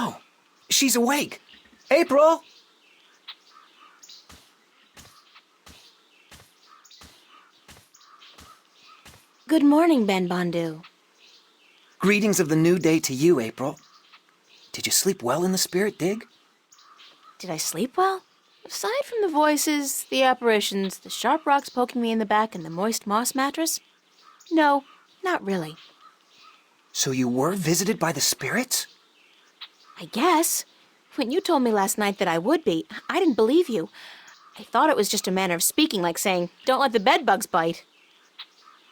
Oh, she's awake. April! Good morning, Ben Bondu. Greetings of the new day to you, April. Did you sleep well in the spirit dig? Did I sleep well? Aside from the voices, the apparitions, the sharp rocks poking me in the back, and the moist moss mattress? No, not really. So you were visited by the spirits? I guess. When you told me last night that I would be, I didn't believe you. I thought it was just a manner of speaking, like saying, "Don't let the bedbugs bite."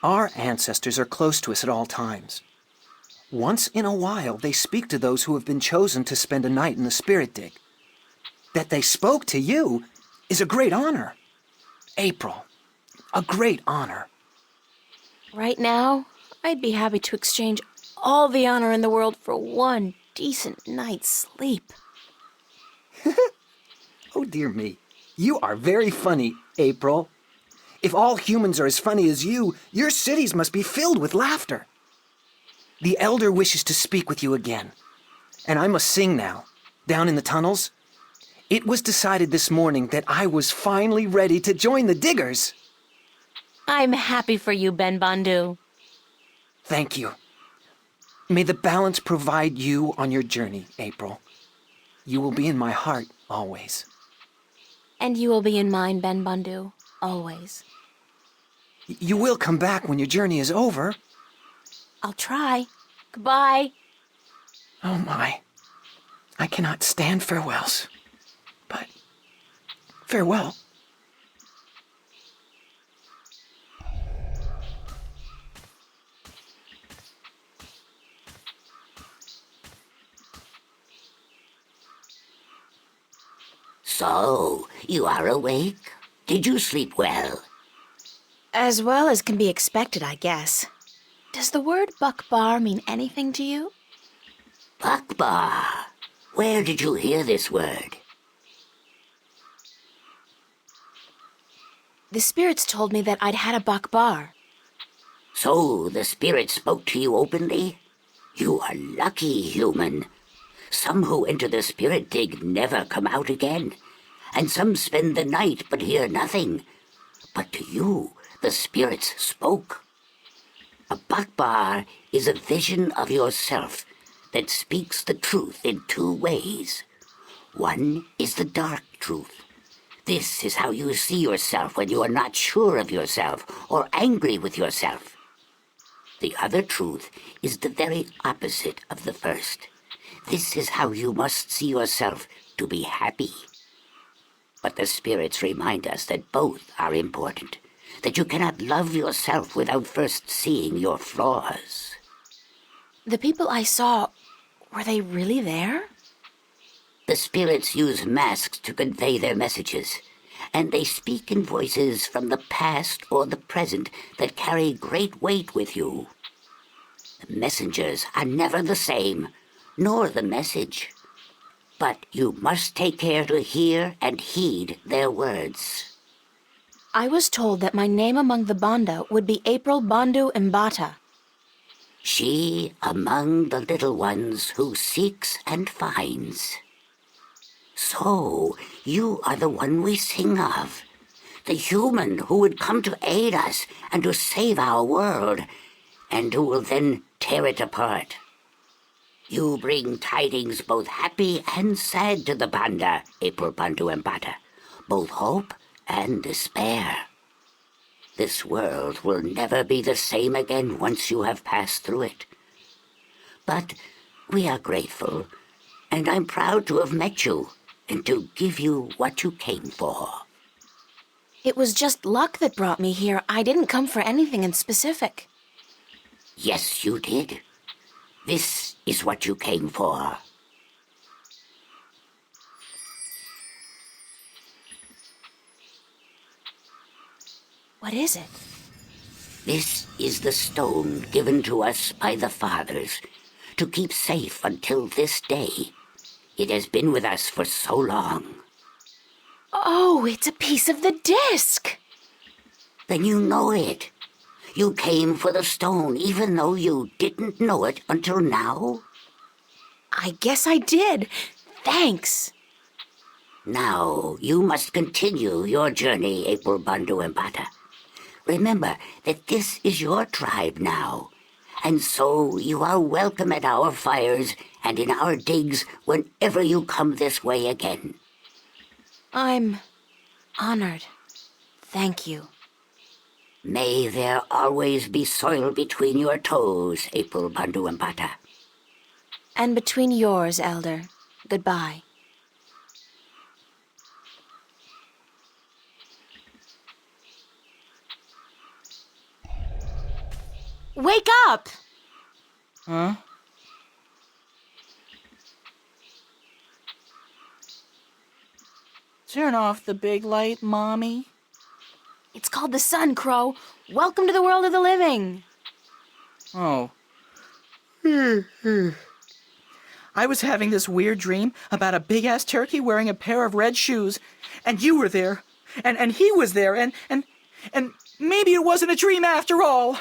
Our ancestors are close to us at all times. Once in a while, they speak to those who have been chosen to spend a night in the spirit dig. That they spoke to you is a great honor. April, a great honor. Right now, I'd be happy to exchange all the honor in the world for one decent night's sleep. Oh, dear me. You are very funny, April. If all humans are as funny as you, your cities must be filled with laughter. The Elder wishes to speak with you again. And I must sing now, down in the tunnels. It was decided this morning that I was finally ready to join the diggers. I'm happy for you, Ben Bondu. Thank you. May the balance provide you on your journey, April. You will be in my heart always. And you will be in mine, Ben Bondu, always. You will come back when your journey is over. I'll try. Goodbye. Oh my. I cannot stand farewells. But farewell. So, you are awake? Did you sleep well? As well as can be expected, I guess. Does the word Bakbar mean anything to you? Bakbar. Where did you hear this word? The spirits told me that I'd had a Bakbar. So, the spirit spoke to you openly? You are lucky, human. Some who enter the spirit dig never come out again, and some spend the night but hear nothing. But to you, the spirits spoke. A Bakbar is a vision of yourself that speaks the truth in two ways. One is the dark truth. This is how you see yourself when you are not sure of yourself or angry with yourself. The other truth is the very opposite of the first. This is how you must see yourself to be happy. But the spirits remind us that both are important, that you cannot love yourself without first seeing your flaws. The people I saw, were they really there? The spirits use masks to convey their messages, and they speak in voices from the past or the present that carry great weight with you. The messengers are never the same, nor the message. But you must take care to hear and heed their words. I was told that my name among the Banda would be April Bondu Mbata. She among the little ones who seeks and finds. So, you are the one we sing of, the human who would come to aid us and to save our world, and who will then tear it apart. You bring tidings both happy and sad to the Banda, April Bondu Mbata, both hope and despair. This world will never be the same again once you have passed through it. But we are grateful, and I'm proud to have met you and to give you what you came for. It was just luck that brought me here. I didn't come for anything in specific. Yes, you did. This is what you came for. What is it? This is the stone given to us by the fathers to keep safe until this day. It has been with us for so long. Oh, it's a piece of the disc! Then you know it. You came for the stone even though you didn't know it until now? I guess I did. Thanks. Now, you must continue your journey, April Bandu Empata. Remember that this is your tribe now, and so you are welcome at our fires and in our digs whenever you come this way again. I'm honored. Thank you. May there always be soil between your toes, April Bandu Empata. And between yours, Elder. Goodbye. Wake up! Huh? Turn off the big light, Mommy. It's called the sun, Crow. Welcome to the world of the living. Oh. I was having this weird dream about a big-ass turkey wearing a pair of red shoes, and you were there, and he was there, and maybe it wasn't a dream after all.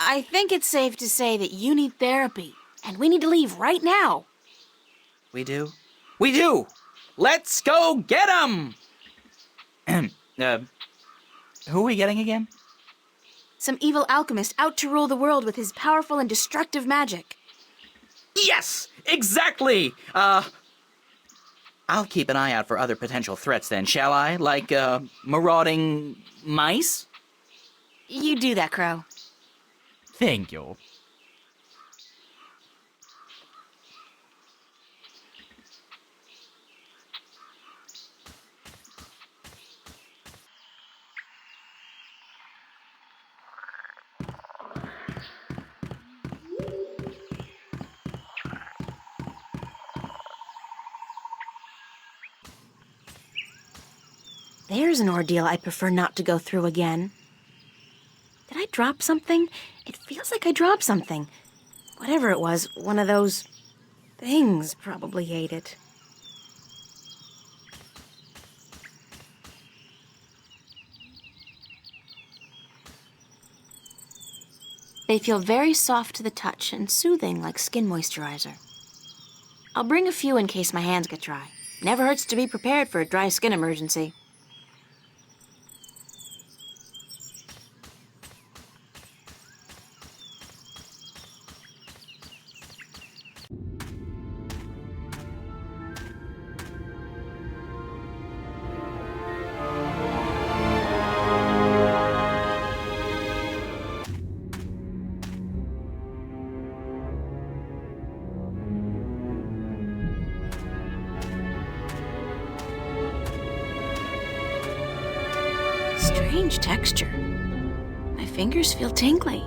I think it's safe to say that you need therapy, and we need to leave right now. We do? We do! Let's go get 'em! Who are we getting again? Some evil alchemist out to rule the world with his powerful and destructive magic. Yes! Exactly! I'll keep an eye out for other potential threats then, shall I? Like, marauding mice? You do that, Crow. Thank you. There's an ordeal I prefer not to go through again. Did I drop something? It feels like I dropped something. Whatever it was, one of those things probably ate it. They feel very soft to the touch and soothing like skin moisturizer. I'll bring a few in case my hands get dry. Never hurts to be prepared for a dry skin emergency. Strange texture. My fingers feel tingly.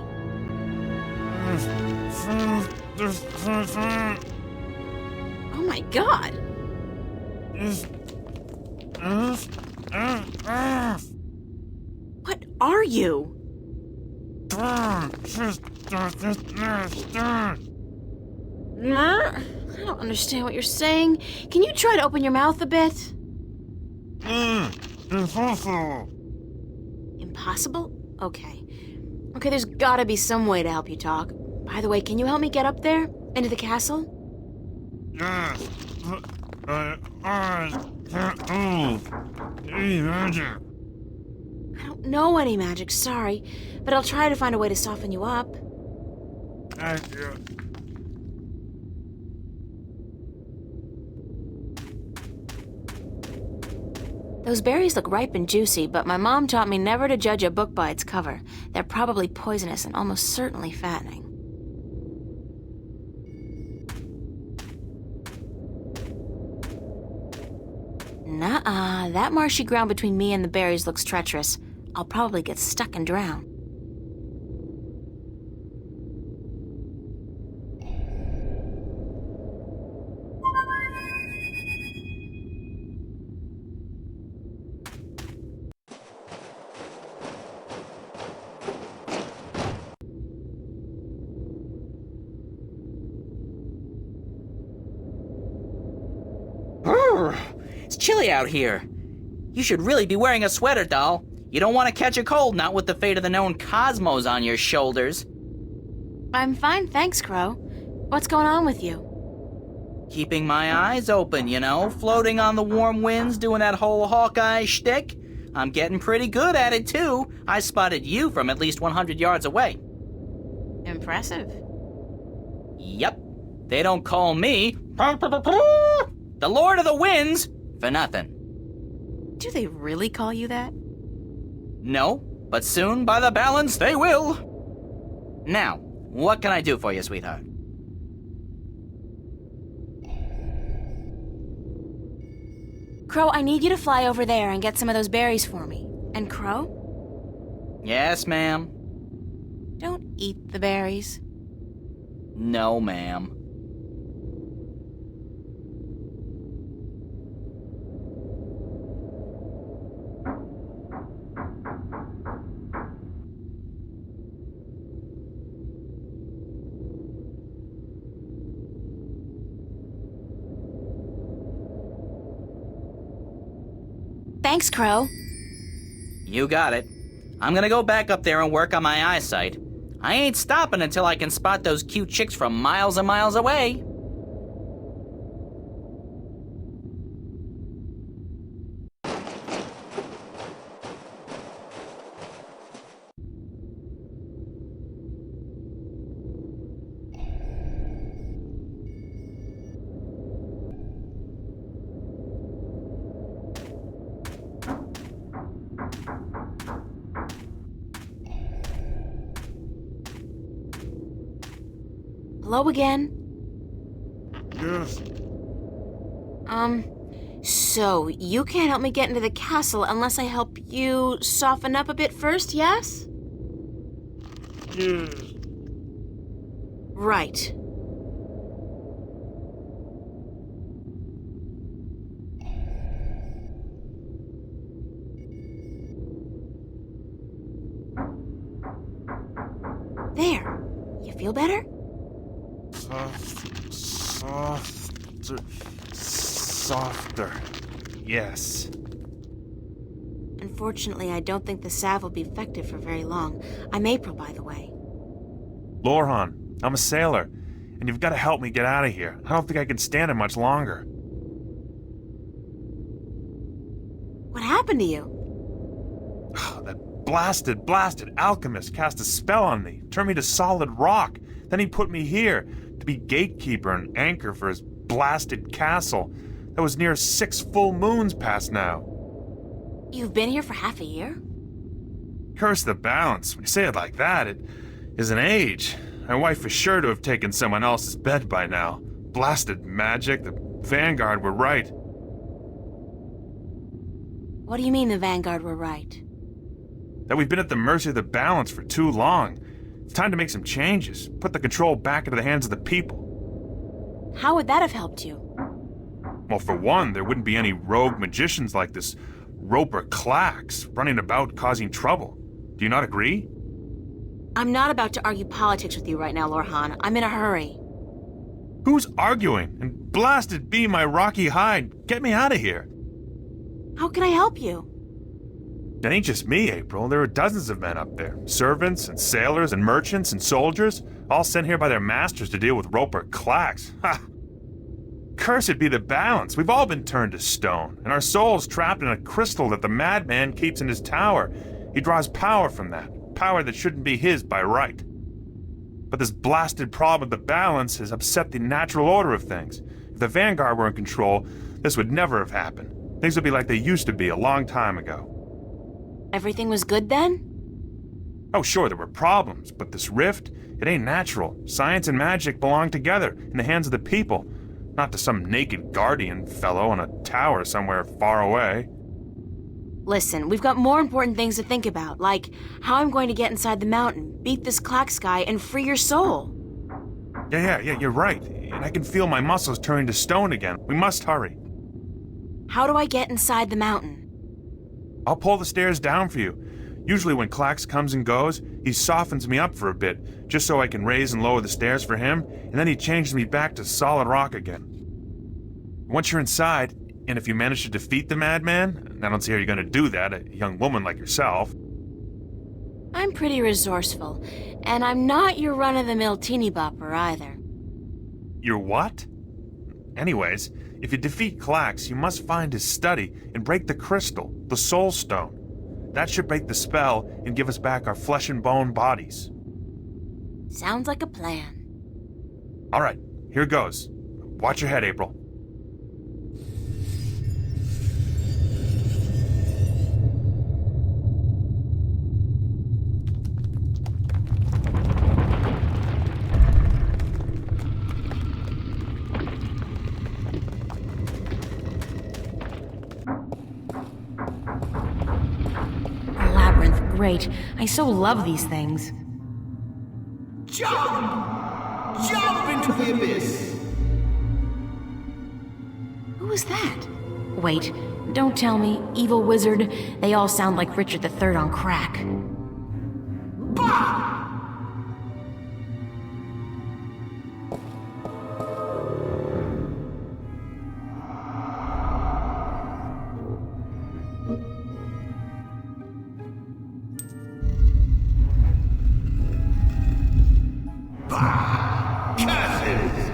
Oh my god! What are you? I don't understand what you're saying. Can you try to open your mouth a bit? Impossible? Okay. Okay, there's gotta be some way to help you talk. By the way, can you help me get up there? Into the castle? Yes, but I can't move. Any magic? I don't know any magic, sorry. But I'll try to find a way to soften you up. Thank you. Those berries look ripe and juicy, but my mom taught me never to judge a book by its cover. They're probably poisonous and almost certainly fattening. Nuh-uh, that marshy ground between me and the berries looks treacherous. I'll probably get stuck and drown. It's chilly out here. You should really be wearing a sweater, doll. You don't want to catch a cold, not with the fate of the known cosmos on your shoulders. I'm fine, thanks, Crow. What's going on with you? Keeping my eyes open, floating on the warm winds, doing that whole Hawkeye shtick. I'm getting pretty good at it, too. I spotted you from at least 100 yards away. Impressive. Yep. They don't call me the Lord of the Winds for nothing. Do they really call you that? No, but soon, by the balance, they will. Now, what can I do for you, sweetheart? Crow, I need you to fly over there and get some of those berries for me. And Crow? Yes, ma'am. Don't eat the berries. No, ma'am. Thanks, Crow. You got it. I'm gonna go back up there and work on my eyesight. I ain't stopping until I can spot those cute chicks from miles and miles away. Hello again. Yes. So you can't help me get into the castle unless I help you soften up a bit first, yes? Yes. Right. There. You feel better? Softer. Yes. Unfortunately, I don't think the salve will be effective for very long. I'm April, by the way. Lorhan, I'm a sailor, and you've got to help me get out of here. I don't think I can stand it much longer. What happened to you? That blasted alchemist cast a spell on me, turned me to solid rock. Then he put me here to be gatekeeper and anchor for his blasted castle that was near 6 full moons past now. You've been here for half a year? Curse the balance. When you say it like that, it is an age. My wife is sure to have taken someone else's bed by now. Blasted magic. The Vanguard were right. What do you mean the Vanguard were right? That we've been at the mercy of the balance for too long. It's time to make some changes. Put the control back into the hands of the people. How would that have helped you? Well, for one, there wouldn't be any rogue magicians like this Roper Clax running about causing trouble. Do you not agree? I'm not about to argue politics with you right now, Lorhan. I'm in a hurry. Who's arguing? And blasted be my rocky hide. Get me out of here. How can I help you? It ain't just me, April. There are dozens of men up there. Servants and sailors and merchants and soldiers, all sent here by their masters to deal with Roper Clax. Ha! Cursed be the balance. We've all been turned to stone, and our souls trapped in a crystal that the madman keeps in his tower. He draws power from that, power that shouldn't be his by right. But this blasted problem of the balance has upset the natural order of things. If the Vanguard were in control, this would never have happened. Things would be like they used to be a long time ago. Everything was good then? Oh, sure, there were problems, but this rift, it ain't natural. Science and magic belong together in the hands of the people, not to some naked guardian fellow on a tower somewhere far away. Listen, we've got more important things to think about, like how I'm going to get inside the mountain, beat this Clax guy, and free your soul. Yeah, you're right. And I can feel my muscles turning to stone again. We must hurry. How do I get inside the mountain? I'll pull the stairs down for you. Usually when Clax comes and goes, he softens me up for a bit, just so I can raise and lower the stairs for him, and then he changes me back to solid rock again. Once you're inside, and if you manage to defeat the madman, and I don't see how you're going to do that, a young woman like yourself. I'm pretty resourceful, and I'm not your run-of-the-mill teeny bopper either. You're what? Anyways, if you defeat Klax, you must find his study and break the crystal, the Soul Stone. That should break the spell and give us back our flesh and bone bodies. Sounds like a plan. Alright, here goes. Watch your head, April. A labyrinth, great. I so love these things. Jump! Jump into the abyss! Who was that? Wait, don't tell me. Evil wizard. They all sound like Richard III on crack. Bah! Bah! Curses!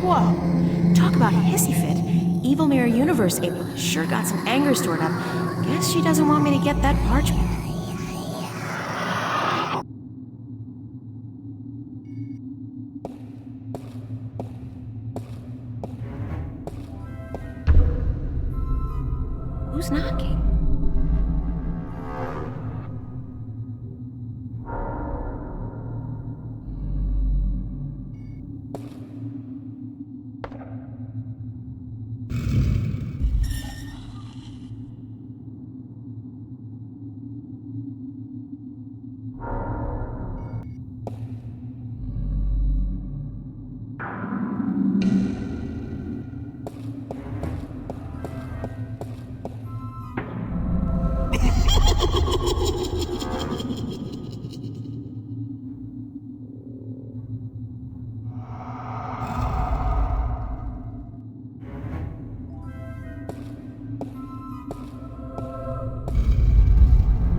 Whoa. Talk about a hissy fit. Evil Mirror Universe April sure got some anger stored up. Guess she doesn't want me to get that parchment. Who's knocking?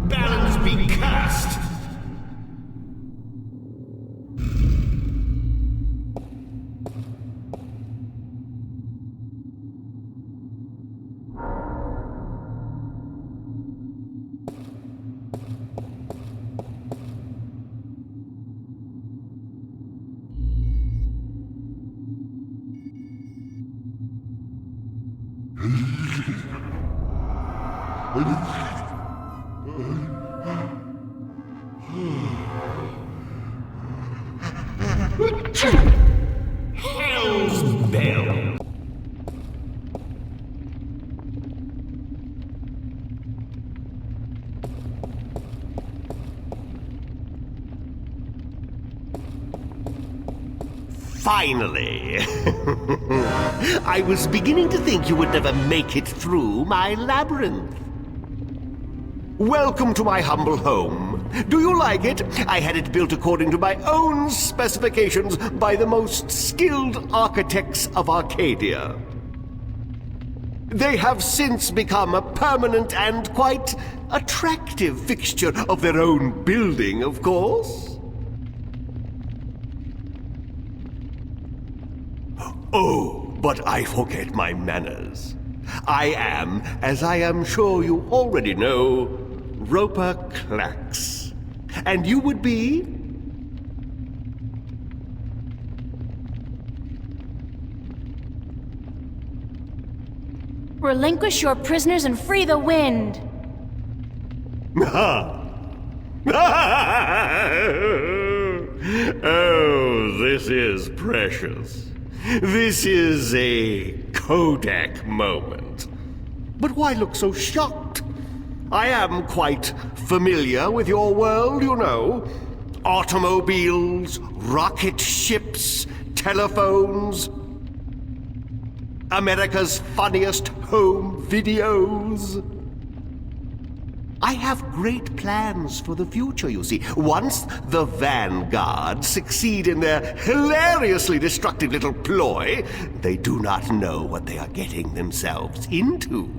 Balance be cast! Hell's Bell! Finally! I was beginning to think you would never make it through my labyrinth. Welcome to my humble home. Do you like it? I had it built according to my own specifications by the most skilled architects of Arcadia. They have since become a permanent and quite attractive fixture of their own building, of course. Oh, but I forget my manners. I am, as I am sure you already know, Roper Clax. And you would be? Relinquish your prisoners and free the wind. Oh, this is precious. This is a Kodak moment. But why look so shocked? I am quite familiar with your world, you know. Automobiles, rocket ships, telephones, America's funniest home videos. I have great plans for the future, you see. Once the Vanguard succeed in their hilariously destructive little ploy, they do not know what they are getting themselves into.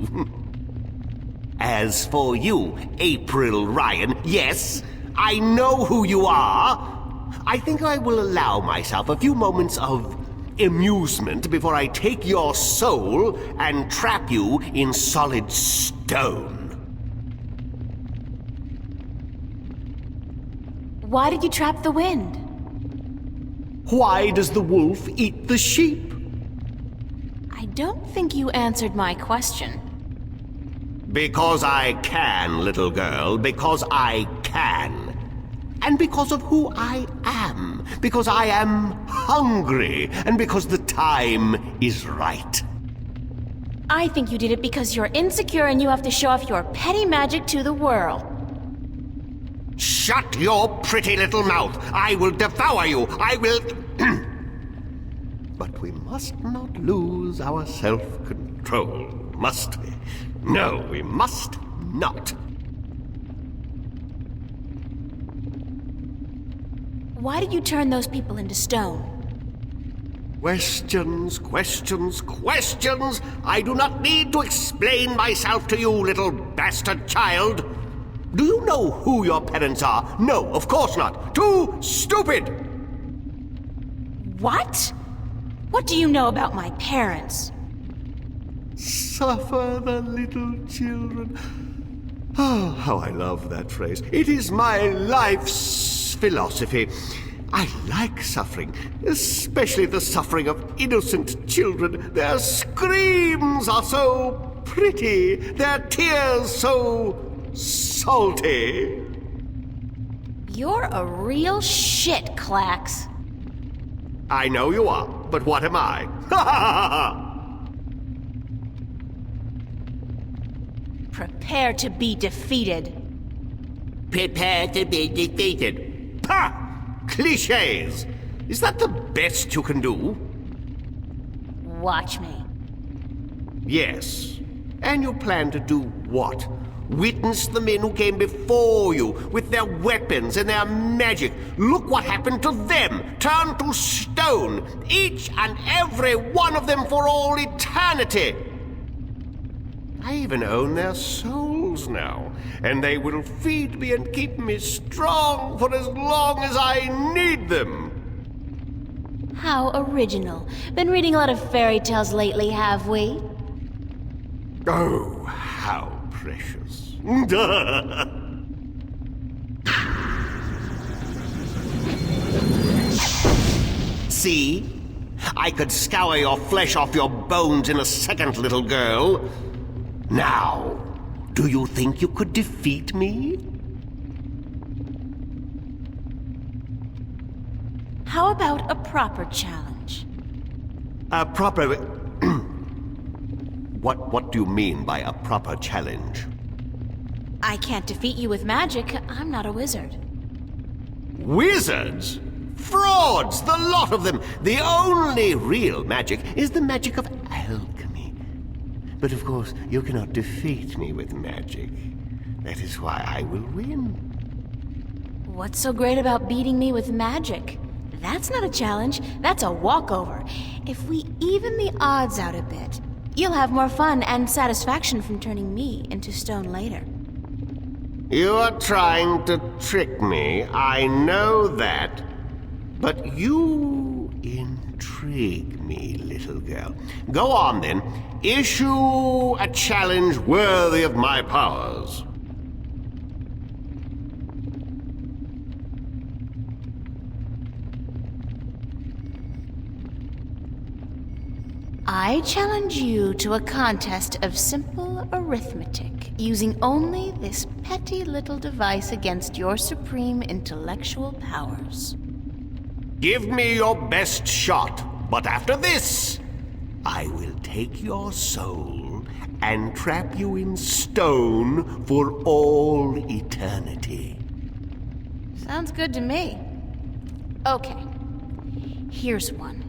As for you, April Ryan, yes, I know who you are. I think I will allow myself a few moments of amusement before I take your soul and trap you in solid stone. Why did you trap the wind? Why does the wolf eat the sheep? I don't think you answered my question. Because I can, little girl, because I can. And because of who I am. Because I am hungry. And because the time is right. I think you did it because you're insecure and you have to show off your petty magic to the world. Shut your pretty little mouth. I will devour you. I will... But we must not lose our self-control, must we? No, we must not. Why did you turn those people into stone? Questions, questions, questions! I do not need to explain myself to you, little bastard child. Do you know who your parents are? No, of course not. Too stupid! What? What do you know about my parents? Suffer the little children. Oh, how I love that phrase. It is my life's philosophy. I like suffering, especially the suffering of innocent children. Their screams are so pretty, their tears so salty. You're a real shit, Clax. I know you are, but what am I? Prepare to be defeated. Prepare to be defeated. Pah! Clichés! Is that the best you can do? Watch me. Yes. And you plan to do what? Witness the men who came before you with their weapons and their magic. Look what happened to them. Turned to stone. Each and every one of them for all eternity. I even own their souls now. And they will feed me and keep me strong for as long as I need them. How original. Been reading a lot of fairy tales lately, have we? Oh, how precious. See? I could scour your flesh off your bones in a second, little girl. Now, do you think you could defeat me? How about a proper challenge? A proper... What do you mean by a proper challenge? I can't defeat you with magic. I'm not a wizard. Wizards? Frauds, the lot of them. The only real magic is the magic of alchemy. But of course, you cannot defeat me with magic. That is why I will win. What's so great about beating me with magic? That's not a challenge, that's a walkover. If we even the odds out a bit, you'll have more fun and satisfaction from turning me into stone later. You are trying to trick me, I know that. But you intrigue me, little girl. Go on then. Issue a challenge worthy of my powers. I challenge you to a contest of simple arithmetic, using only this petty little device against your supreme intellectual powers. Give me your best shot, but after this, I will take your soul and trap you in stone for all eternity. Sounds good to me. Okay, here's one.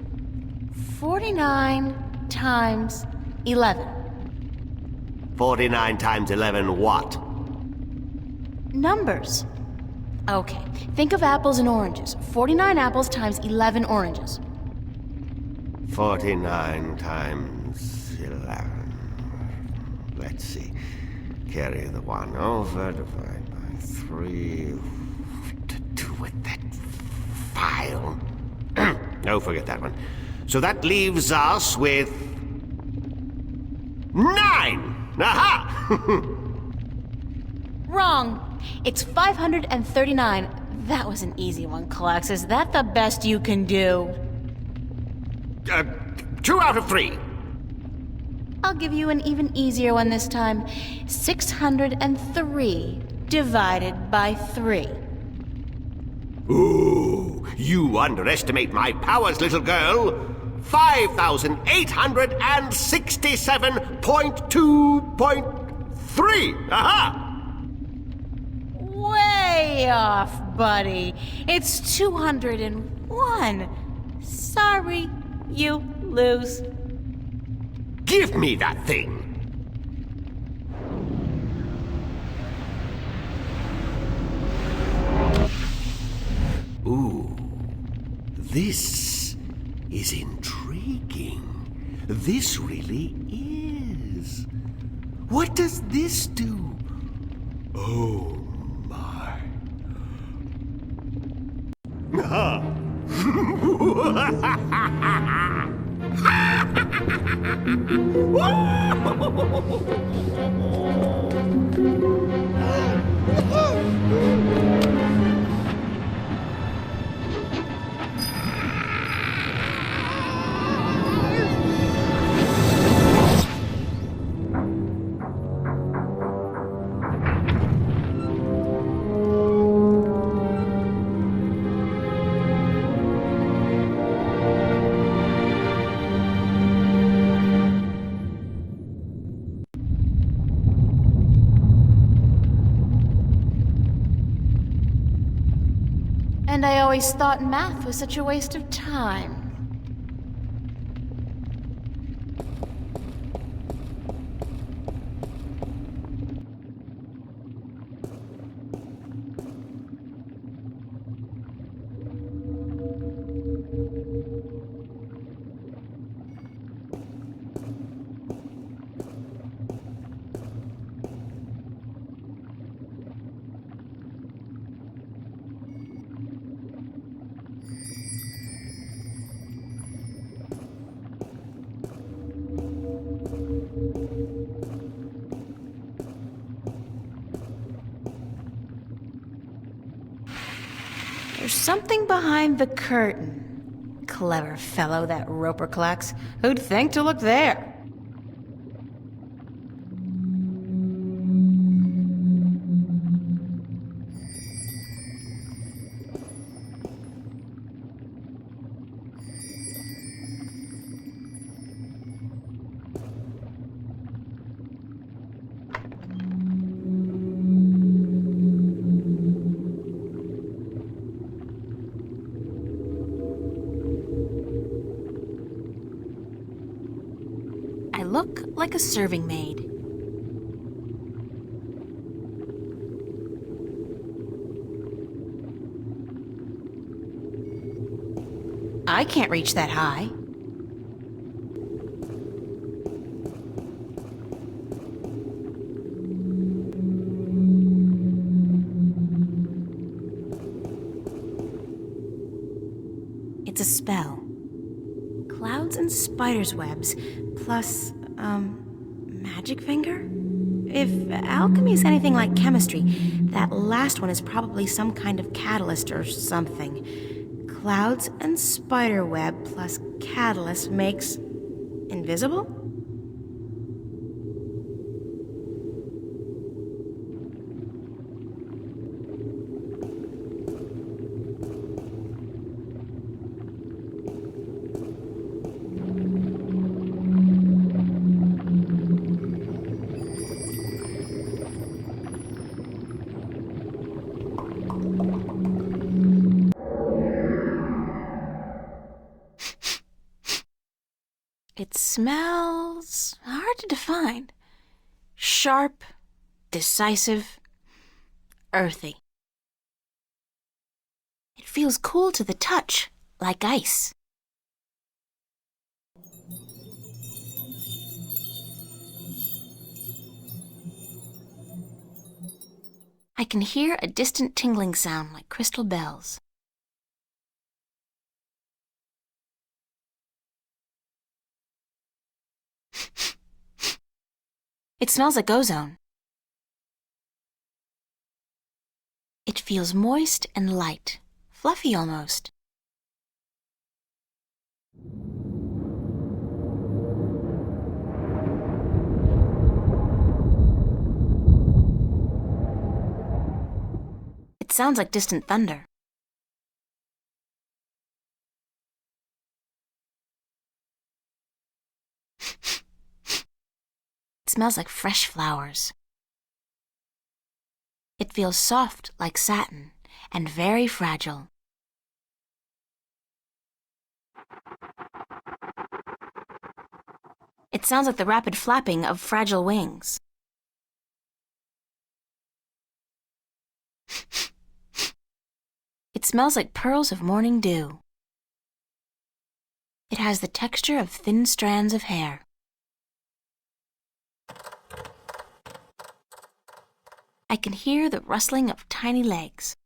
49 times 11. 49 times 11 what? Numbers. Okay, think of apples and oranges. 49 apples times 11 oranges. 49 times 11. Let's see. Carry the 1 over, divide by 3. What to do with that file? Oh, forget that one. So that leaves us with 9! Aha! Wrong. It's 539. That was an easy one, Klax. Is that the best you can do? 2 out of 3. I'll give you an even easier one this time. 603 divided by 3. Ooh, you underestimate my powers, little girl. 5,867.2.3. Aha! Way off, buddy. It's 201. Sorry, you lose. Give me that thing. Ooh, this is intriguing. This really is. What does this do? Oh, my. And I always thought math was such a waste of time. There's something behind the curtain. Clever fellow, that Roper Klax. Who'd think to look there? I look like a serving maid. I can't reach that high. It's a spell. Clouds and spiders' webs, plus, magic finger? If alchemy is anything like chemistry, that last one is probably some kind of catalyst or something. Clouds and spider web plus catalyst makes invisible? It smells hard to define. Sharp, decisive, earthy. It feels cool to the touch, like ice. I can hear a distant tingling sound like crystal bells. It smells like ozone. It feels moist and light, fluffy almost. It sounds like distant thunder. It smells like fresh flowers. It feels soft like satin and very fragile. It sounds like the rapid flapping of fragile wings. It smells like pearls of morning dew. It has the texture of thin strands of hair. I can hear the rustling of tiny legs.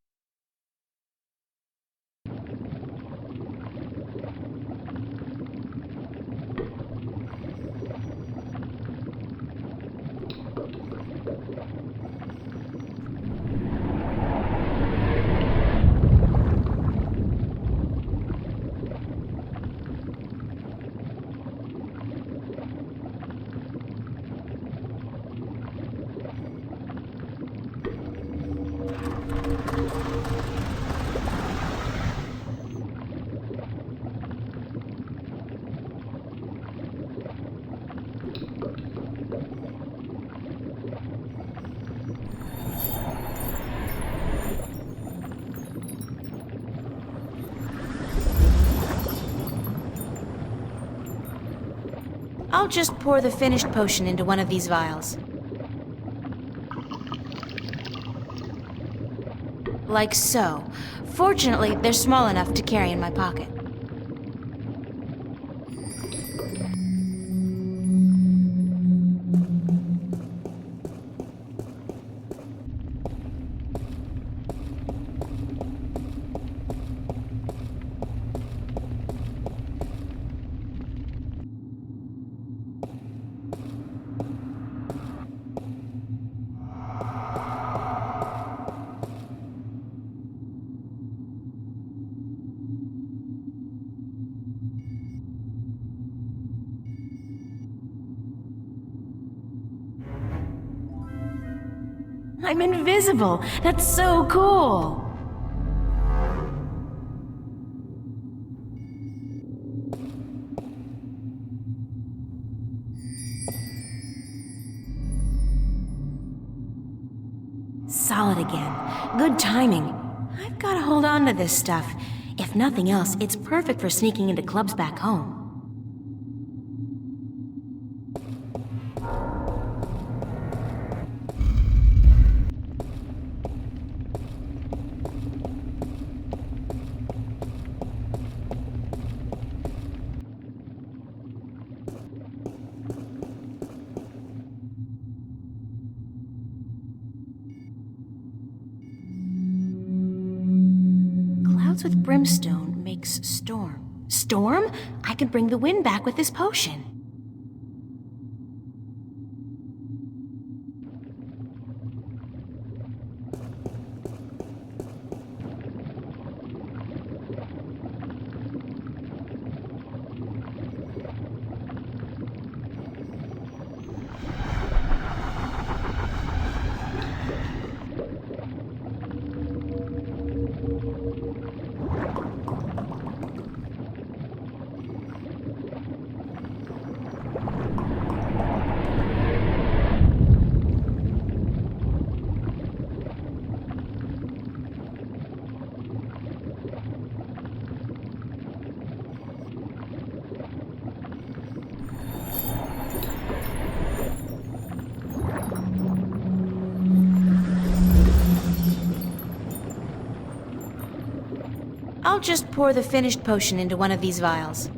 I'll just pour the finished potion into one of these vials. Like so. Fortunately, they're small enough to carry in my pocket. I'm invisible. That's so cool. Solid again. Good timing. I've got to hold on to this stuff. If nothing else, it's perfect for sneaking into clubs back home. Clouds with brimstone makes storm. Storm? I can bring the wind back with this potion. I'll just pour the finished potion into one of these vials.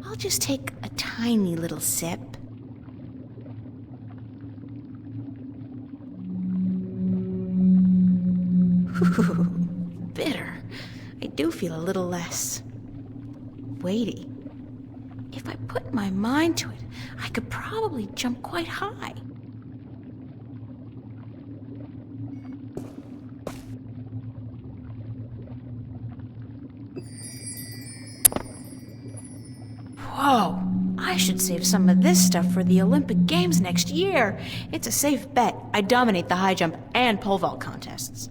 I'll just take a tiny little sip. Ooh, bitter. I do feel a little less weighty. If I put my mind to it, I could probably jump quite high. Whoa, I should save some of this stuff for the Olympic Games next year. It's a safe bet. I dominate the high jump and pole vault contests.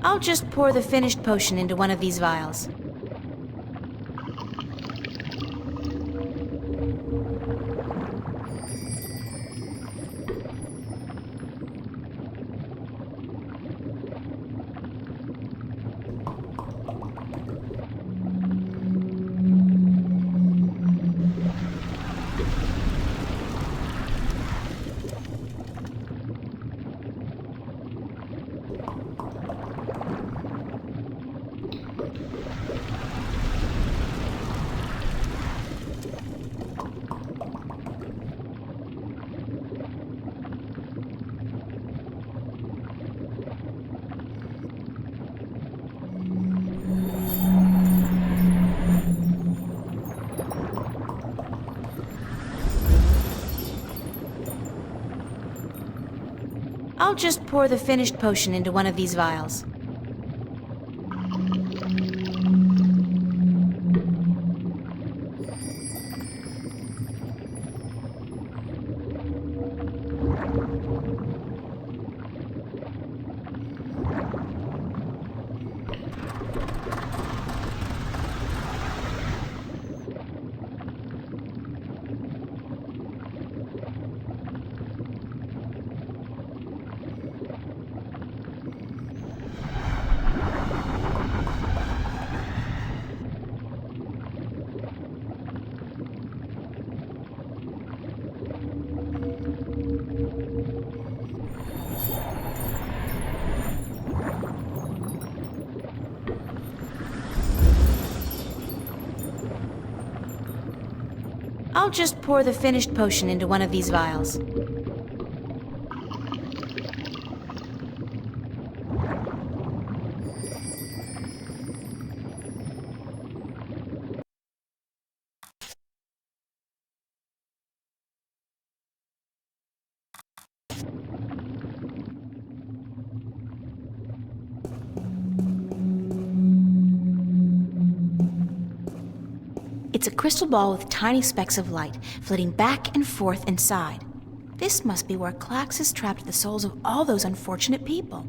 I'll just pour the finished potion into one of these vials. I'll just pour the finished potion into one of these vials. I'll just pour the finished potion into one of these vials. It's a crystal ball with tiny specks of light flitting back and forth inside. This must be where Klax has trapped the souls of all those unfortunate people.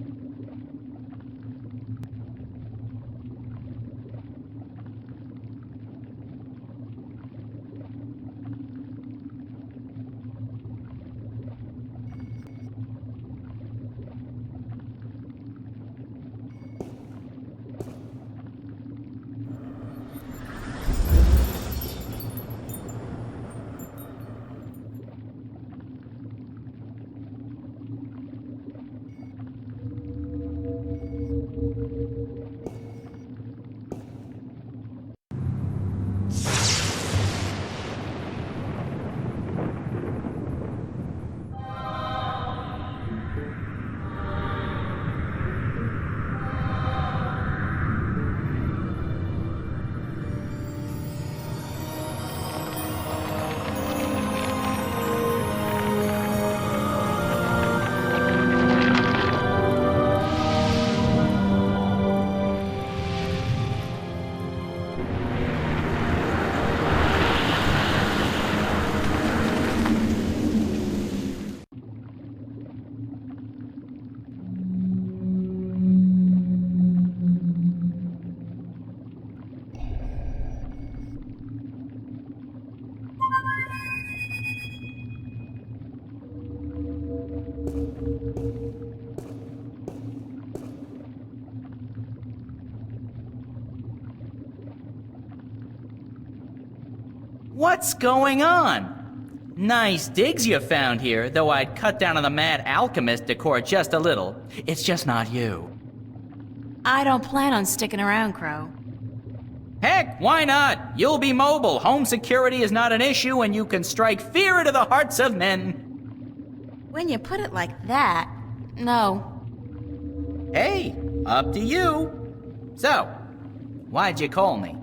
What's going on? Nice digs you found here, though I'd cut down on the mad alchemist decor just a little. It's just not you. I don't plan on sticking around, Crow. Heck, why not? You'll be mobile, home security is not an issue, and you can strike fear into the hearts of men. When you put it like that, no. Hey, up to you. So, why'd you call me?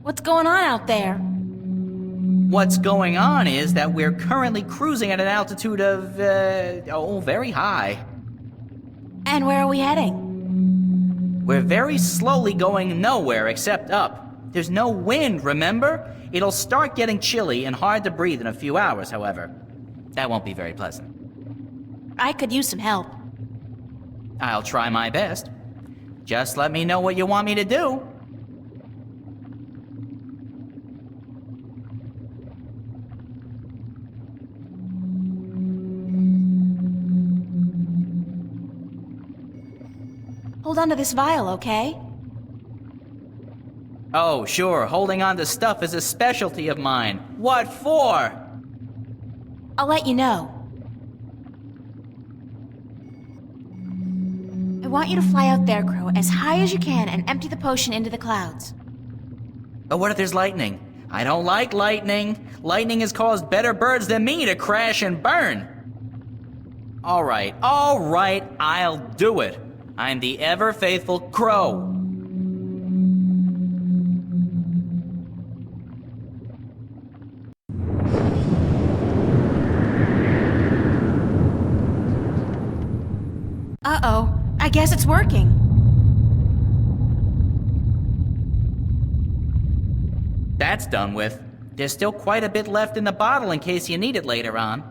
What's going on out there? What's going on is that we're currently cruising at an altitude of, very high. And where are we heading? We're very slowly going nowhere except up. There's no wind, remember? It'll start getting chilly and hard to breathe in a few hours, however. That won't be very pleasant. I could use some help. I'll try my best. Just let me know what you want me to do. Hold on to this vial, okay? Oh, sure, holding on to stuff is a specialty of mine. What for? I'll let you know. I want you to fly out there, Crow, as high as you can and empty the potion into the clouds. But what if there's lightning? I don't like lightning. Lightning has caused better birds than me to crash and burn. All right, I'll do it. I'm the ever-faithful Crow. Uh-oh, I guess it's working. That's done with. There's still quite a bit left in the bottle in case you need it later on.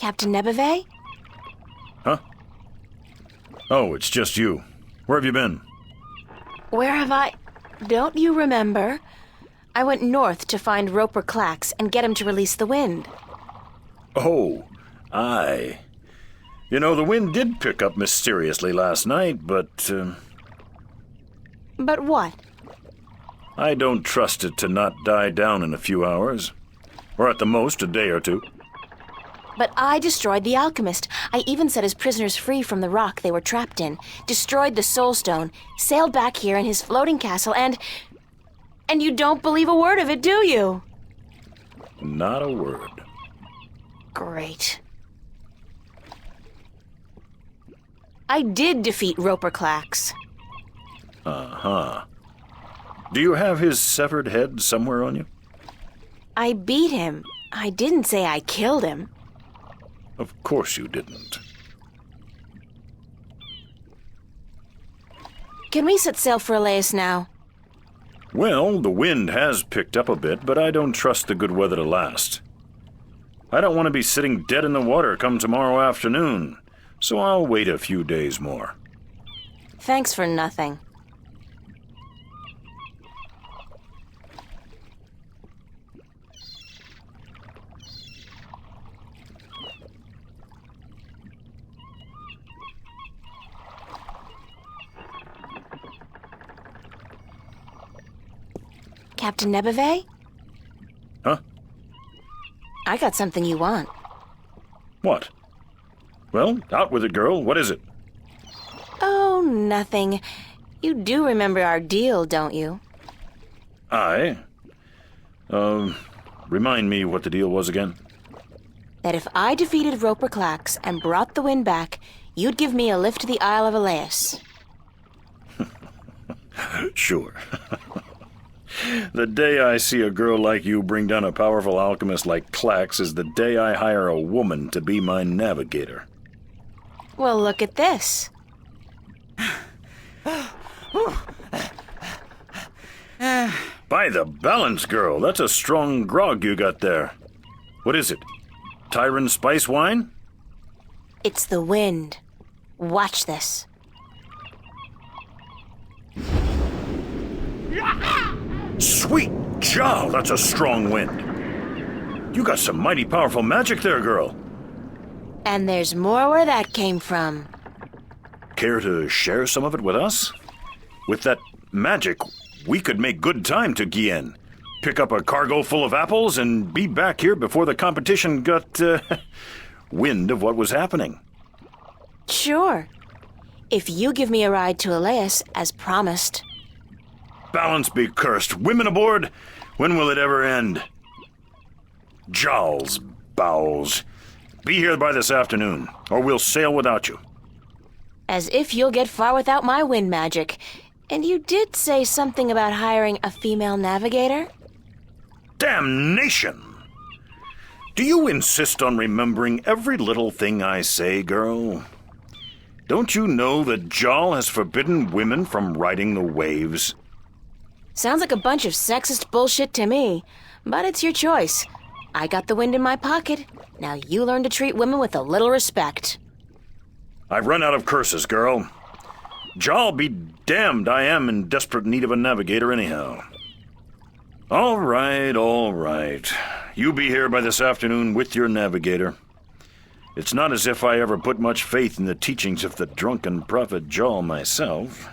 Captain Nebeve? Huh? Oh, it's just you. Where have you been? Where have I... Don't you remember? I went north to find Roper Clax and get him to release the wind. Oh, aye. You know, the wind did pick up mysteriously last night, but... But what? I don't trust it to not die down in a few hours. Or at the most, a day or two. But I destroyed the alchemist. I even set his prisoners free from the rock they were trapped in, destroyed the soul stone, sailed back here in his floating castle, and you don't believe a word of it, do you? Not a word. Great. I did defeat Roper Clax. Uh-huh. Do you have his severed head somewhere on you? I beat him. I didn't say I killed him. Of course you didn't. Can we set sail for Elias now? Well, the wind has picked up a bit, but I don't trust the good weather to last. I don't want to be sitting dead in the water come tomorrow afternoon, so I'll wait a few days more. Thanks for nothing. Captain Nebeve? Huh? I got something you want. What? Well, out with it, girl. What is it? Oh, nothing. You do remember our deal, don't you? I? Remind me what the deal was again? That if I defeated Roper Clax and brought the wind back, you'd give me a lift to the Isle of Elias. Sure. The day I see a girl like you bring down a powerful alchemist like Clax is the day I hire a woman to be my navigator. Well, look at this. By the balance, girl, that's a strong grog you got there. What is it? Tyron spice wine? It's the wind. Watch this. Sweet jowl, that's a strong wind. You got some mighty powerful magic there, girl. And there's more where that came from. Care to share some of it with us? With that magic, we could make good time to Guienne. Pick up a cargo full of apples and be back here before the competition got, wind of what was happening. Sure. If you give me a ride to Elias, as promised. Balance be cursed. Women aboard? When will it ever end? Jowls, bowels. Be here by this afternoon, or we'll sail without you. As if you'll get far without my wind magic. And you did say something about hiring a female navigator? Damnation! Do you insist on remembering every little thing I say, girl? Don't you know that Jal has forbidden women from riding the waves? Sounds like a bunch of sexist bullshit to me. But it's your choice. I got the wind in my pocket. Now you learn to treat women with a little respect. I've run out of curses, girl. Jal be damned, I am in desperate need of a navigator anyhow. All right. You be here by this afternoon with your navigator. It's not as if I ever put much faith in the teachings of the drunken prophet Jal myself.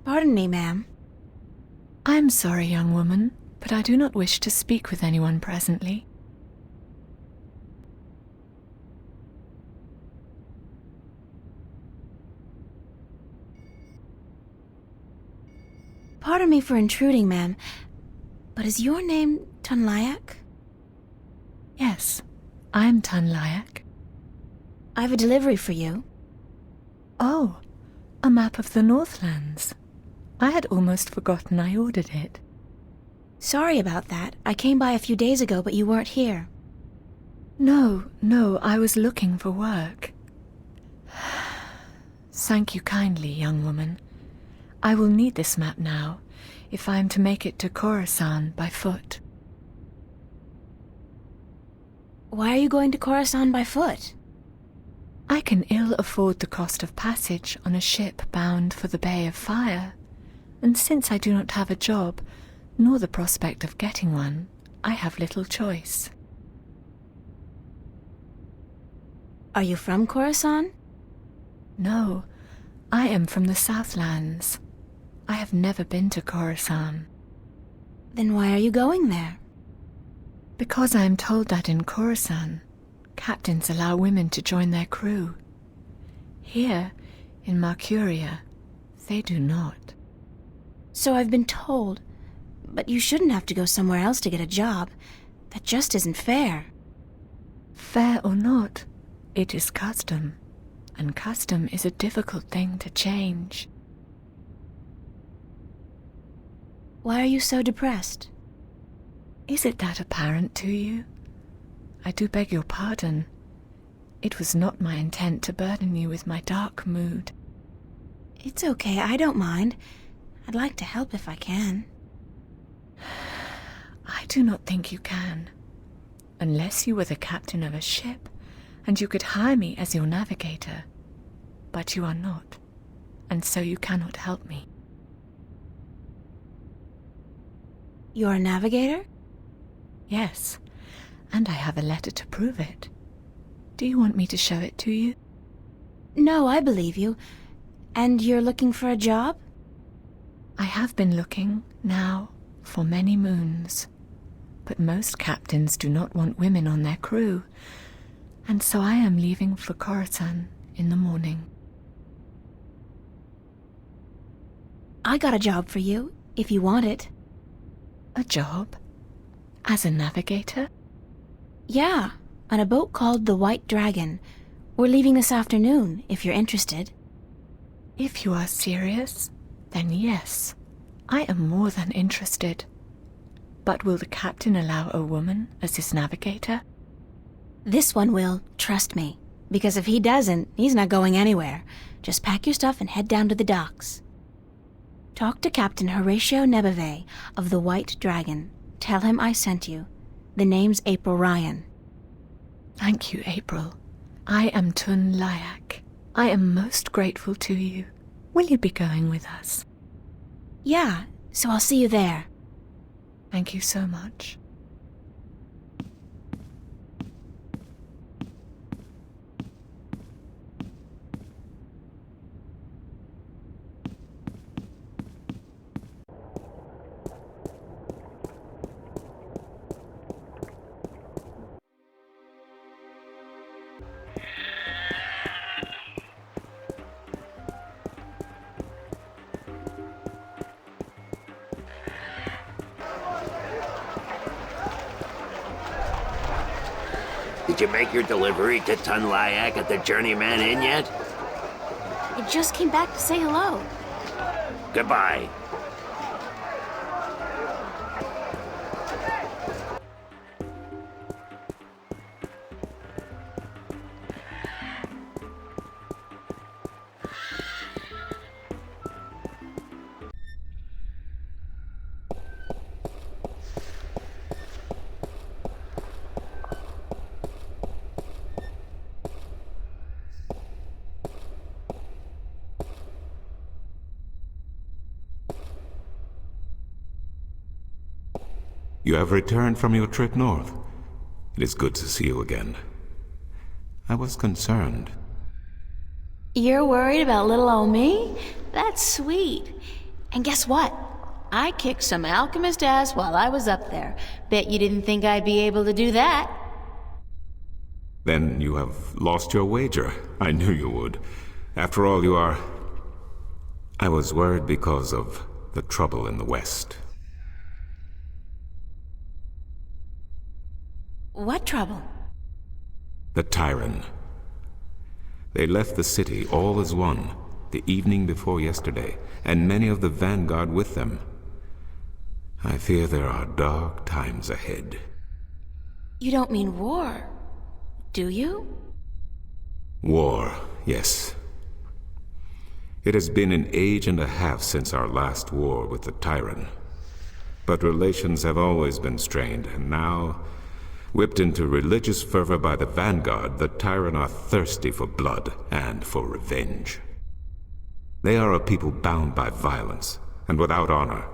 Pardon me, ma'am. I'm sorry, young woman, but I do not wish to speak with anyone presently. Pardon me for intruding, ma'am, but is your name Tunlayak? Yes, I'm Tunlayak. I have a delivery for you. Oh, a map of the Northlands. I had almost forgotten I ordered it. Sorry about that. I came by a few days ago, but you weren't here. No, I was looking for work. Thank you kindly, young woman. I will need this map now, if I am to make it to Khorasan by foot. Why are you going to Khorasan by foot? I can ill afford the cost of passage on a ship bound for the Bay of Fire, and since I do not have a job, nor the prospect of getting one, I have little choice. Are you from Khorasan? No, I am from the Southlands. I have never been to Khorasan. Then why are you going there? Because I am told that in Khorasan, captains allow women to join their crew. Here, in Marcuria, they do not. So I've been told. But you shouldn't have to go somewhere else to get a job. That just isn't fair. Fair or not, it is custom. And custom is a difficult thing to change. Why are you so depressed? Is it that apparent to you? I do beg your pardon. It was not my intent to burden you with my dark mood. It's okay, I don't mind. I'd like to help if I can. I do not think you can. Unless you were the captain of a ship, and you could hire me as your navigator. But you are not, and so you cannot help me. You're a navigator? Yes, and I have a letter to prove it. Do you want me to show it to you? No, I believe you. And you're looking for a job? I have been looking, now, for many moons. But most captains do not want women on their crew, and so I am leaving for Khorasan in the morning. I got a job for you, if you want it. A job? As a navigator? Yeah, on a boat called the White Dragon. We're leaving this afternoon, if you're interested. If you are serious, then yes, I am more than interested. But will the captain allow a woman as his navigator? This one will, trust me. Because if he doesn't, he's not going anywhere. Just pack your stuff and head down to the docks. Talk to Captain Horatio Nebeve of the White Dragon. Tell him I sent you. The name's April Ryan. Thank you, April. I am Tunlayak. I am most grateful to you. Will you be going with us? Yeah, so I'll see you there. Thank you so much. Did you make your delivery to Tunlayak at the Journeyman Inn yet? I just came back to say hello. Goodbye. You have returned from your trip north. It is good to see you again. I was concerned. You're worried about little old me? That's sweet. And guess what? I kicked some alchemist ass while I was up there. Bet you didn't think I'd be able to do that. Then you have lost your wager. I knew you would. After all, you are... I was worried because of the trouble in the West. What trouble? The Tyrant. They left the city all as one, the evening before yesterday, and many of the vanguard with them. I fear there are dark times ahead. You don't mean war, do you? War, yes. It has been an age and a half since our last war with the Tyrant. But relations have always been strained, and now, whipped into religious fervor by the vanguard, the Tyrant are thirsty for blood and for revenge. They are a people bound by violence and without honor,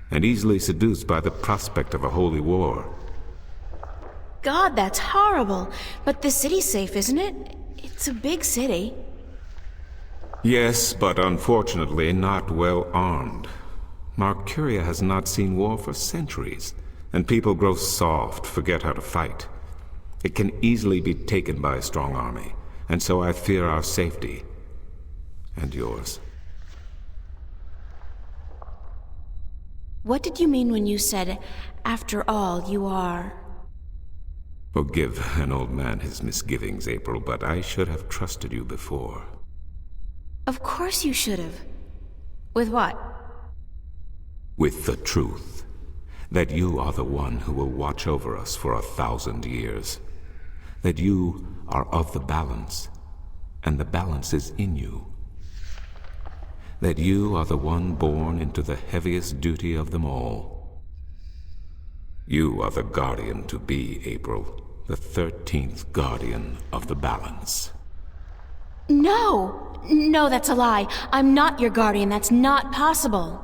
and easily seduced by the prospect of a holy war. God, that's horrible. But the city's safe, isn't it? It's a big city. Yes, but unfortunately not well armed. Marcuria has not seen war for centuries, and people grow soft, forget how to fight. It can easily be taken by a strong army, and so I fear our safety. And yours. What did you mean when you said, after all, you are... Forgive an old man his misgivings, April, but I should have trusted you before. Of course you should have. With what? With the truth. That you are the one who will watch over us for 1,000 years. That you are of the balance, and the balance is in you. That you are the one born into the heaviest duty of them all. You are the guardian to be, April, the 13th guardian of the balance. No! No, that's a lie. I'm not your guardian. That's not possible.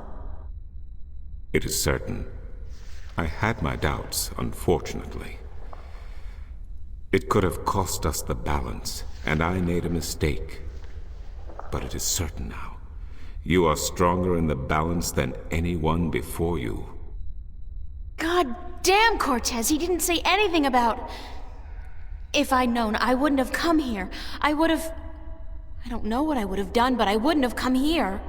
It is certain. I had my doubts, unfortunately. It could have cost us the balance, and I made a mistake. But it is certain now. You are stronger in the balance than anyone before you. God damn, Cortez, he didn't say anything about... If I'd known, I wouldn't have come here. I would have... I don't know what I would have done, but I wouldn't have come here.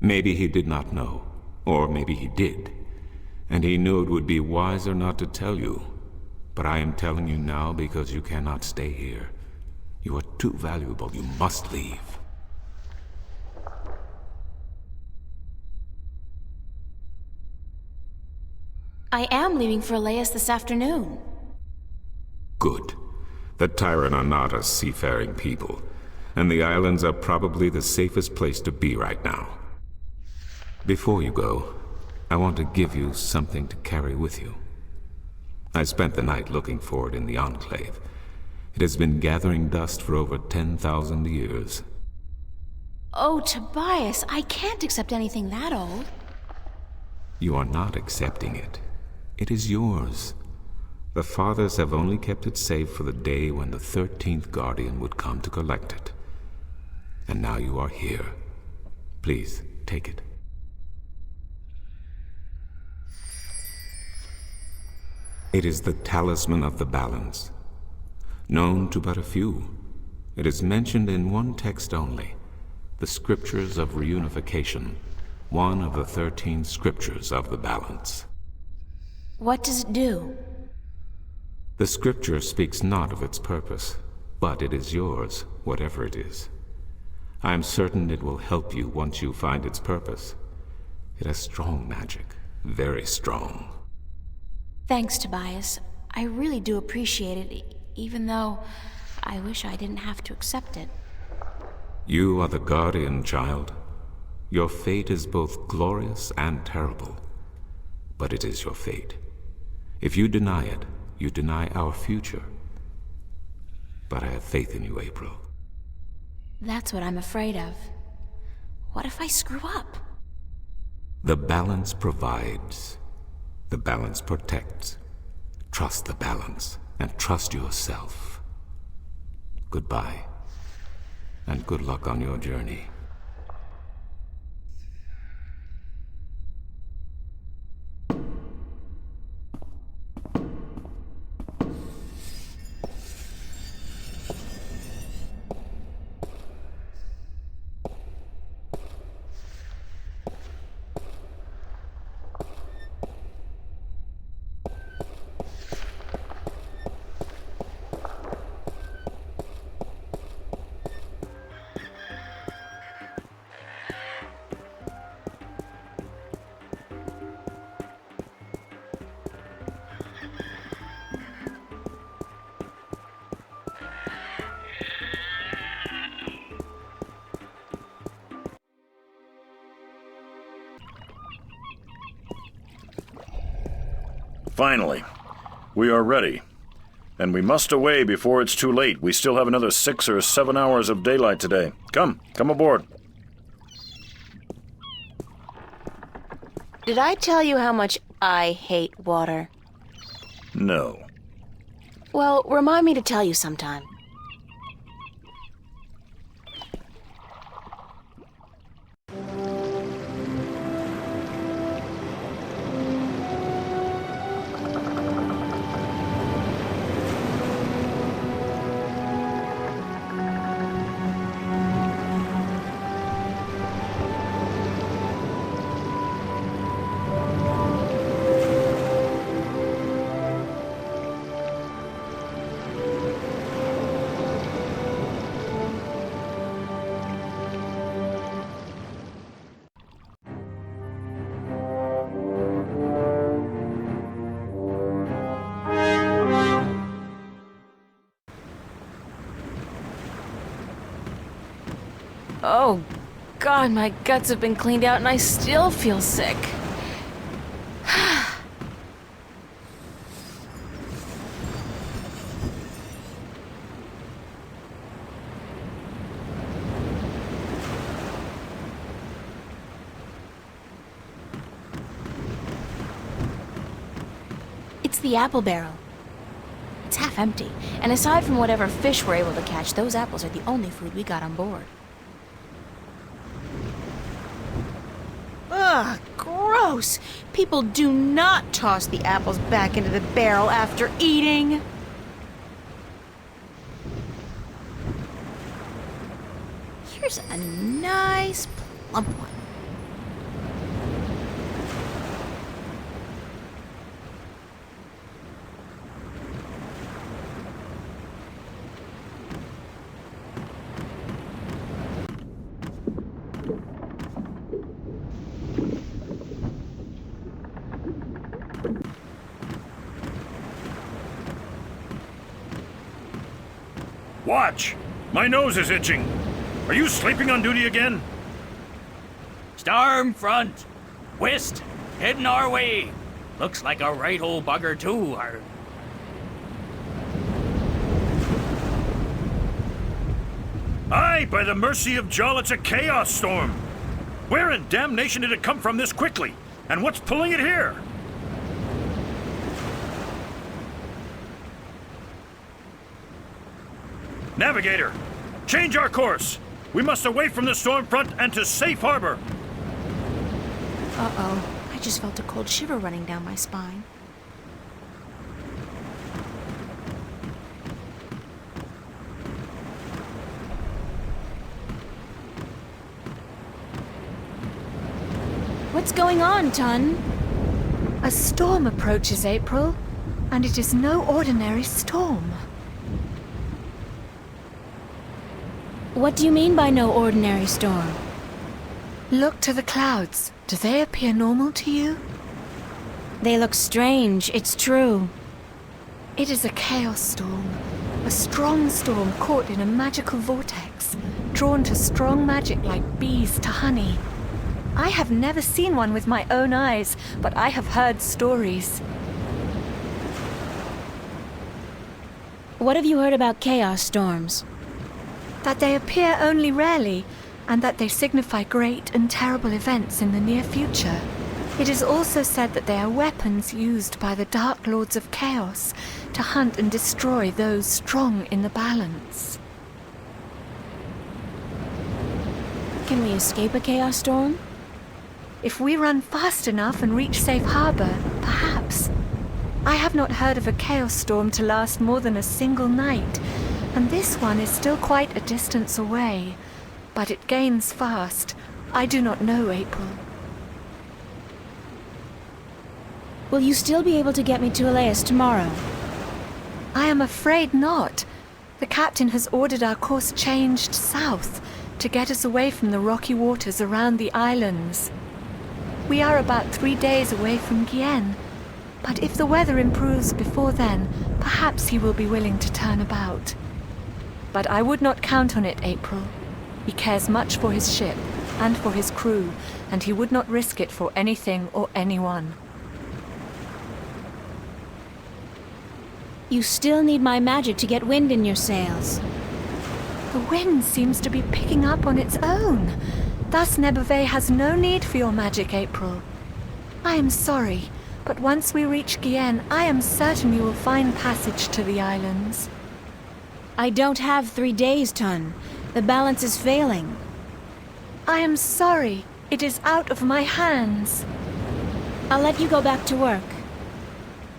Maybe he did not know, or maybe he did. And he knew it would be wiser not to tell you. But I am telling you now because you cannot stay here. You are too valuable. You must leave. I am leaving for Elias this afternoon. Good. The Tyrant are not a seafaring people, and the islands are probably the safest place to be right now. Before you go, I want to give you something to carry with you. I spent the night looking for it in the Enclave. It has been gathering dust for over 10,000 years. Oh, Tobias, I can't accept anything that old. You are not accepting it. It is yours. The Fathers have only kept it safe for the day when the 13th Guardian would come to collect it. And now you are here. Please, take it. It is the talisman of the balance. Known to but a few, it is mentioned in one text only, the Scriptures of Reunification, one of the 13 Scriptures of the balance. What does it do? The Scripture speaks not of its purpose, but it is yours, whatever it is. I am certain it will help you once you find its purpose. It has strong magic, very strong. Thanks, Tobias. I really do appreciate it, even though I wish I didn't have to accept it. You are the guardian, child. Your fate is both glorious and terrible, but it is your fate. If you deny it, you deny our future. But I have faith in you, April. That's what I'm afraid of. What if I screw up? The balance provides. The balance protects. Trust the balance, and trust yourself. Goodbye, and good luck on your journey. Finally. We are ready. And we must away before it's too late. We still have another 6 or 7 hours of daylight today. Come aboard. Did I tell you how much I hate water? No. Well, remind me to tell you sometime. Oh, God, my guts have been cleaned out and I still feel sick. It's the apple barrel. It's half empty, and aside from whatever fish we're able to catch, those apples are the only food we got on board. Ugh, gross! People do not toss the apples back into the barrel after eating. Here's a nice plump one. Watch! My nose is itching. Are you sleeping on duty again? Storm front. West. Heading our way. Looks like a right old bugger, too. Aye, by the mercy of Jol, it's a chaos storm. Where in damnation did it come from this quickly? And what's pulling it here? Navigator, change our course. We must away from the storm front and to safe harbor. Uh-oh. I just felt a cold shiver running down my spine. What's going on, Tun? A storm approaches, April, and it is no ordinary storm. What do you mean by no ordinary storm? Look to the clouds. Do they appear normal to you? They look strange, it's true. It is a chaos storm. A strong storm caught in a magical vortex, drawn to strong magic like bees to honey. I have never seen one with my own eyes, but I have heard stories. What have you heard about chaos storms? That they appear only rarely, and that they signify great and terrible events in the near future. It is also said that they are weapons used by the Dark Lords of Chaos to hunt and destroy those strong in the balance. Can we escape a chaos storm? If we run fast enough and reach safe harbor, perhaps. I have not heard of a chaos storm to last more than a single night, and this one is still quite a distance away. But it gains fast. I do not know, April. Will you still be able to get me to Elias tomorrow? I am afraid not. The captain has ordered our course changed south to get us away from the rocky waters around the islands. We are about 3 days away from Gien, but if the weather improves before then, perhaps he will be willing to turn about. But I would not count on it, April. He cares much for his ship and for his crew, and he would not risk it for anything or anyone. You still need my magic to get wind in your sails. The wind seems to be picking up on its own. Thus Nebuve has no need for your magic, April. I am sorry, but once we reach Gien, I am certain you will find passage to the islands. I don't have 3 days, Tun. The balance is failing. I am sorry. It is out of my hands. I'll let you go back to work.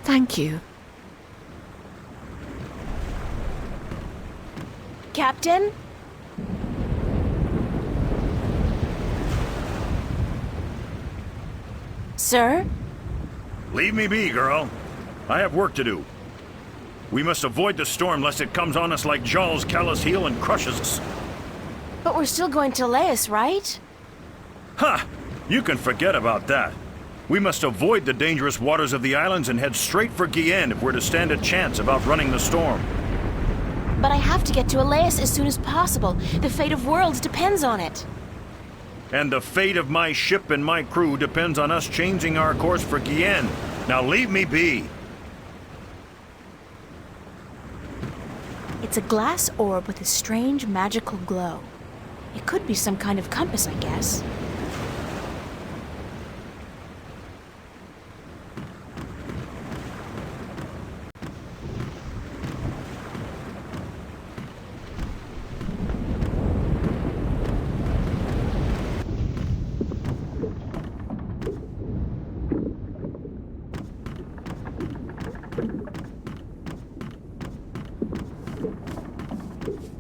Thank you. Captain? Sir? Leave me be, girl. I have work to do. We must avoid the storm lest it comes on us like Jaw's callous heel and crushes us. But we're still going to Laos, right? Ha! You can forget about that. We must avoid the dangerous waters of the islands and head straight for Gien if we're to stand a chance of outrunning the storm. But I have to get to Laos as soon as possible. The fate of worlds depends on it. And the fate of my ship and my crew depends on us changing our course for Gien. Now leave me be. It's a glass orb with a strange magical glow. It could be some kind of compass, I guess.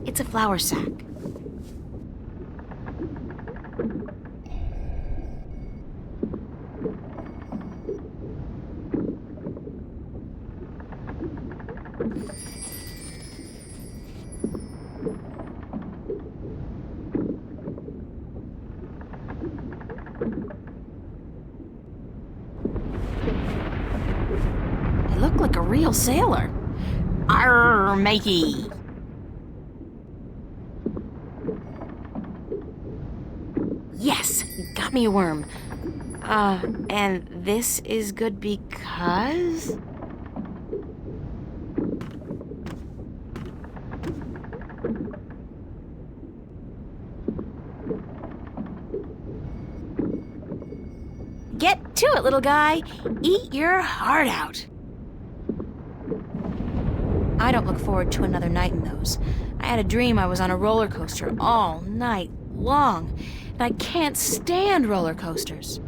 It's a flour sack. I look like a real sailor. Arr, matey! Yes, got me a worm. And this is good because... Get to it, little guy. Eat your heart out. I don't look forward to another night in those. I had a dream I was on a roller coaster all night long, and I can't stand roller coasters.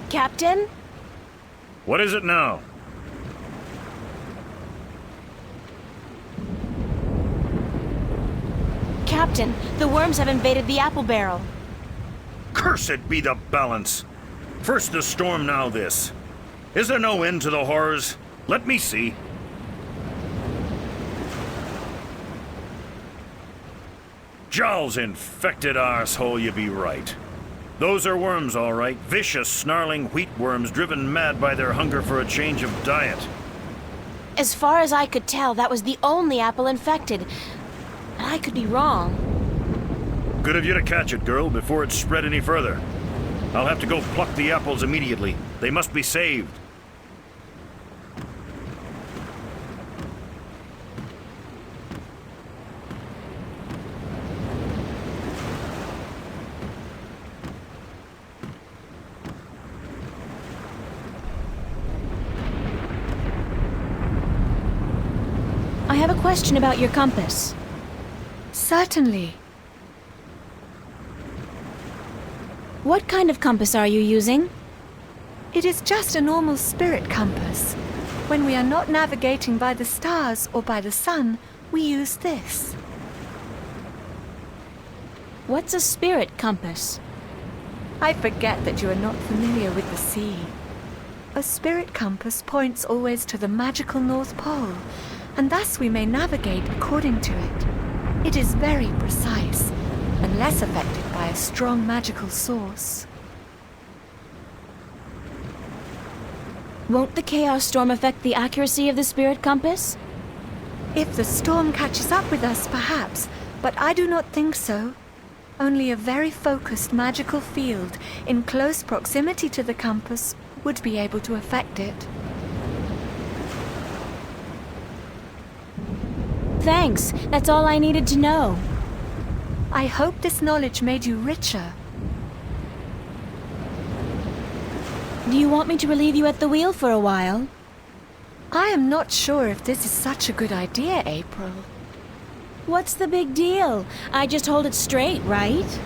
Captain? What is it now? Captain, the worms have invaded the apple barrel. Cursed be the balance. First the storm, now this. Is there no end to the horrors? Let me see. Jowl's infected arsehole, you be right. Those are worms, all right. Vicious, snarling wheat worms driven mad by their hunger for a change of diet. As far as I could tell, that was the only apple infected. I could be wrong. Good of you to catch it, girl, before it spread any further. I'll have to go pluck the apples immediately. They must be saved. I have a question about your compass. Certainly. What kind of compass are you using? It is just a normal spirit compass. When we are not navigating by the stars or by the sun, we use this. What's a spirit compass? I forget that you are not familiar with the sea. A spirit compass points always to the magical North Pole, and thus we may navigate according to it. It is very precise, and less affected by a strong magical source. Won't the chaos storm affect the accuracy of the spirit compass? If the storm catches up with us, perhaps, but I do not think so. Only a very focused magical field in close proximity to the compass would be able to affect it. Thanks, that's all I needed to know. I hope this knowledge made you richer. Do you want me to relieve you at the wheel for a while? I am not sure if this is such a good idea, April. What's the big deal? I just hold it straight, right?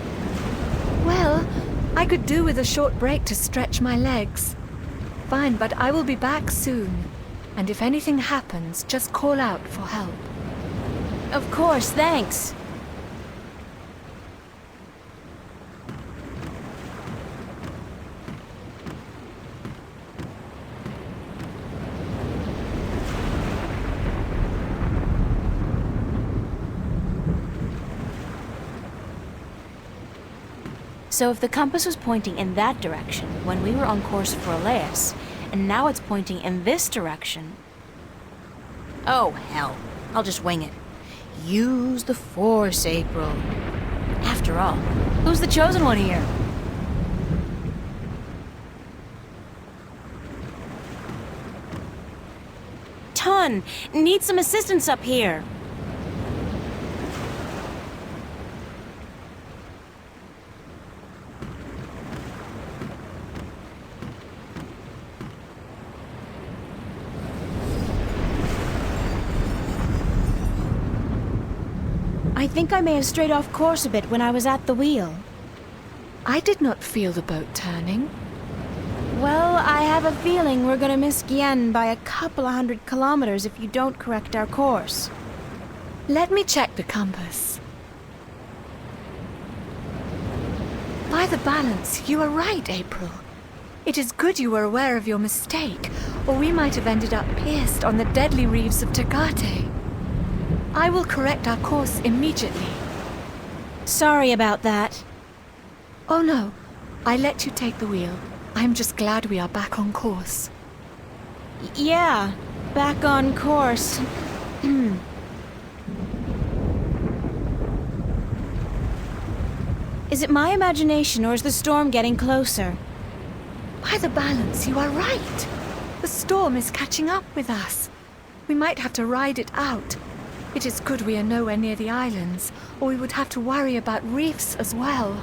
Well, I could do with a short break to stretch my legs. Fine, but I will be back soon. And if anything happens, just call out for help. Of course, thanks. So if the compass was pointing in that direction when we were on course for Elias, and now it's pointing in this direction... Oh, hell. I'll just wing it. Use the Force, April. After all, who's the chosen one here? Ton! Need some assistance up here. I think I may have strayed off course a bit when I was at the wheel. I did not feel the boat turning. Well, I have a feeling we're gonna miss Gien by a couple of 100 kilometers if you don't correct our course. Let me check the compass. By the balance, you are right, April. It is good you were aware of your mistake, or we might have ended up pierced on the deadly reefs of Tagate. I will correct our course immediately. Sorry about that. Oh no, I let you take the wheel. I'm just glad we are back on course. Yeah, back on course. Is it my imagination or is the storm getting closer? By the balance, you are right. The storm is catching up with us. We might have to ride it out. It is good we are nowhere near the islands, or we would have to worry about reefs as well.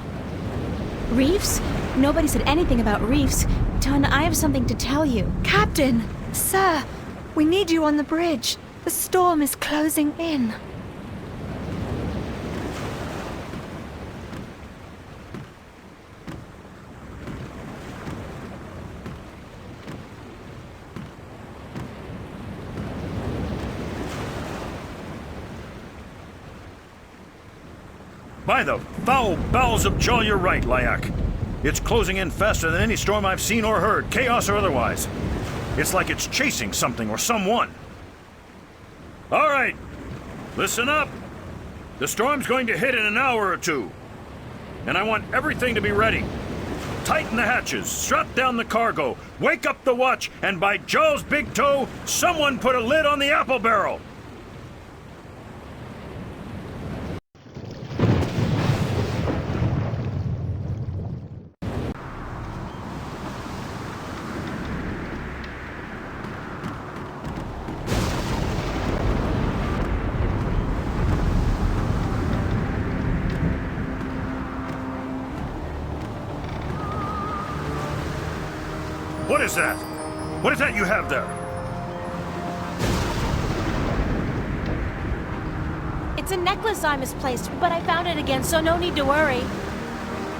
Reefs? Nobody said anything about reefs. Ton, I have something to tell you. Captain! Sir! We need you on the bridge. The storm is closing in. By the foul bowels of Jaw, you're right, Lyak. It's closing in faster than any storm I've seen or heard, chaos or otherwise. It's like it's chasing something or someone. All right, listen up. The storm's going to hit in an hour or two. And I want everything to be ready. Tighten the hatches, strap down the cargo, wake up the watch, and by Jaw's big toe, someone put a lid on the apple barrel. What is that? What is that you have there? It's a necklace I misplaced, but I found it again, so no need to worry.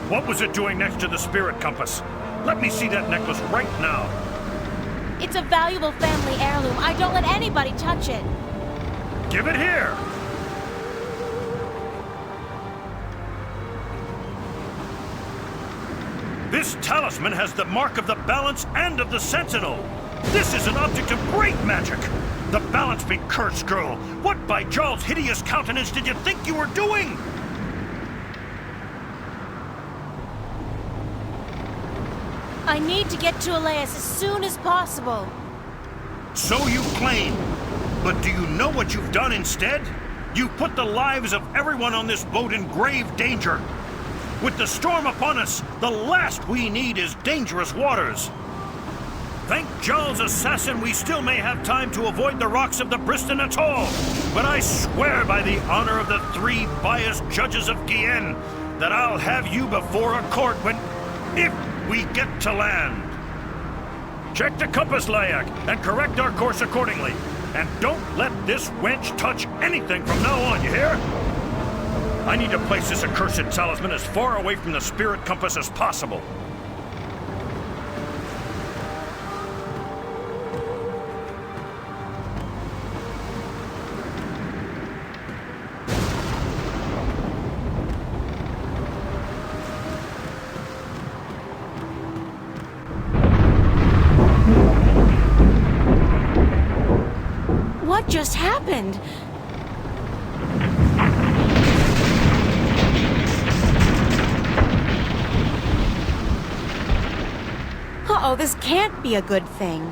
What was it doing next to the spirit compass? Let me see that necklace right now. It's a valuable family heirloom. I don't let anybody touch it. Give it here! This talisman has the mark of the balance and of the sentinel. This is an object of great magic. The balance be cursed, girl. What by Jaw's hideous countenance did you think you were doing? I need to get to Elias as soon as possible. So you claim. But do you know what you've done instead? You put the lives of everyone on this boat in grave danger. With the storm upon us, the last we need is dangerous waters. Thank Jarl's assassin we still may have time to avoid the rocks of the Briston Atoll. But I swear by the honor of the 3 biased judges of Guienne that I'll have you before a court if we get to land. Check the compass, Layak, and correct our course accordingly. And don't let this wench touch anything from now on, you hear? I need to place this accursed talisman as far away from the spirit compass as possible. What just happened? Uh-oh, this can't be a good thing.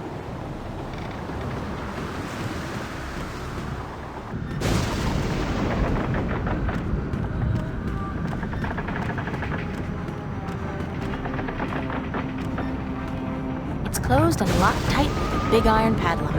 It's closed and locked tight with a big iron padlock.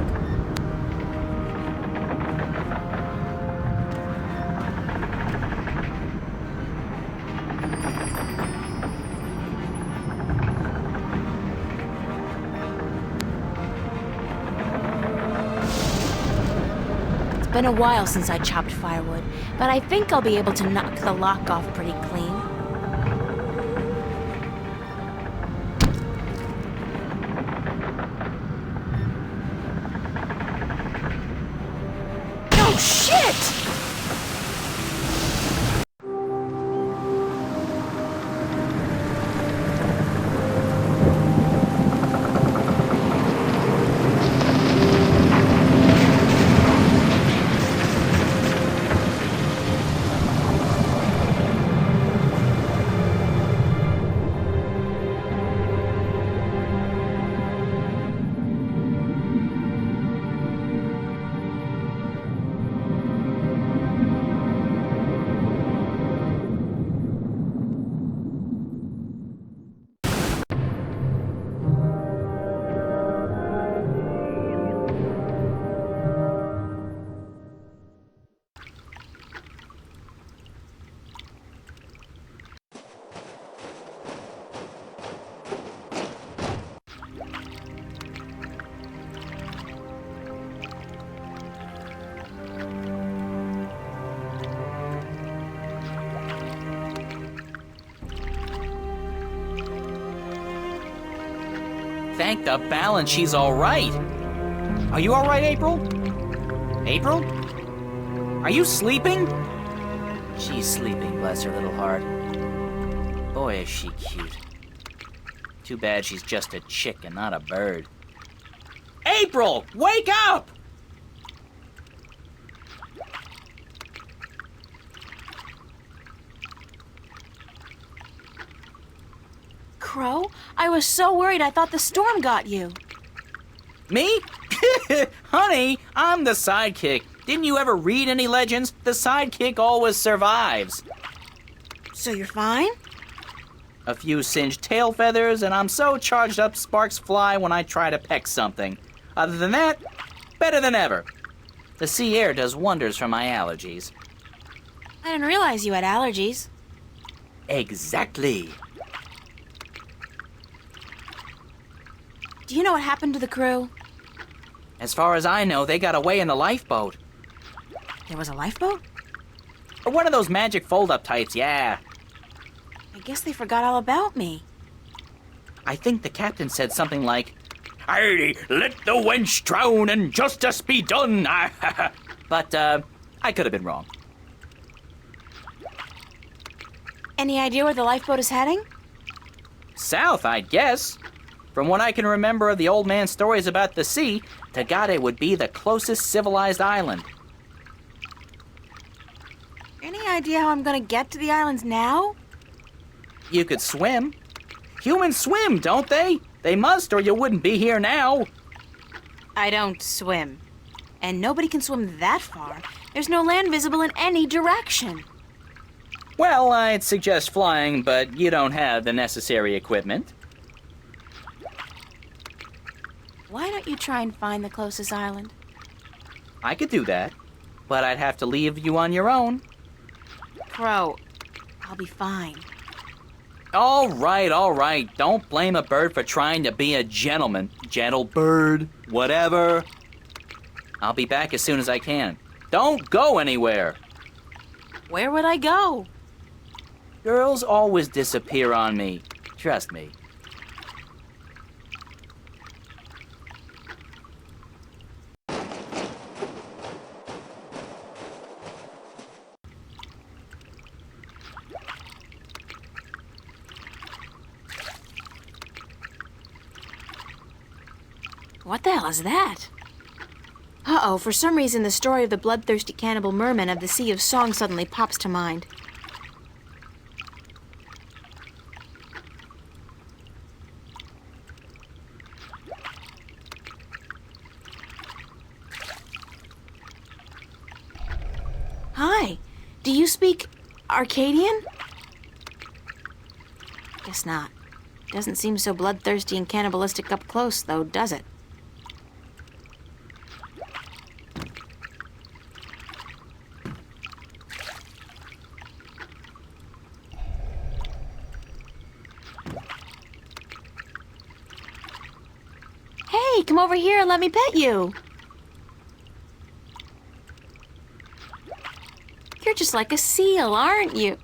It's been a while since I chopped firewood, but I think I'll be able to knock the lock off pretty clean. Oh, shit! Thank the balance she's all right. Are you all right, April? April? Are you sleeping? She's sleeping, bless her little heart. Boy, is she cute. Too bad she's just a chick and not a bird. April, wake up! Crow, I was so worried I thought the storm got you. Me? Honey, I'm the sidekick. Didn't you ever read any legends? The sidekick always survives. So you're fine? A few singed tail feathers, and I'm so charged up sparks fly when I try to peck something. Other than that, better than ever. The sea air does wonders for my allergies. I didn't realize you had allergies. Exactly. Do you know what happened to the crew? As far as I know, they got away in the lifeboat. There was a lifeboat? Or one of those magic fold-up types, yeah. I guess they forgot all about me. I think the captain said something like, "Aye, let the wench drown and justice be done." But, I could have been wrong. Any idea where the lifeboat is heading? South, I'd guess. From what I can remember of the old man's stories about the sea, Tagade would be the closest civilized island. Any idea how I'm gonna get to the islands now? You could swim. Humans swim, don't they? They must, or you wouldn't be here now. I don't swim. And nobody can swim that far. There's no land visible in any direction. Well, I'd suggest flying, but you don't have the necessary equipment. Why don't you try and find the closest island? I could do that, but I'd have to leave you on your own. Crow, I'll be fine. All right. Don't blame a bird for trying to be a gentleman. Gentle bird, whatever. I'll be back as soon as I can. Don't go anywhere. Where would I go? Girls always disappear on me. Trust me. What the hell is that? Uh-oh, for some reason the story of the bloodthirsty cannibal merman of the Sea of Song suddenly pops to mind. Hi, do you speak Arcadian? Guess not. Doesn't seem so bloodthirsty and cannibalistic up close, though, does it? Hey, come over here and let me pet you. You're just like a seal, aren't you?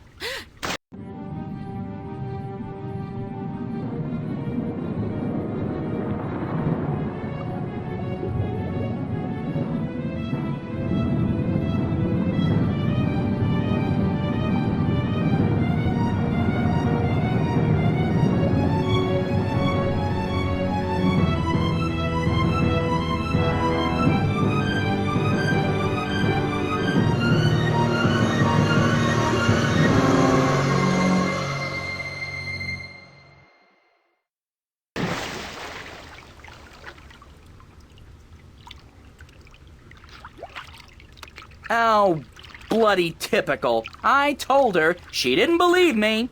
Oh, bloody typical. I told her. She didn't believe me.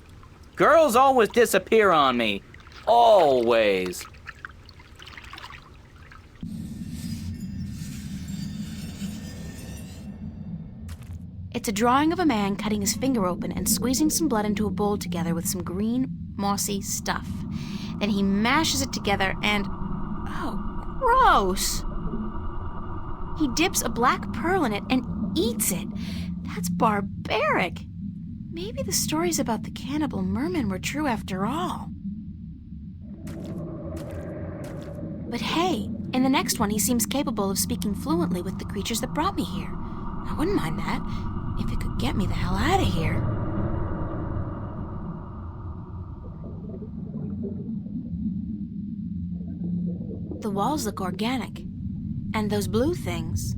Girls always disappear on me. Always. It's a drawing of a man cutting his finger open and squeezing some blood into a bowl together with some green, mossy stuff. Then he mashes it together and... oh, gross! He dips a black pearl in it and eats it. That's barbaric. Maybe the stories about the cannibal merman were true after all. But hey, in the next one he seems capable of speaking fluently with the creatures that brought me here. I wouldn't mind that, if it could get me the hell out of here. The walls look organic. And those blue things...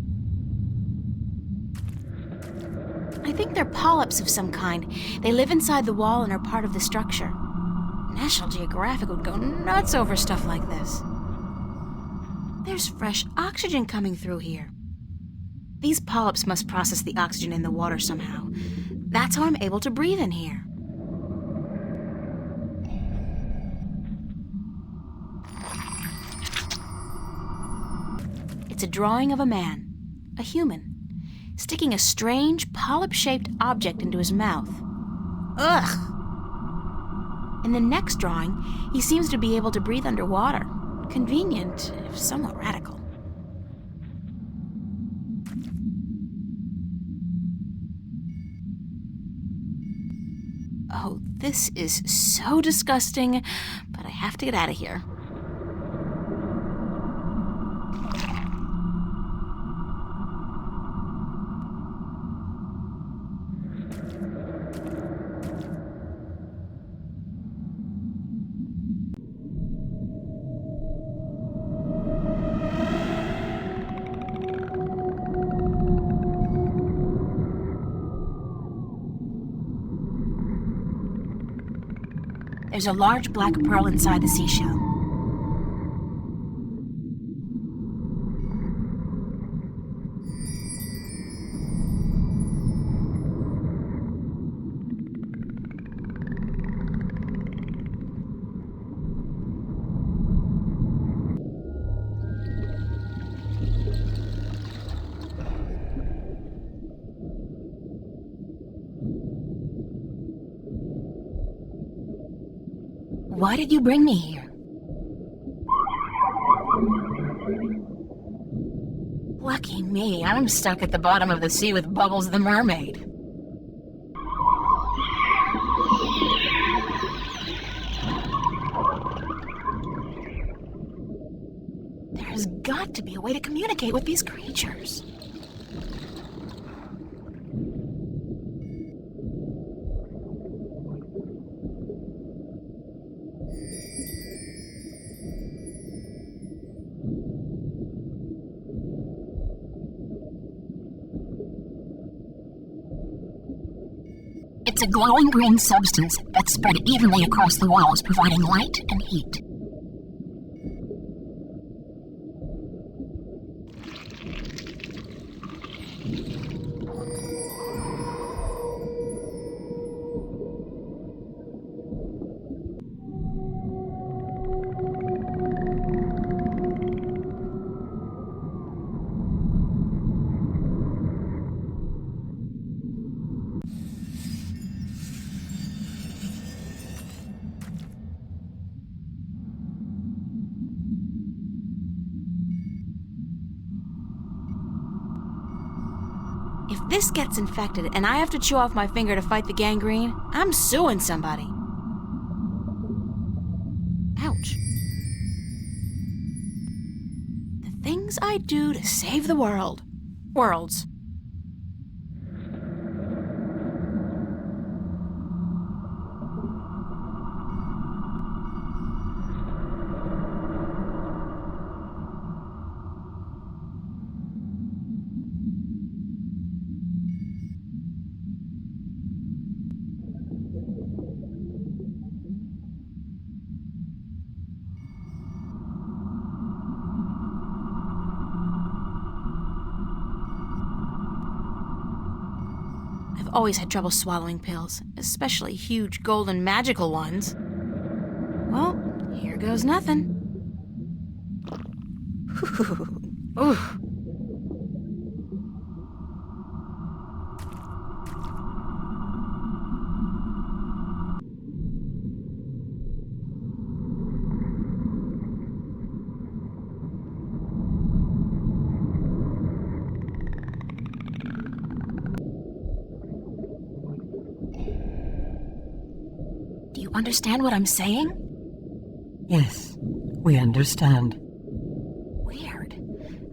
I think they're polyps of some kind. They live inside the wall and are part of the structure. National Geographic would go nuts over stuff like this. There's fresh oxygen coming through here. These polyps must process the oxygen in the water somehow. That's how I'm able to breathe in here. It's a drawing of a man, a human, sticking a strange polyp-shaped object into his mouth. Ugh! In the next drawing, he seems to be able to breathe underwater. Convenient, if somewhat radical. Oh, this is so disgusting, but I have to get out of here. There's a large black pearl inside the seashell. Why did you bring me here? Lucky me, I'm stuck at the bottom of the sea with Bubbles the mermaid. There's got to be a way to communicate with these creatures. It's a glowing green substance that's spread evenly across the walls, providing light and heat. If this gets infected and I have to chew off my finger to fight the gangrene, I'm suing somebody. Ouch. The things I do to save the world. Worlds. I've always had trouble swallowing pills, especially huge golden magical ones. Well, here goes nothing. Ooh. Do you understand what I'm saying? Yes, we understand. Weird.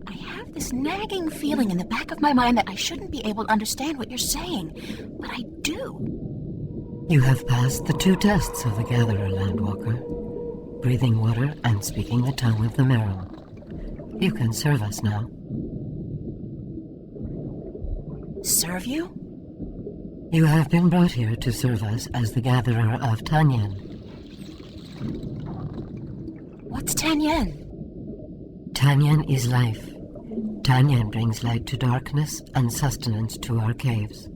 I have this nagging feeling in the back of my mind that I shouldn't be able to understand what you're saying, but I do. You have passed the 2 tests of the Gatherer, Landwalker. Breathing water and speaking the tongue of the Merrill. You can serve us now. Serve you? You have been brought here to serve us as the Gatherer of Tanyan. What's Tanyan? Tanyan is life. Tanyan brings light to darkness and sustenance to our caves.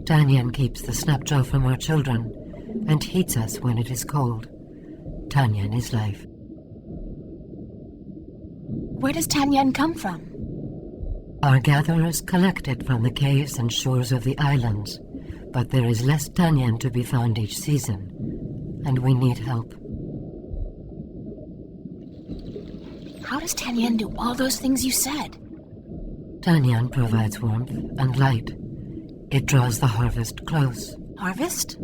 Tanyan keeps the snapjaw from our children and heats us when it is cold. Tanyan is life. Where does Tanyan come from? Our gatherers collect it from the caves and shores of the islands, but there is less Tanyan to be found each season, and we need help. How does Tanyan do all those things you said? Tanyan provides warmth and light. It draws the harvest close. Harvest?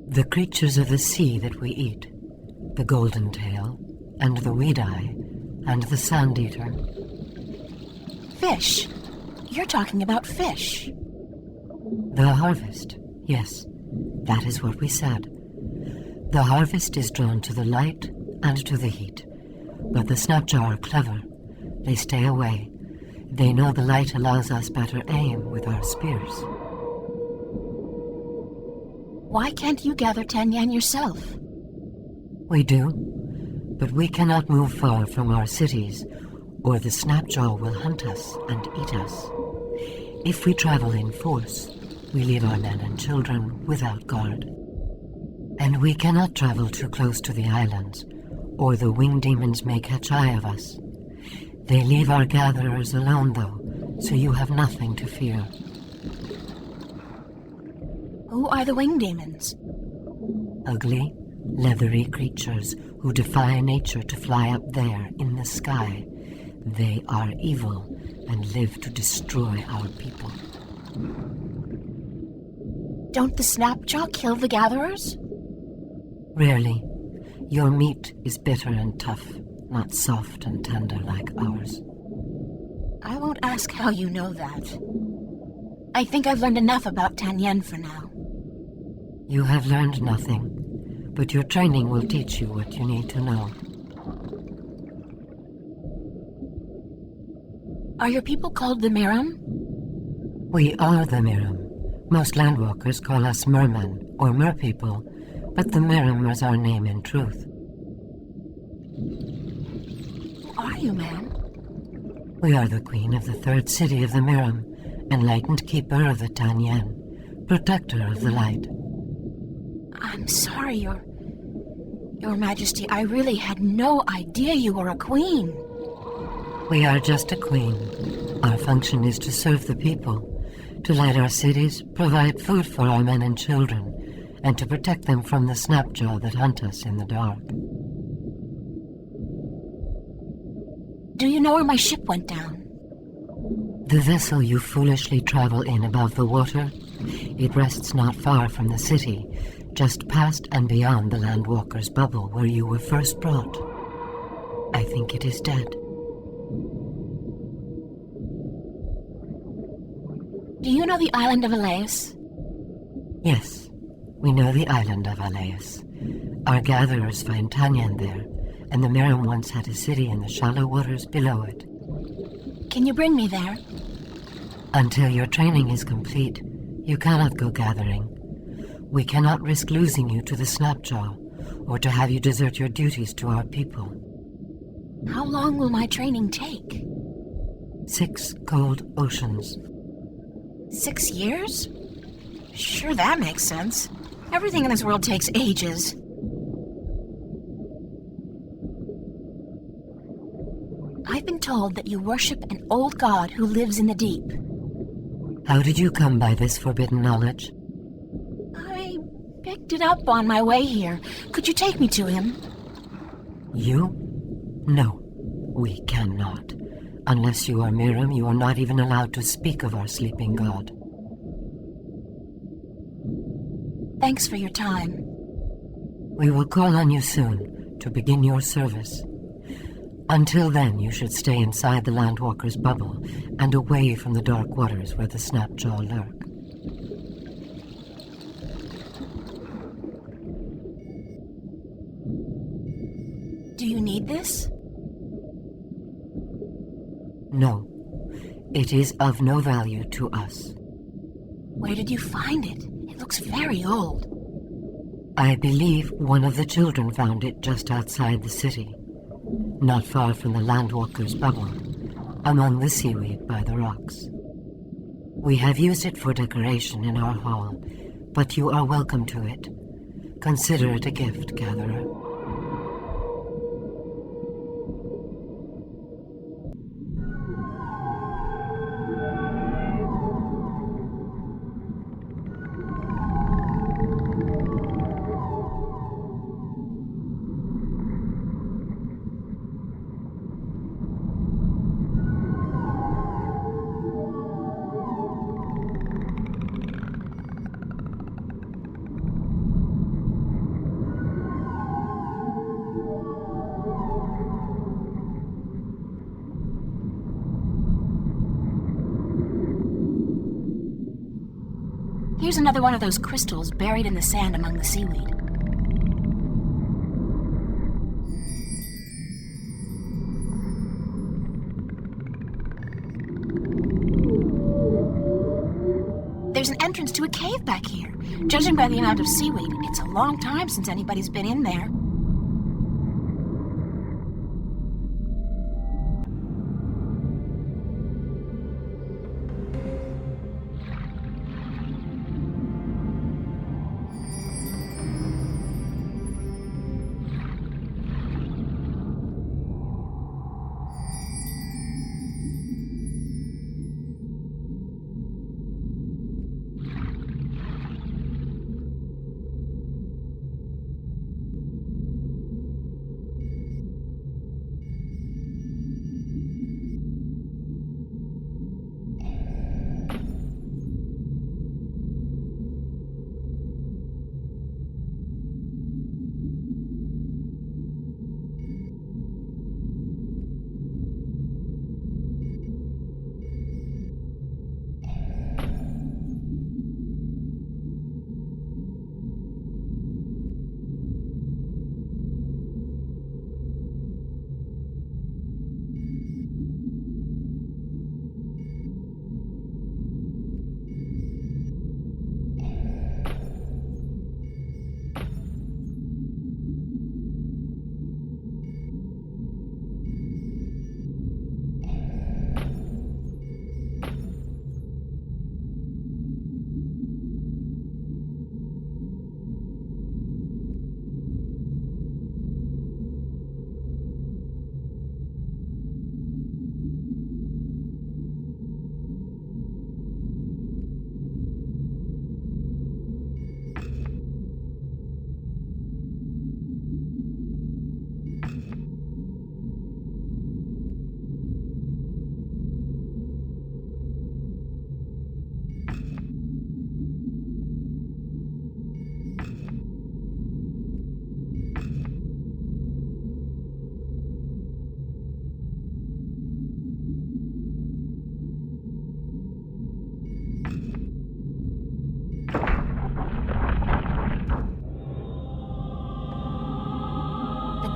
The creatures of the sea that we eat, the golden tail, and the weed-eye, and the sand-eater. Fish. You're talking about fish. The harvest, yes, that is what we said. The harvest is drawn to the light and to the heat, but the snapjaw are clever. They stay away. They know the light allows us better aim with our spears. Why can't you gather Tanyan yourself? We do, but we cannot move far from our cities, or the Snapjaw will hunt us and eat us. If we travel in force, we leave our men and children without guard. And we cannot travel too close to the islands, or the winged demons may catch eye of us. They leave our gatherers alone, though, so you have nothing to fear. Who are the winged demons? Ugly, leathery creatures who defy nature to fly up there in the sky. They are evil and live to destroy our people. Don't the Snapjaw kill the gatherers? Rarely. Your meat is bitter and tough, not soft and tender like ours. I won't ask how you know that. I think I've learned enough about Tanyan for now. You have learned nothing, but your training will teach you what you need to know. Are your people called the Miram? We are the Miram. Most landwalkers call us mermen or merpeople, but the Miram is our name in truth. Who are you, man? We are the queen of the third city of the Miram, enlightened keeper of the Tanyan, protector of the light. I'm sorry, Your Majesty. I really had no idea you were a queen. We are just a queen. Our function is to serve the people, to light our cities, provide food for our men and children, and to protect them from the Snapjaw that hunt us in the dark. Do you know where my ship went down? The vessel you foolishly travel in above the water, it rests not far from the city, just past and beyond the Landwalker's bubble where you were first brought. I think it is dead. Do you know the island of Elias? Yes, we know the island of Elias. Our gatherers find Tanyan there, and the Miram once had a city in the shallow waters below it. Can you bring me there? Until your training is complete, you cannot go gathering. We cannot risk losing you to the Snapjaw, or to have you desert your duties to our people. How long will my training take? 6 cold oceans. 6 years? Sure, that makes sense. Everything in this world takes ages. I've been told that you worship an old god who lives in the deep. How did you come by this forbidden knowledge? I picked it up on my way here. Could you take me to him? You? No, we cannot. Unless you are Miram, you are not even allowed to speak of our sleeping god. Thanks for your time. We will call on you soon to begin your service. Until then, you should stay inside the Landwalker's bubble and away from the dark waters where the Snapjaw lurk. Do you need this? No, it is of no value to us. Where did you find it? It looks very old. I believe one of the children found it just outside the city, not far from the Landwalker's bubble, among the seaweed by the rocks. We have used it for decoration in our hall, but you are welcome to it. Consider it a gift, Gatherer. Here's another one of those crystals buried in the sand among the seaweed. There's an entrance to a cave back here. Judging by the amount of seaweed, it's a long time since anybody's been in there.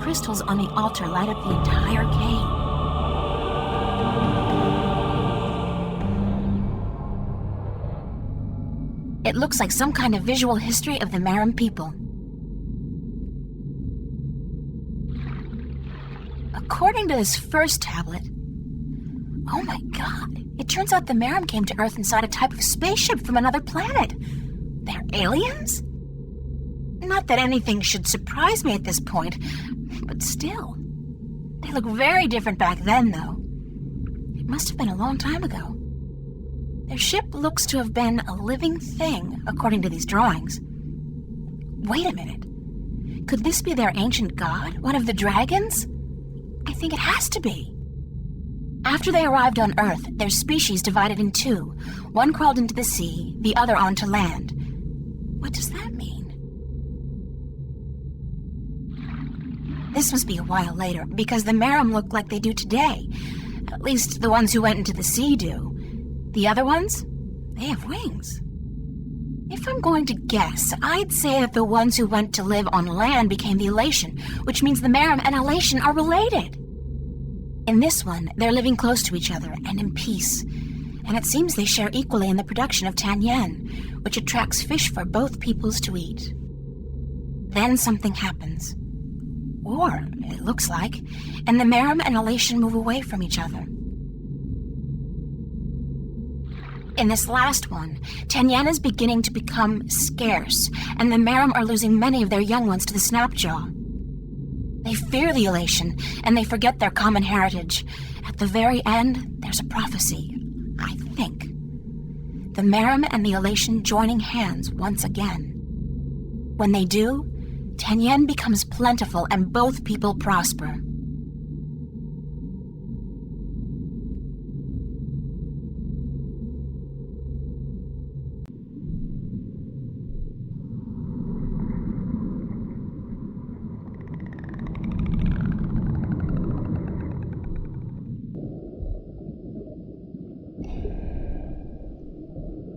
Crystals on the altar light up the entire cave. It looks like some kind of visual history of the Maram people. According to this first tablet, oh my god, it turns out the Maram came to Earth inside a type of spaceship from another planet. They're aliens? Not that anything should surprise me at this point, but still. They look very different back then, though. It must have been a long time ago. Their ship looks to have been a living thing, according to these drawings. Wait a minute. Could this be their ancient god, one of the dragons? I think it has to be. After they arrived on Earth, their species divided in two. One crawled into the sea, the other onto land. What does that mean? This must be a while later, because the Maram look like they do today. At least the ones who went into the sea do. The other ones? They have wings. If I'm going to guess, I'd say that the ones who went to live on land became the Elation, which means the Maram and Elation are related. In this one, they're living close to each other and in peace. And it seems they share equally in the production of Tanyan, which attracts fish for both peoples to eat. Then something happens. Or, it looks like, and the Maram and Elation move away from each other. In this last one, Tanyan is beginning to become scarce, and the Maram are losing many of their young ones to the Snapjaw. They fear the Elation, and they forget their common heritage. At the very end, there's a prophecy, I think. The Maram and the Elation joining hands once again. When they do, Tanyan becomes plentiful and both people prosper.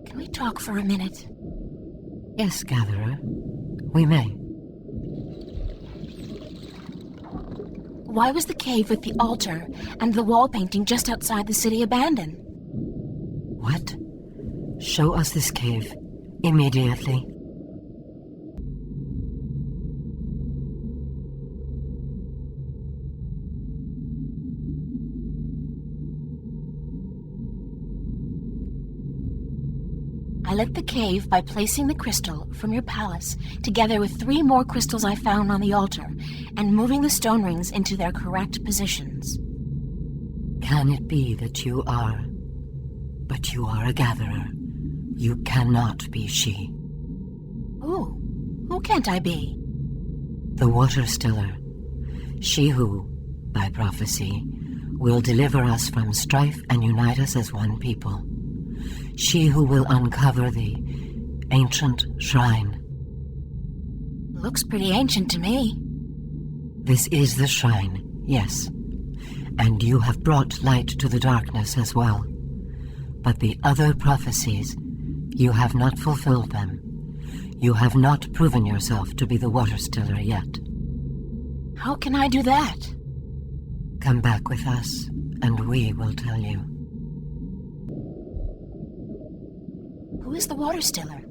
Can we talk for a minute? Yes, Gatherer. We may. Why was the cave with the altar and the wall painting just outside the city abandoned? What? Show us this cave. Immediately. I lit the cave by placing the crystal from your palace together with 3 more crystals I found on the altar and moving the stone rings into their correct positions. Can it be that you are? But you are a gatherer. You cannot be she. Who can't I be? The Water Stiller. She who, by prophecy, will deliver us from strife and unite us as one people. She who will uncover the ancient shrine. Looks pretty ancient to me. This is the shrine, yes. And you have brought light to the darkness as well. But the other prophecies, you have not fulfilled them. You have not proven yourself to be the Water Stiller yet. How can I do that? Come back with us, and we will tell you. Who is the Water Stiller?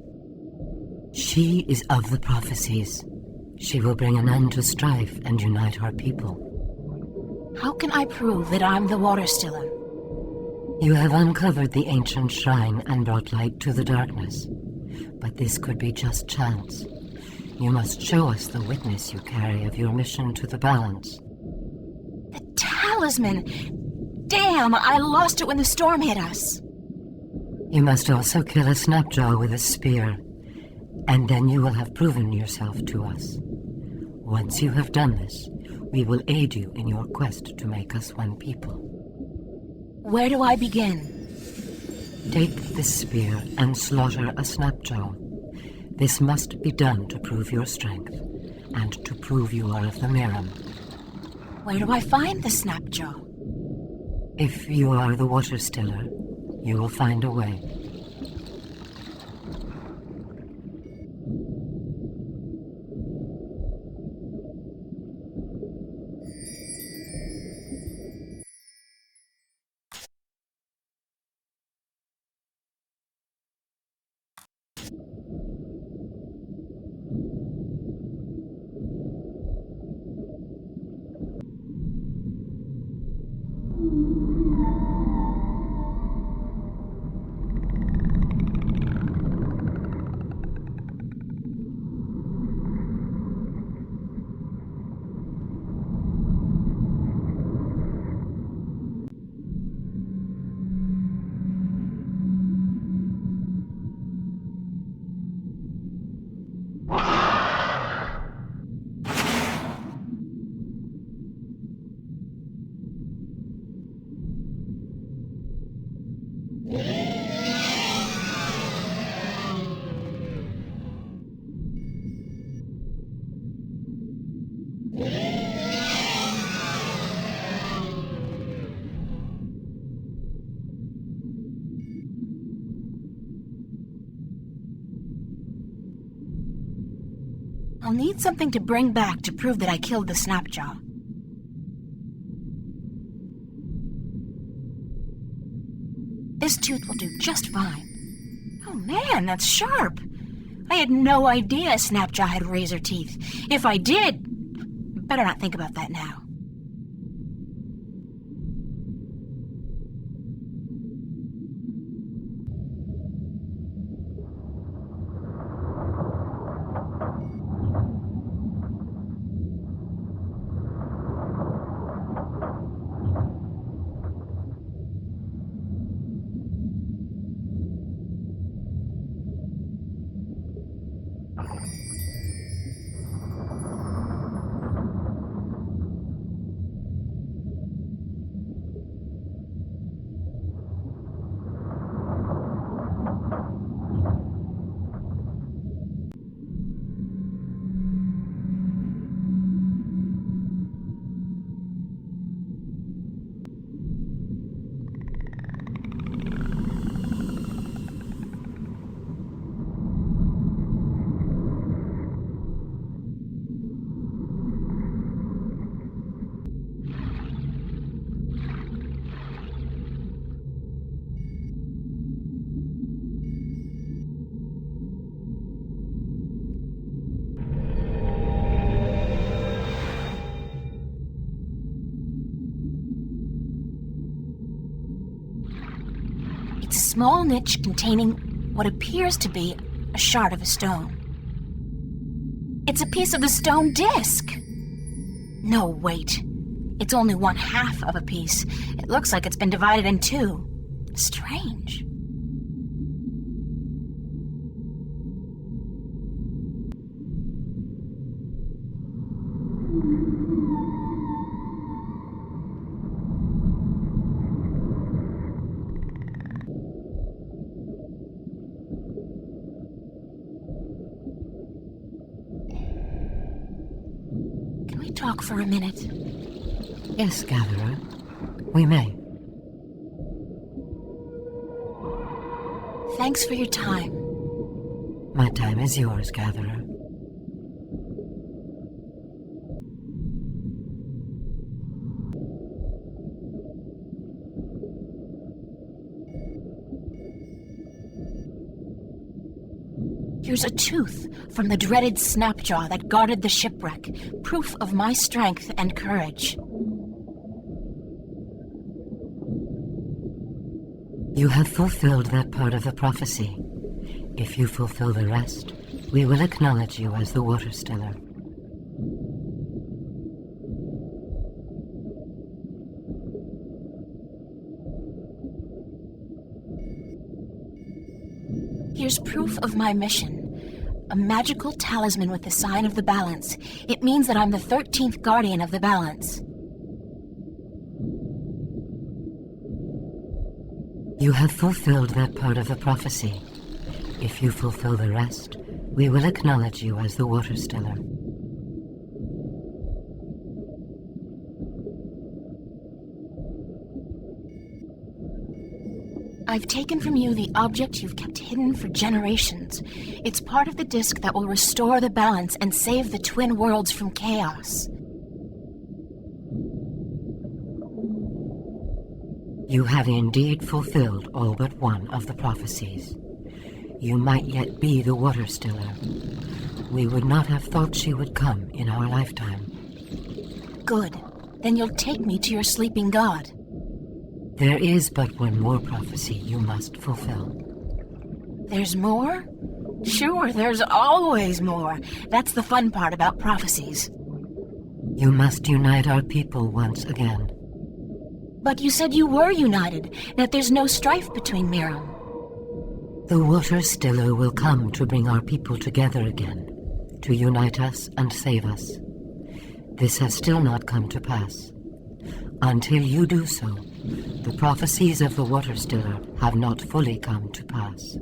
She is of the prophecies. She will bring an end to strife and unite our people. How can I prove that I'm the Water Stiller? You have uncovered the ancient shrine and brought light to the darkness. But this could be just chance. You must show us the witness you carry of your mission to the balance. The talisman! Damn, I lost it when the storm hit us. You must also kill a snapjaw with a spear, and then you will have proven yourself to us. Once you have done this, we will aid you in your quest to make us one people. Where do I begin? Take this spear and slaughter a snapjaw. This must be done to prove your strength, and to prove you are of the Miram. Where do I find the snapjaw? If you are the Water Stiller, you will find a way. I'll need something to bring back to prove that I killed the snapjaw. This tooth will do just fine. Oh man, that's sharp. I had no idea a snapjaw had razor teeth. If I did, better not think about that now. small niche containing what appears to be a shard of a stone. It's a piece of the stone disc! No, wait. It's only 1/2 of a piece. It looks like it's been divided in two. Strange. Can we talk for a minute? Yes, Gatherer. We may. Thanks for your time. My time is yours, Gatherer. Here's a tooth from the dreaded Snapjaw that guarded the shipwreck, proof of my strength and courage. You have fulfilled that part of the prophecy. If you fulfill the rest, we will acknowledge you as the Water Stiller. Here's proof of my mission. A magical talisman with the sign of the balance. It means that I'm the 13th guardian of the balance. You have fulfilled that part of the prophecy. If you fulfill the rest, we will acknowledge you as the Water Stiller. I've taken from you the object you've kept hidden for generations. It's part of the disc that will restore the balance and save the twin worlds from chaos. You have indeed fulfilled all but one of the prophecies. You might yet be the Water Stiller. We would not have thought she would come in our lifetime. Good. Then you'll take me to your sleeping god. There is but one more prophecy you must fulfill. There's more? Sure, there's always more. That's the fun part about prophecies. You must unite our people once again. But you said you were united, that there's no strife between Miram. The Water Stiller will come to bring our people together again, to unite us and save us. This has still not come to pass. Until you do so, the prophecies of the Water Stiller have not fully come to pass.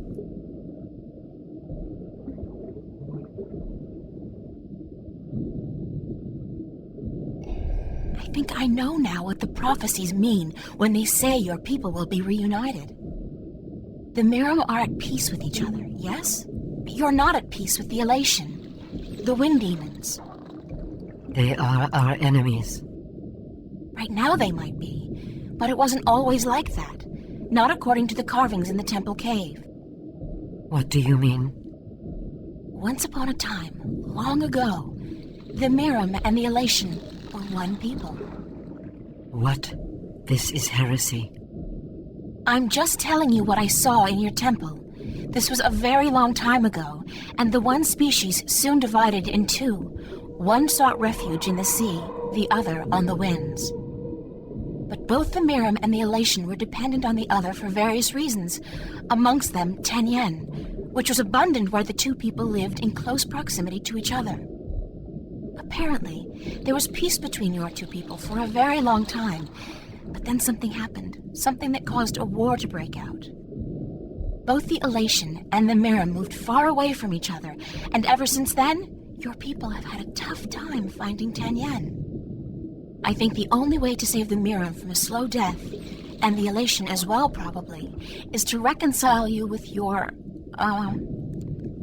I think I know now what the prophecies mean when they say your people will be reunited. The Miram are at peace with each other, yes? But you're not at peace with the Elation, the Wind Demons. They are our enemies. Right now they might be, but it wasn't always like that. Not according to the carvings in the temple cave. What do you mean? Once upon a time, long ago, the Miram and the Elation were one people. What? This is heresy. I'm just telling you what I saw in your temple. This was a very long time ago, and the one species soon divided in two. One sought refuge in the sea, the other on the winds. But both the Miram and the Elation were dependent on the other for various reasons, amongst them Tanyan, which was abundant where the two people lived in close proximity to each other. Apparently, there was peace between your two people for a very long time, but then something happened, something that caused a war to break out. Both the Elation and the Miram moved far away from each other, and ever since then, your people have had a tough time finding Tanyan. I think the only way to save the Miram from a slow death, and the Elation as well probably, is to reconcile you with your,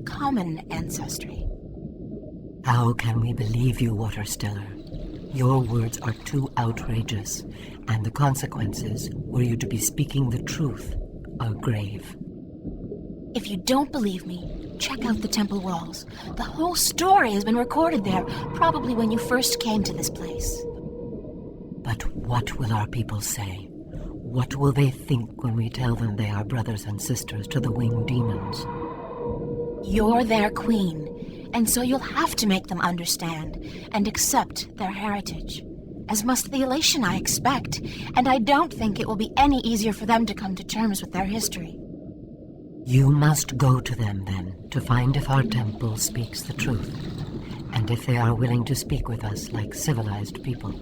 common ancestry. How can we believe you, Water Stiller? Your words are too outrageous, and the consequences, were you to be speaking the truth, are grave. If you don't believe me, check out the temple walls. The whole story has been recorded there, probably when you first came to this place. But what will our people say? What will they think when we tell them they are brothers and sisters to the winged demons? You're their queen, and so you'll have to make them understand and accept their heritage. As must the elation, I expect, and I don't think it will be any easier for them to come to terms with their history. You must go to them, then, to find if our temple speaks the truth, and if they are willing to speak with us like civilized people.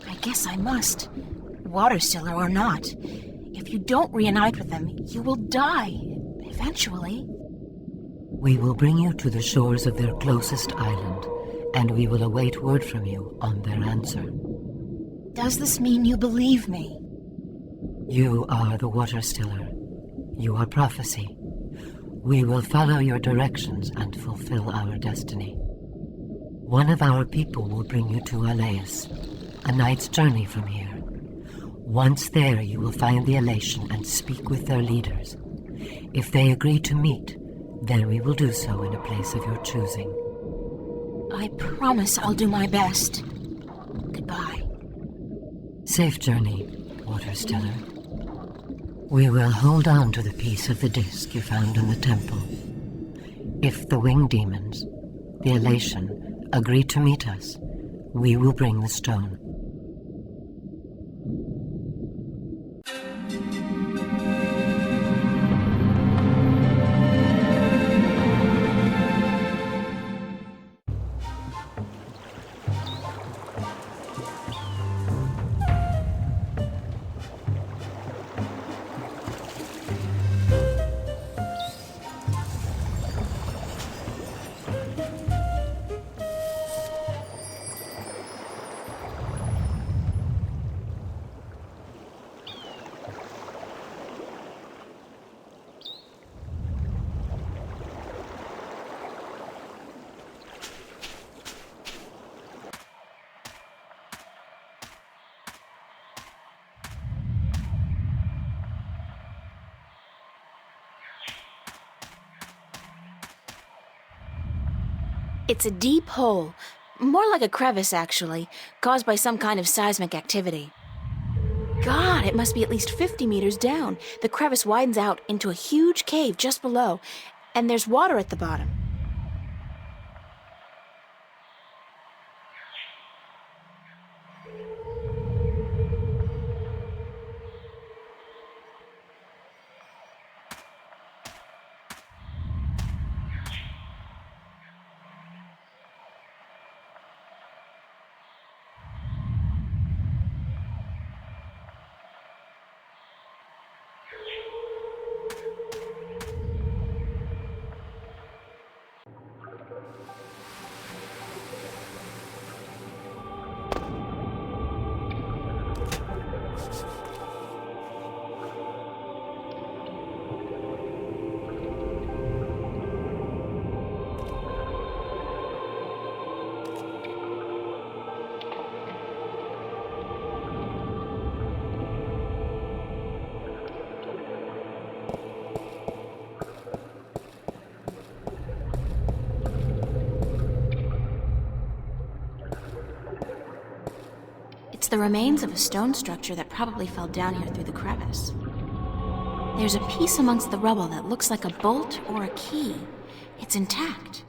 I guess I must. Water Stiller or not. If you don't reunite with them, you will die. Eventually. We will bring you to the shores of their closest island, and we will await word from you on their answer. Does this mean you believe me? You are the Water Stiller. You are prophecy. We will follow your directions and fulfill our destiny. One of our people will bring you to Alais, a night's journey from here. Once there, you will find the elation and speak with their leaders. If they agree to meet, then we will do so in a place of your choosing. I promise I'll do my best. Goodbye. Safe journey, Water Stiller. We will hold on to the piece of the disc you found in the temple. If the winged demons, the elation, agree to meet us, we will bring the stone. It's a deep hole, more like a crevice actually, caused by some kind of seismic activity. God, it must be at least 50 meters down. The crevice widens out into a huge cave just below, and there's water at the bottom. It's the remains of a stone structure that probably fell down here through the crevice. There's a piece amongst the rubble that looks like a bolt or a key. It's intact.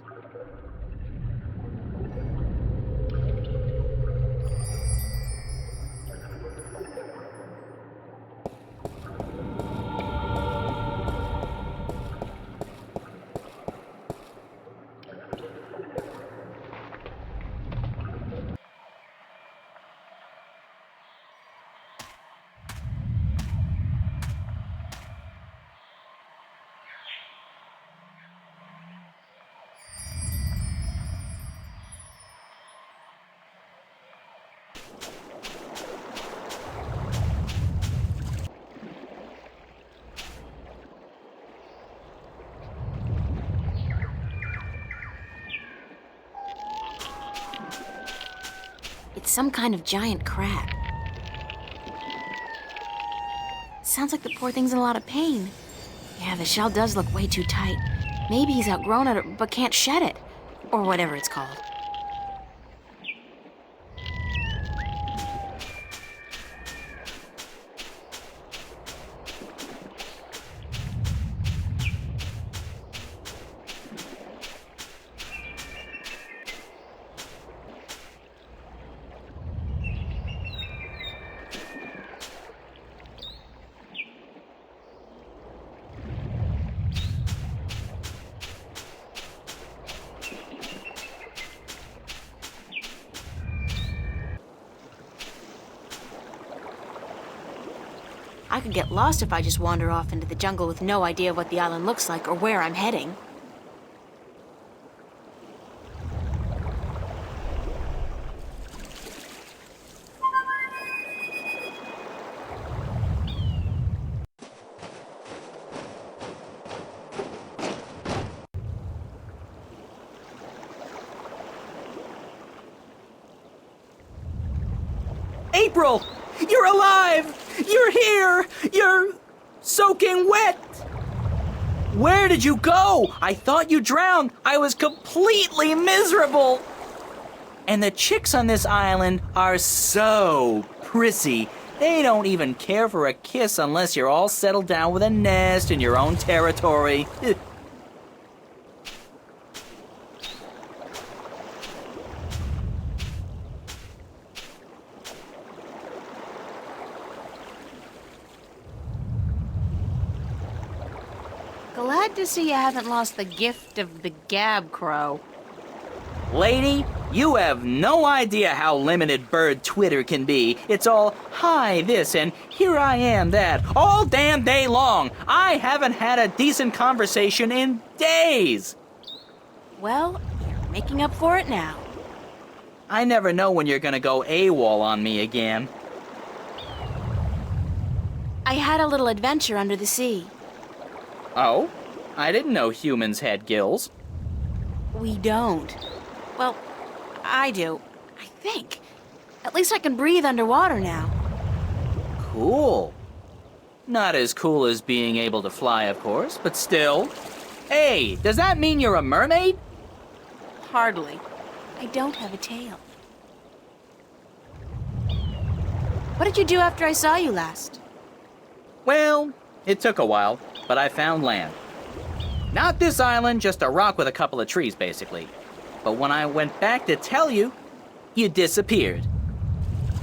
It's some kind of giant crab. Sounds like the poor thing's in a lot of pain. Yeah, the shell does look way too tight. Maybe he's outgrown it, but can't shed it. Or whatever it's called. I could get lost if I just wander off into the jungle with no idea of what the island looks like or where I'm heading. April! You're alive! You're here! You're soaking wet! Where did you go? I thought you drowned. I was completely miserable. And the chicks on this island are so prissy. They don't even care for a kiss unless you're all settled down with a nest in your own territory. Glad to see you haven't lost the gift of the gab, Crow. Lady, you have no idea how limited bird Twitter can be. It's all, hi this and here I am that, all damn day long. I haven't had a decent conversation in days. Well, you're making up for it now. I never know when you're gonna go AWOL on me again. I had a little adventure under the sea. Oh? I didn't know humans had gills. We don't. Well, I do. I think. At least I can breathe underwater now. Cool. Not as cool as being able to fly, of course, but still. Hey, does that mean you're a mermaid? Hardly. I don't have a tail. What did you do after I saw you last? Well, it took a while, but I found land. Not this island, just a rock with a couple of trees, basically. But when I went back to tell you, you disappeared.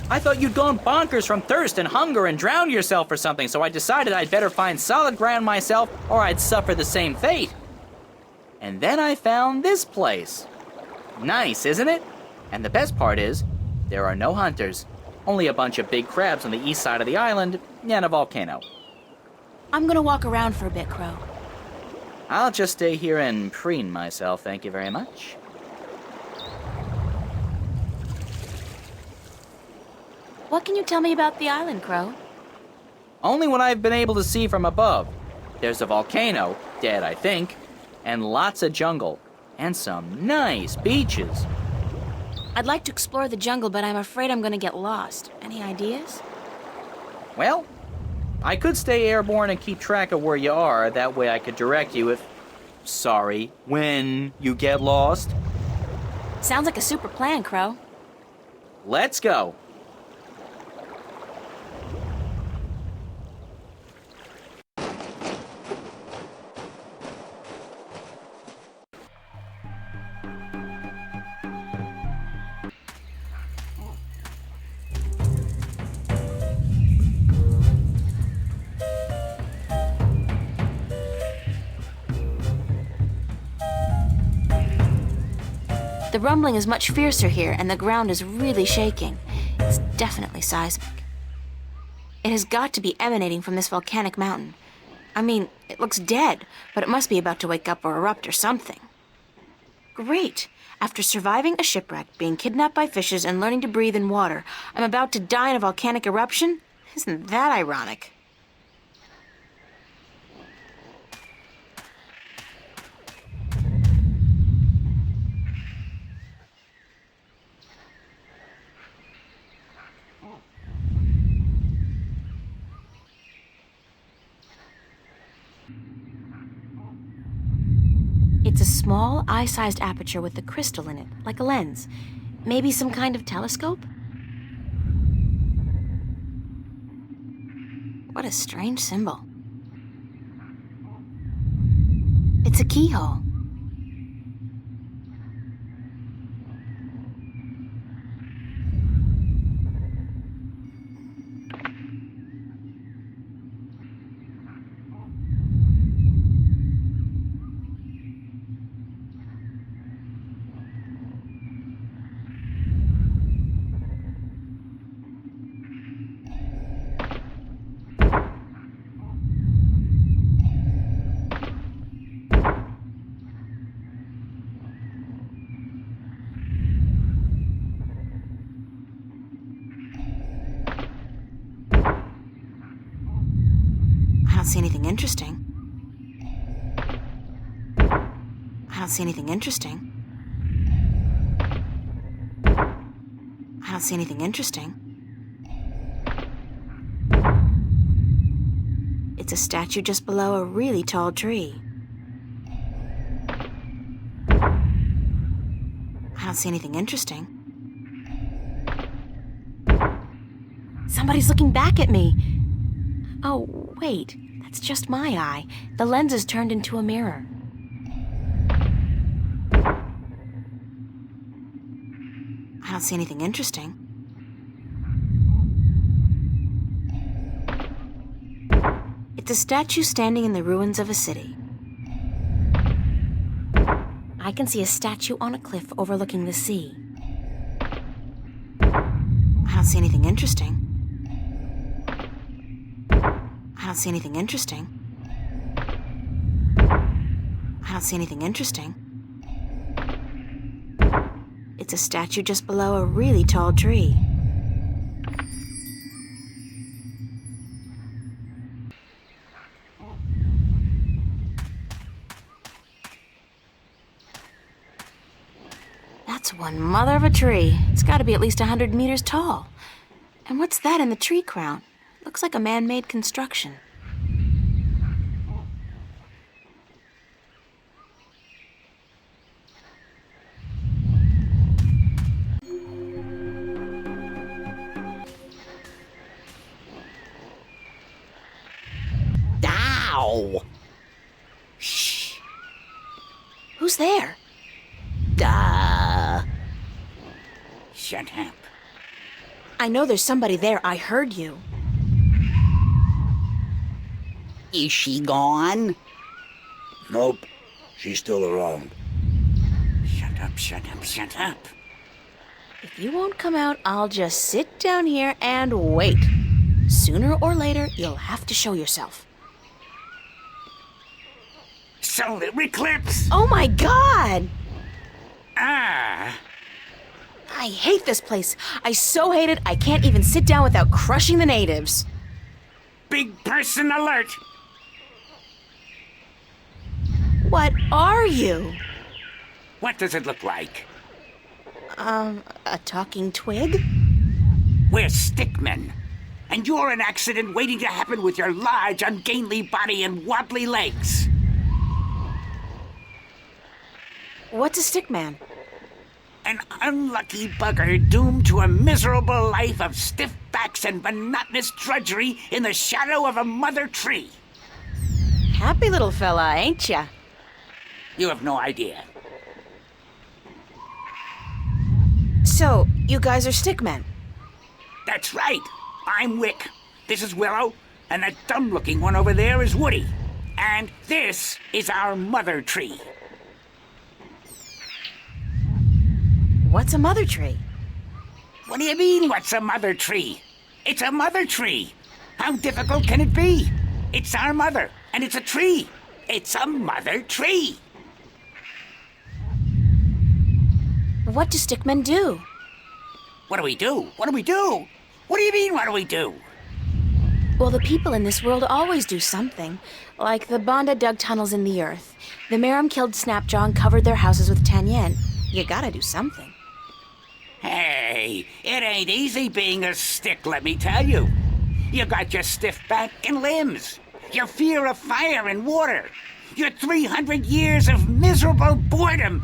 I thought you'd gone bonkers from thirst and hunger and drowned yourself or something, so I decided I'd better find solid ground myself or I'd suffer the same fate. And then I found this place. Nice, isn't it? And the best part is, there are no hunters. Only a bunch of big crabs on the east side of the island and a volcano. I'm gonna walk around for a bit, Crow. I'll just stay here and preen myself, thank you very much. What can you tell me about the island, Crow? Only what I've been able to see from above. There's a volcano, dead I think, and lots of jungle, and some nice beaches. I'd like to explore the jungle, but I'm afraid I'm gonna get lost. Any ideas? Well, I could stay airborne and keep track of where you are. That way I could direct you if... Sorry, when you get lost. Sounds like a super plan, Crow. Let's go. The rumbling is much fiercer here, and the ground is really shaking. It's definitely seismic. It has got to be emanating from this volcanic mountain. I mean, it looks dead, but it must be about to wake up or erupt or something. Great! After surviving a shipwreck, being kidnapped by fishes, and learning to breathe in water, I'm about to die in a volcanic eruption? Isn't that ironic? It's a small, eye-sized aperture with a crystal in it, like a lens. Maybe some kind of telescope? What a strange symbol. It's a keyhole. see anything interesting. I don't see anything interesting. I don't see anything interesting. It's a statue just below a really tall tree. I don't see anything interesting. Somebody's looking back at me. Oh, wait, that's just my eye. The lens is turned into a mirror. I don't see anything interesting. It's a statue standing in the ruins of a city. I can see a statue on a cliff overlooking the sea. I don't see anything interesting. I don't see anything interesting. I don't see anything interesting. It's a statue just below a really tall tree. That's one mother of a tree. It's got to be at least 100 meters tall. And what's that in the tree crown? Looks like a man-made construction. Ow! Shh. Who's there? Shut up. I know there's somebody there. I heard you. Is she gone? Nope. She's still around. Shut up, shut up, shut up. If you won't come out, I'll just sit down here and wait. Sooner or later, you'll have to show yourself. Solar eclipse! Oh my God! Ah! I hate this place. I so hate it, I can't even sit down without crushing the natives. Big person alert! What are you? What does it look like? A talking twig? We're stickmen. And you're an accident waiting to happen with your large, ungainly body and wobbly legs. What's a stickman? An unlucky bugger doomed to a miserable life of stiff backs and monotonous drudgery in the shadow of a mother tree. Happy little fella, ain't ya? You have no idea. So, you guys are stickmen? That's right. I'm Wick. This is Willow. And that dumb-looking one over there is Woody. And this is our mother tree. What's a mother tree? What do you mean, what's a mother tree? It's a mother tree. How difficult can it be? It's our mother, and it's a tree. It's a mother tree. What do stickmen do? What do we do? What do we do? What do you mean, what do we do? Well, the people in this world always do something. Like the Banda dug tunnels in the earth. The Meram killed Snapjaw and covered their houses with Tanyan. You gotta do something. Hey, it ain't easy being a stick, let me tell you. You got your stiff back and limbs, your fear of fire and water, your 300 years of miserable boredom,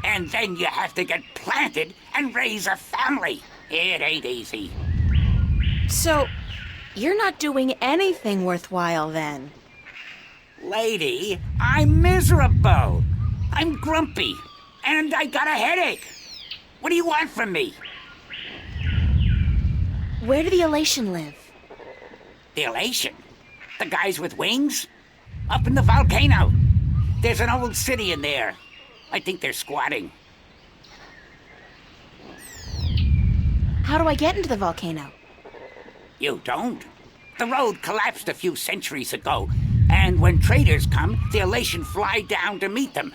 and then you have to get planted and raise a family. It ain't easy. So, you're not doing anything worthwhile then? Lady, I'm miserable. I'm grumpy, and I got a headache. What do you want from me? Where do the Elation live? The Elation? The guys with wings? Up in the volcano. There's an old city in there. I think they're squatting. How do I get into the volcano? You don't. The road collapsed a few centuries ago, and when traders come, the Elation fly down to meet them.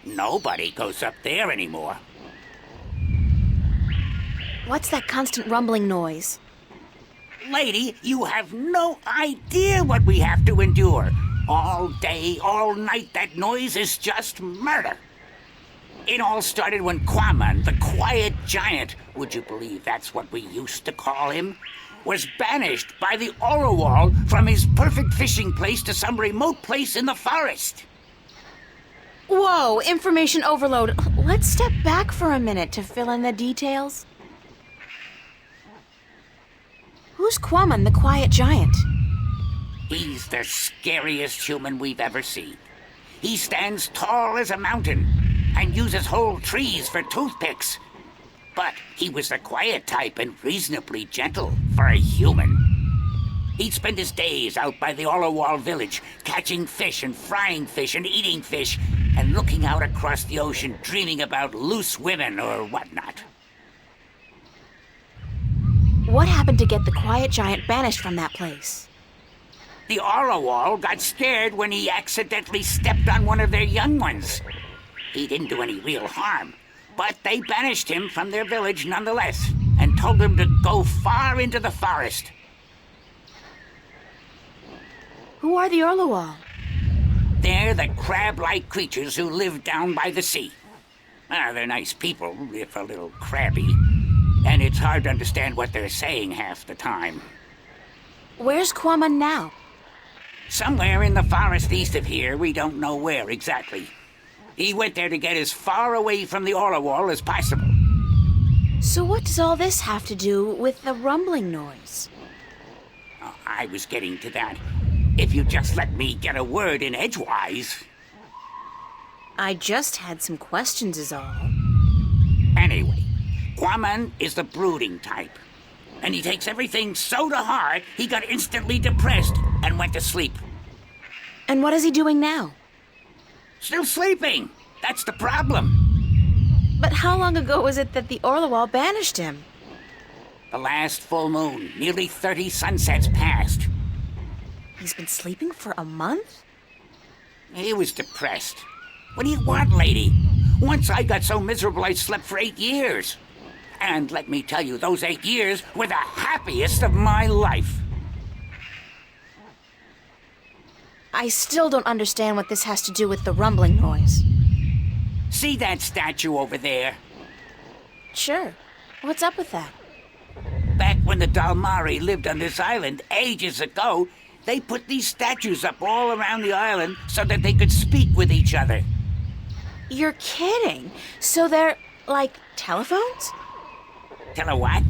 Nobody goes up there anymore. What's that constant rumbling noise? Lady, you have no idea what we have to endure. All day, all night, that noise is just murder. It all started when Quaman, the quiet giant, would you believe that's what we used to call him, was banished by the Orowal from his perfect fishing place to some remote place in the forest. Whoa, information overload. Let's step back for a minute to fill in the details. Who's Quaman, the quiet giant? He's the scariest human we've ever seen. He stands tall as a mountain and uses whole trees for toothpicks. But he was the quiet type and reasonably gentle for a human. He'd spend his days out by the Orowal village, catching fish and frying fish and eating fish, and looking out across the ocean, dreaming about loose women or whatnot. What happened to get the quiet giant banished from that place? The Orowal got scared when he accidentally stepped on one of their young ones. He didn't do any real harm, but they banished him from their village nonetheless, and told him to go far into the forest. Who are the Orowal? They're the crab-like creatures who live down by the sea. They're nice people, if a little crabby. And it's hard to understand what they're saying half the time. Where's Quaman now? Somewhere in the forest east of here, we don't know where exactly. He went there to get as far away from the Orowal as possible. So what does all this have to do with the rumbling noise? Oh, I was getting to that. If you just let me get a word in edgewise. I just had some questions is all. Anyway, Quaman is the brooding type. And he takes everything so to heart, he got instantly depressed and went to sleep. And what is he doing now? Still sleeping. That's the problem. But how long ago was it that the Orowal banished him? The last full moon, nearly 30 sunsets passed. He's been sleeping for a month? He was depressed. What do you want, lady? Once I got so miserable I slept for 8 years. And let me tell you, those 8 years were the happiest of my life. I still don't understand what this has to do with the rumbling noise. See that statue over there? Sure. What's up with that? Back when the Dalmari lived on this island ages ago, they put these statues up all around the island so that they could speak with each other. You're kidding? So they're like telephones? Tell her what?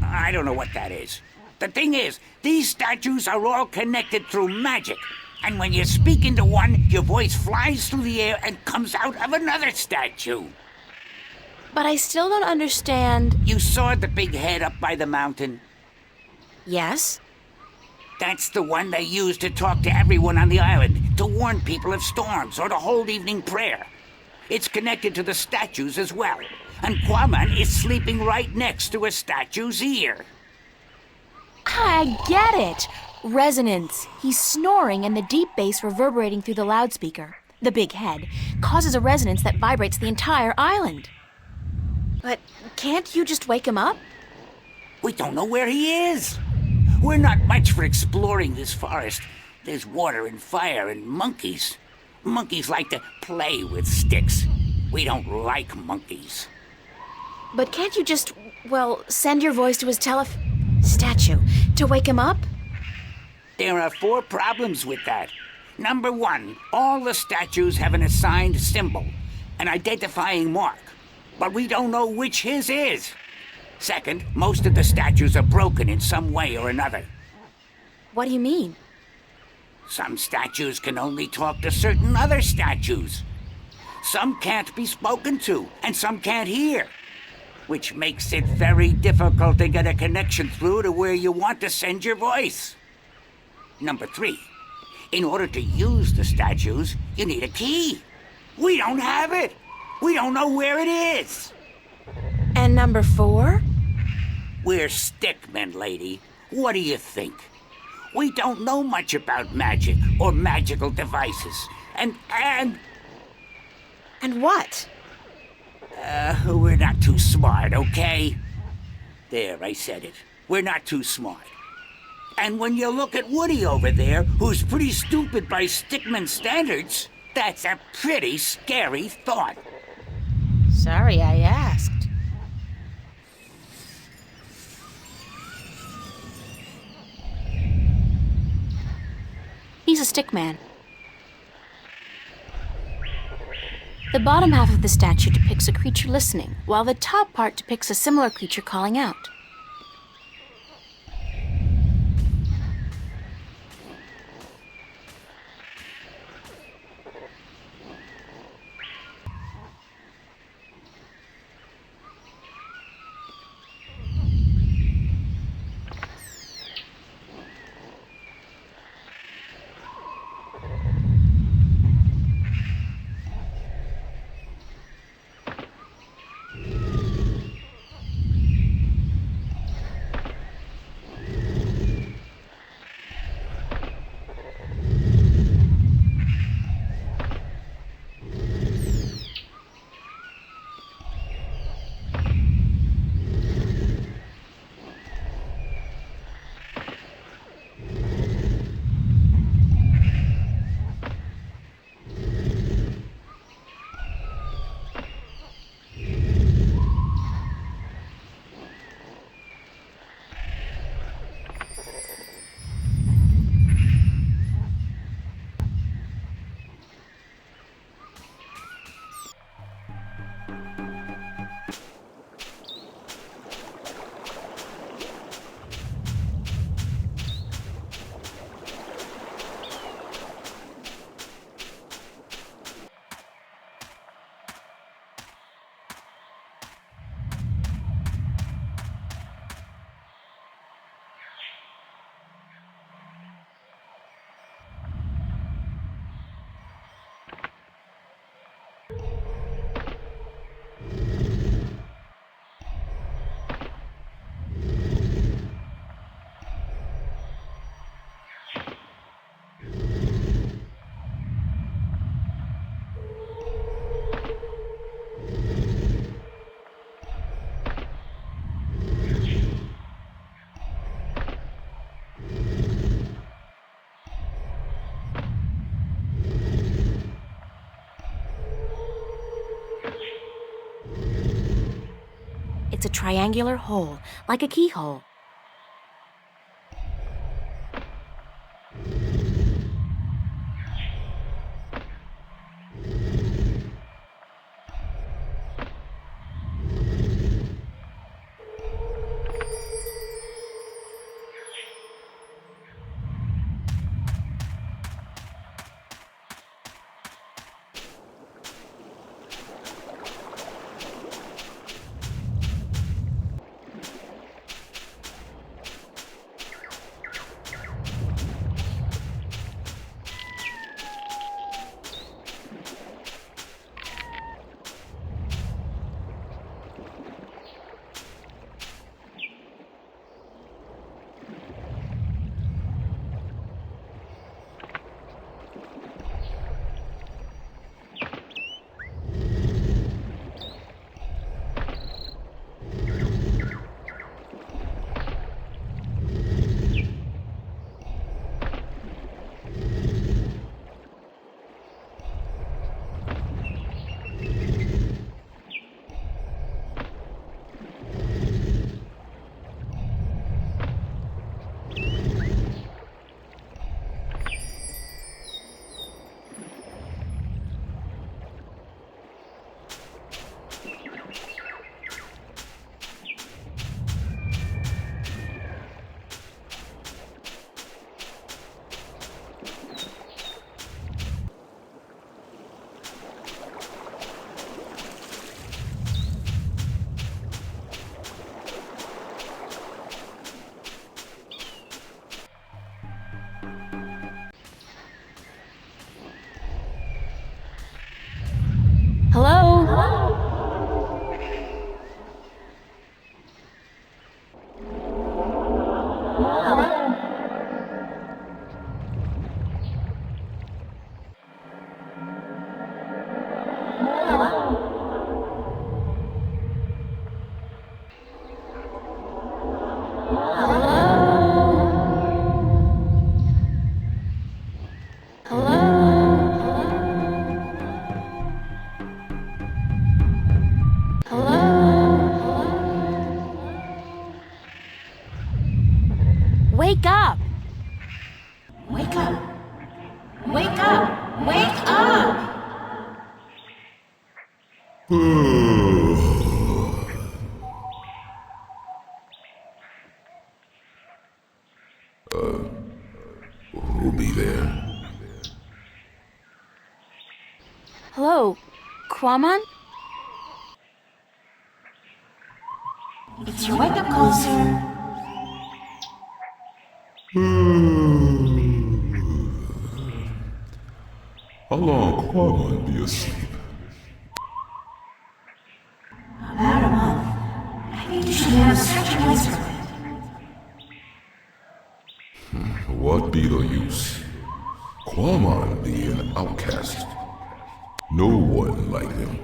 I don't know what that is. The thing is, these statues are all connected through magic. And when you speak into one, your voice flies through the air and comes out of another statue. But I still don't understand. You saw the big head up by the mountain? Yes? That's the one they use to talk to everyone on the island, to warn people of storms or to hold evening prayer. It's connected to the statues as well. And Quaman is sleeping right next to a statue's ear. I get it. Resonance. He's snoring and the deep bass reverberating through the loudspeaker, the big head, causes a resonance that vibrates the entire island. But can't you just wake him up? We don't know where he is. We're not much for exploring this forest. There's water and fire and monkeys. Monkeys like to play with sticks. We don't like monkeys. But can't you just, send your voice to his statue to wake him up? There are 4 problems with that. Number 1, all the statues have an assigned symbol, an identifying mark, but we don't know which his is. Second, most of the statues are broken in some way or another. What do you mean? Some statues can only talk to certain other statues. Some can't be spoken to, and some can't hear, which makes it very difficult to get a connection through to where you want to send your voice. Number 3, in order to use the statues, you need a key. We don't have it. We don't know where it is. And number 4? We're stickmen, lady. What do you think? We don't know much about magic or magical devices. And what? We're not too smart, okay? There, I said it. We're not too smart. And when you look at Woody over there, who's pretty stupid by Stickman standards, that's a pretty scary thought. Sorry I asked. He's a stickman. The bottom half of the statue depicts a creature listening, while the top part depicts a similar creature calling out. It's a triangular hole, like a keyhole. wake up! Wake up! Wake up! Wake up! Who'll be there? Hello, Kwamon? It's your wake-up call, sir. How long Quamon be asleep? About a month. I think you should have such a place for it. What be the use? Quamon be an outcast. No one like him.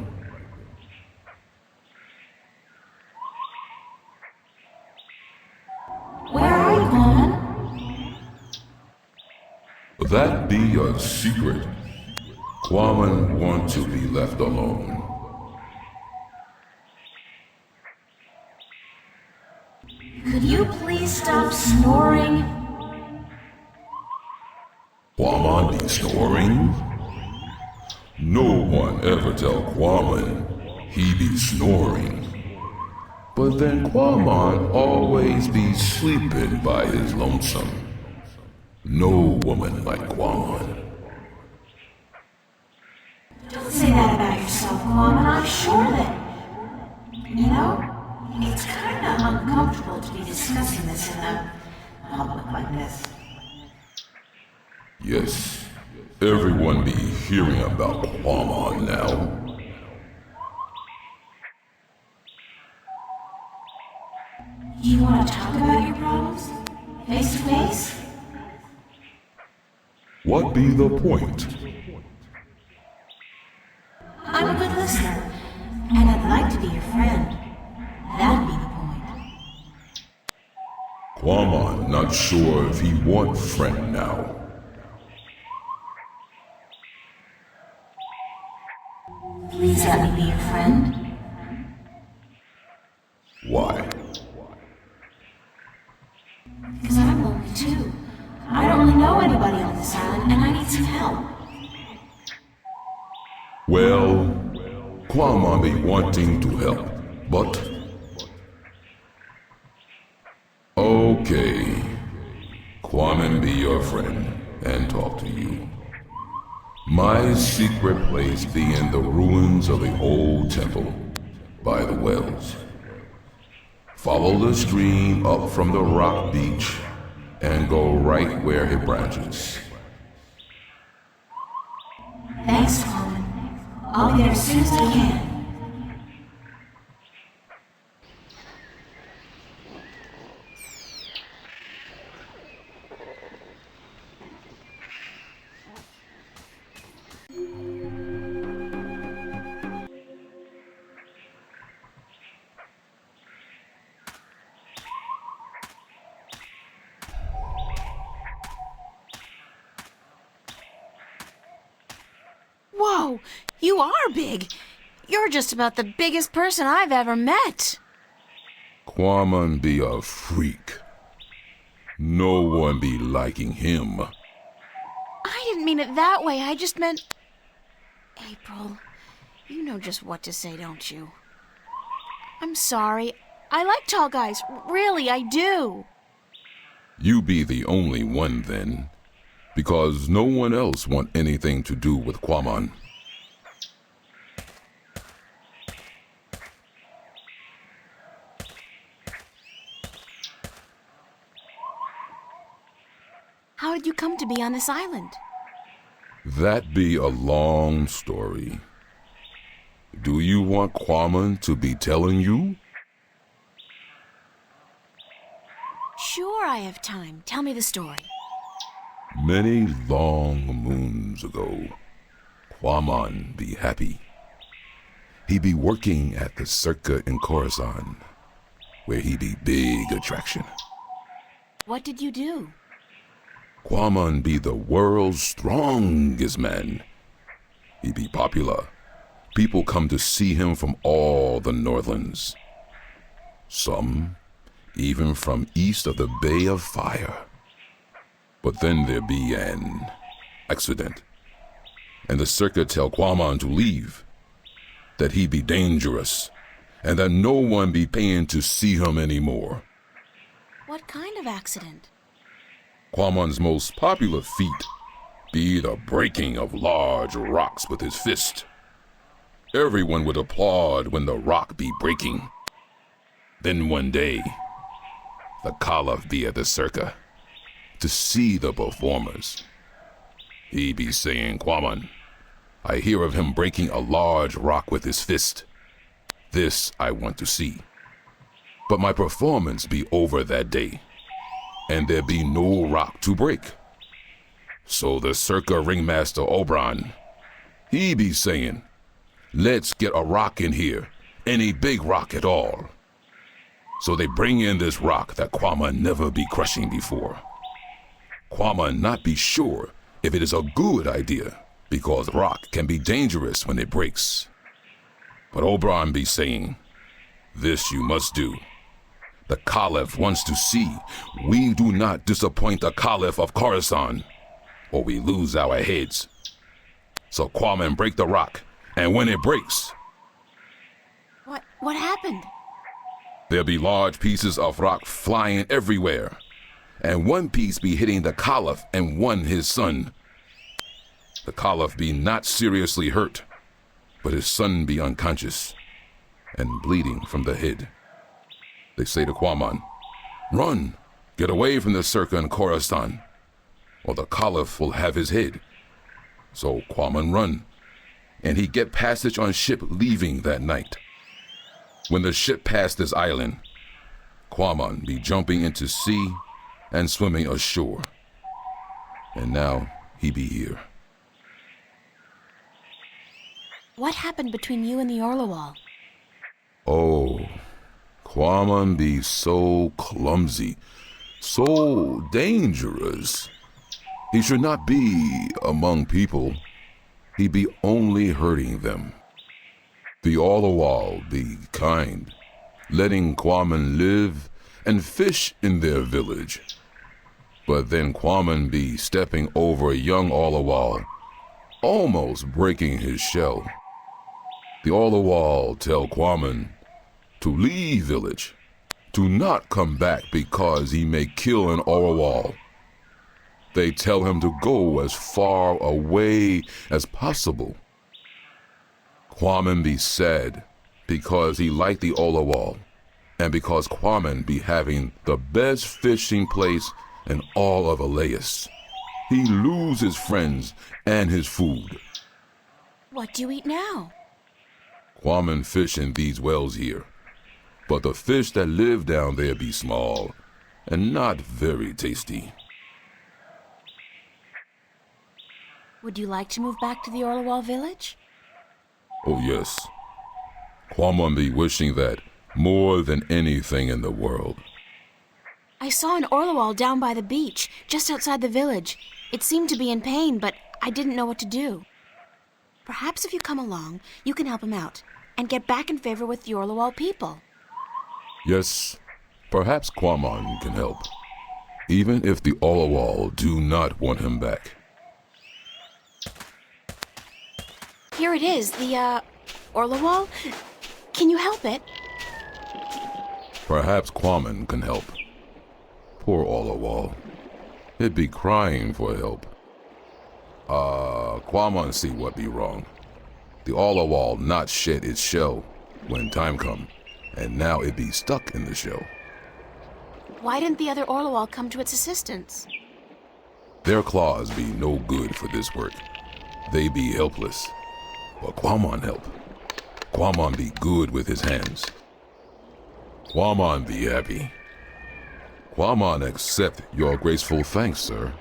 Where are you, Kwamon? That be a secret. Quamon want to be left alone. Could you please stop snoring? Quamon be snoring? No one ever tell Quamon he be snoring. But then Quamon always be sleeping by his lonesome. No woman like Quamon. Don't say that about yourself, Kwamon. I'm sure that... You know, it's kind of uncomfortable to be discussing this in a public like this. Yes, everyone be hearing about Quamon now. Do you want to talk about your problems? Face to face? What be the point? I'm a good listener, and I'd like to be your friend. That'd be the point. Quamon not sure if he want friend now. Please let me be your friend. Why? Because I'm lonely too. I don't really know anybody on this island, and I need some help. Well, Quamon be wanting to help, but... Okay. Quamon be your friend and talk to you. My secret place be in the ruins of the old temple, by the wells. Follow the stream up from the rock beach and go right where it branches. Thanks, Kwamon. I'll be there as soon as I can. Whoa, you are big. You're just about the biggest person I've ever met. Quamon be a freak. No one be liking him. I didn't mean it that way. I just meant... April, you know just what to say, don't you? I'm sorry. I like tall guys. Really, I do. You be the only one then, because no one else want anything to do with Quamon. How did you come to be on this island? That be a long story. Do you want Quamon to be telling you? Sure, I have time. Tell me the story. Many long moons ago, Quamon be happy. He be working at the circa in Coruscant, where he be big attraction. What did you do? Quamon be the world's strongest man. He be popular. People come to see him from all the Northlands. Some even from east of the Bay of Fire. But then there be an accident, and the circuit tell Quamon to leave, that he be dangerous, and that no one be paying to see him anymore. What kind of accident? Quamon's most popular feat be the breaking of large rocks with his fist. Everyone would applaud when the rock be breaking. Then one day, the Caliph be at the circa to see the performers. He be saying, Quamon, I hear of him breaking a large rock with his fist. This I want to see. But my performance be over that day, and there be no rock to break. So the circa ringmaster Oberon, he be saying, let's get a rock in here, any big rock at all. So they bring in this rock that Quamon never be crushing before. Quamon not be sure if it is a good idea, because rock can be dangerous when it breaks. But Oberon be saying, this you must do. The Caliph wants to see we do not disappoint the Caliph of Coruscant, or we lose our heads. So Quamon break the rock, and when it breaks, What happened? there be large pieces of rock flying everywhere, and one piece be hitting the Caliph and one his son. The Caliph be not seriously hurt, but his son be unconscious and bleeding from the head. They say to Quamon, run, get away from the circa in Coruscant, or the Caliph will have his head. So Quamon run, and he get passage on ship leaving that night. When the ship passed this island, Quamon be jumping into sea and swimming ashore. And now he be here. What happened between you and the Orlawal? Oh, Quamon be so clumsy, so dangerous. He should not be among people. He be only hurting them. The Orlawal be kind, letting Quamon live and fish in their village. But then Quamon be stepping over a young Orlawal, almost breaking his shell. The Orlawal tell Quamon to leave village, to not come back because he may kill an Orlawal. They tell him to go as far away as possible. Quamon be sad because he liked the Orlawal, and because Quamon be having the best fishing place in all of Elias. He lose his friends and his food. What do you eat now? Quamon fish in these wells here, but the fish that live down there be small and not very tasty. Would you like to move back to the Orlawal village? Oh yes, Quamon be wishing that more than anything in the world. I saw an Orlawal down by the beach, just outside the village. It seemed to be in pain, but I didn't know what to do. Perhaps if you come along, you can help him out and get back in favor with the Orlawal people. Yes, perhaps Quamon can help, even if the Orlawal do not want him back. Here it is, the, Orlawal. Can you help it? Perhaps Quamon can help. Poor Orlawal. It be crying for help. Quamon see what be wrong. The Orlawal not shed its shell when time come, and now it be stuck in the shell. Why didn't the other Orlawal come to its assistance? Their claws be no good for this work. They be helpless. But Quamon help. Quamon be good with his hands. Quamon be happy. Quamon accept your graceful thanks, sir.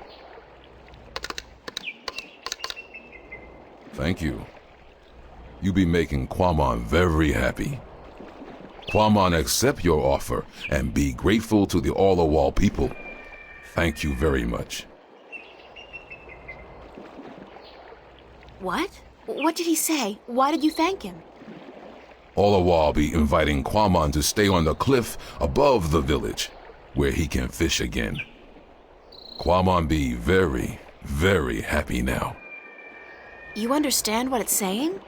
Thank you. You be making Quamon very happy. Quamon accept your offer and be grateful to the Orlawal people. Thank you very much. What? What did he say? Why did you thank him? Orlawal be inviting Quamon to stay on the cliff above the village, where he can fish again. Quamon be very, very happy now. You understand what it's saying?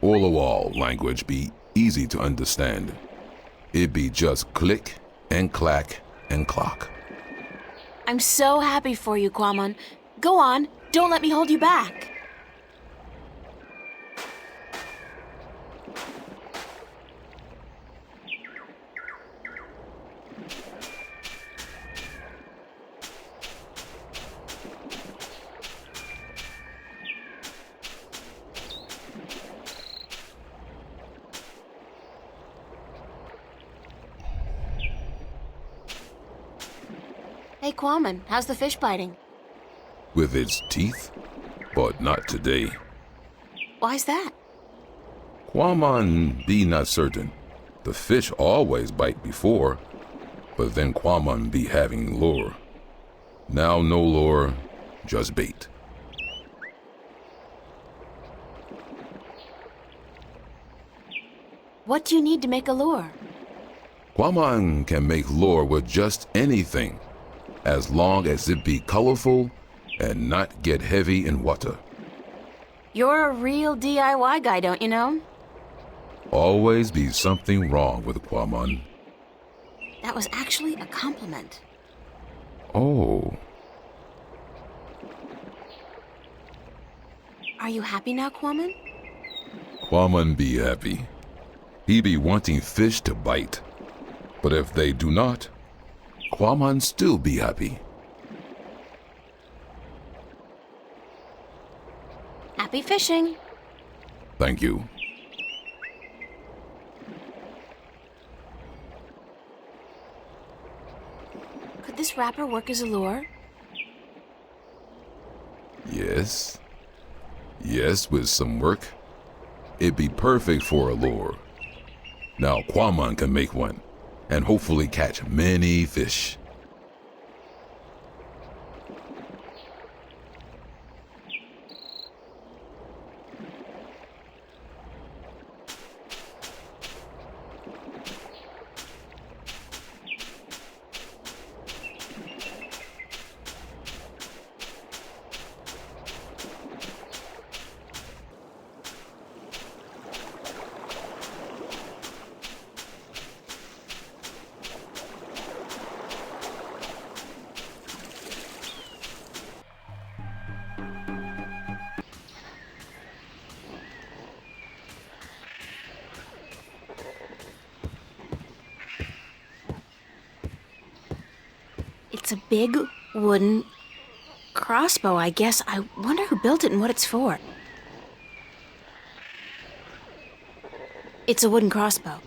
Olawal language be easy to understand. It be just click and clack and clock. I'm so happy for you, Quamon. Go on, don't let me hold you back. Hey, Quamon, how's the fish biting? With its teeth, but not today. Why's that? Quamon be not certain. The fish always bite before, but then Quamon be having lure. Now no lure, just bait. What do you need to make a lure? Quamon can make lure with just anything, as long as it be colorful and not get heavy in water. You're a real DIY guy, don't you know? Always be something wrong with Quamon. That was actually a compliment. Oh, Are you happy now, Quamon? Quamon be happy. He be wanting fish to bite. But if they do not, Quamon still be happy. Happy fishing. Thank you. Could this wrapper work as a lure? Yes. Yes, with some work. It'd be perfect for a lure. Now Quamon can make one, and hopefully catch many fish. It's a big wooden crossbow, I guess. I wonder who built it and what it's for. It's a wooden crossbow.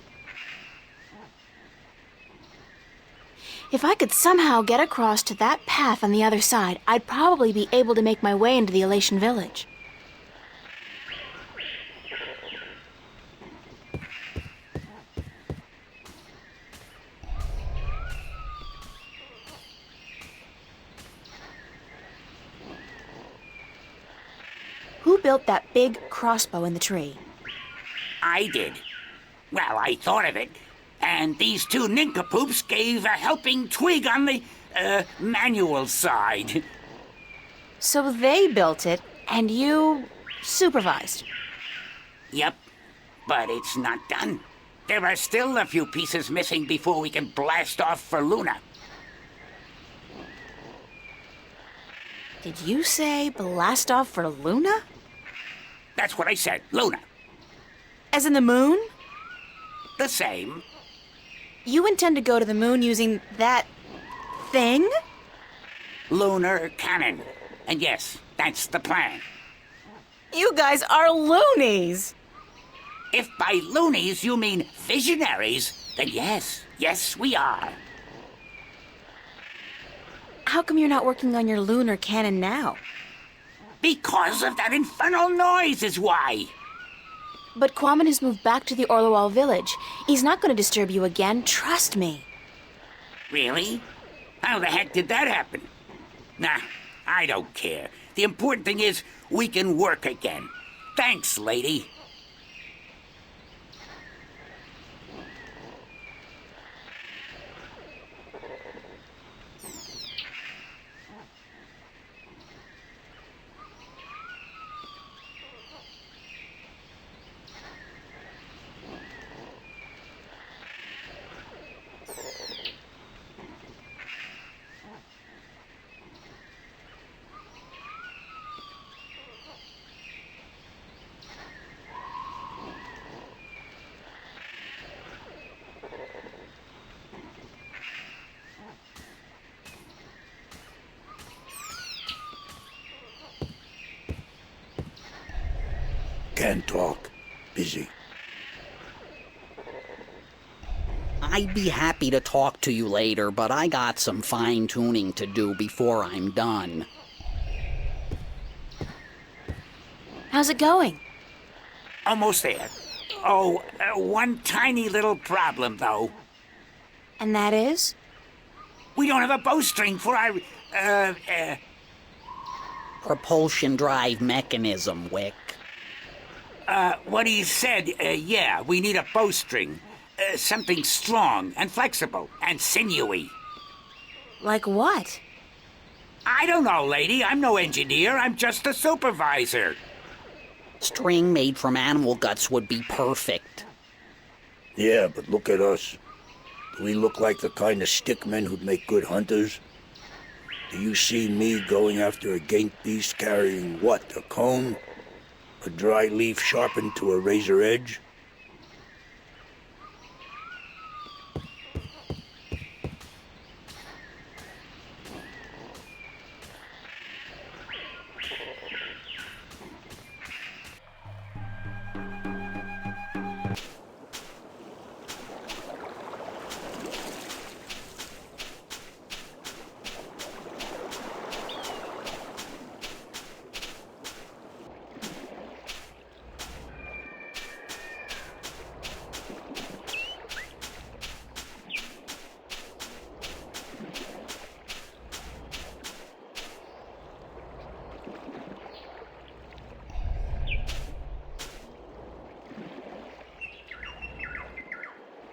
If I could somehow get across to that path on the other side, I'd probably be able to make my way into the Elation village. Who built that big crossbow in the tree? I did. Well, I thought of it. And these two nincompoops gave a helping twig on the, manual side. So they built it, and you supervised. Yep. But it's not done. There are still a few pieces missing before we can blast off for Luna. Did you say blast off for Luna? That's what I said, Luna. As in the moon? The same. You intend to go to the moon using that thing? Lunar cannon. And yes, that's the plan. You guys are loonies! If by loonies you mean visionaries, then yes, we are. How come you're not working on your lunar cannon now? Because of that infernal noise is why. But Quamon has moved back to the Orlowal village. He's not going to disturb you again, trust me. Really? How the heck did that happen? Nah, I don't care. The important thing is we can work again. Thanks, lady. Can't talk. Busy. I'd be happy to talk to you later, but I got some fine-tuning to do before I'm done. How's it going? Almost there. Oh, one tiny little problem, though. And that is? We don't have a bowstring for our, Propulsion drive mechanism, Wick. what he said, yeah, we need a bowstring. Something strong and flexible and sinewy. Like what? I don't know, lady. I'm no engineer. I'm just a supervisor. String made from animal guts would be perfect. Yeah, but look at us. Do we look like the kind of stickmen who'd make good hunters? Do you see me going after a gate beast carrying what, a cone? A dry leaf sharpened to a razor edge?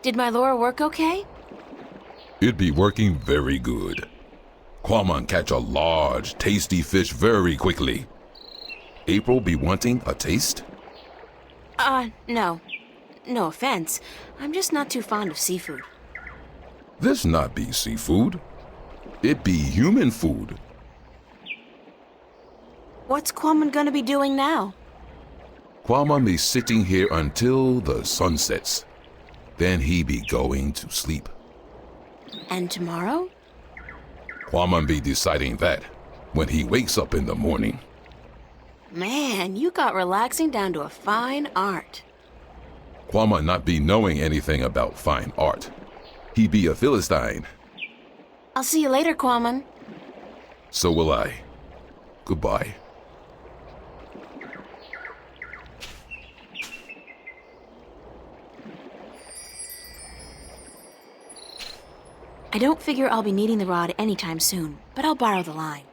Did my lure work okay? It be working very good. Quamon catch a large, tasty fish very quickly. April be wanting a taste? No. No offense. I'm just not too fond of seafood. This not be seafood. It be human food. What's Quamon gonna be doing now? Quamon be sitting here until the sun sets. Then he be going to sleep. And tomorrow? Quamon be deciding that when he wakes up in the morning. Man, you got relaxing down to a fine art. Quamon not be knowing anything about fine art. He be a Philistine. I'll see you later, Quamon. So will I. Goodbye. I don't figure I'll be needing the rod anytime soon, but I'll borrow the line.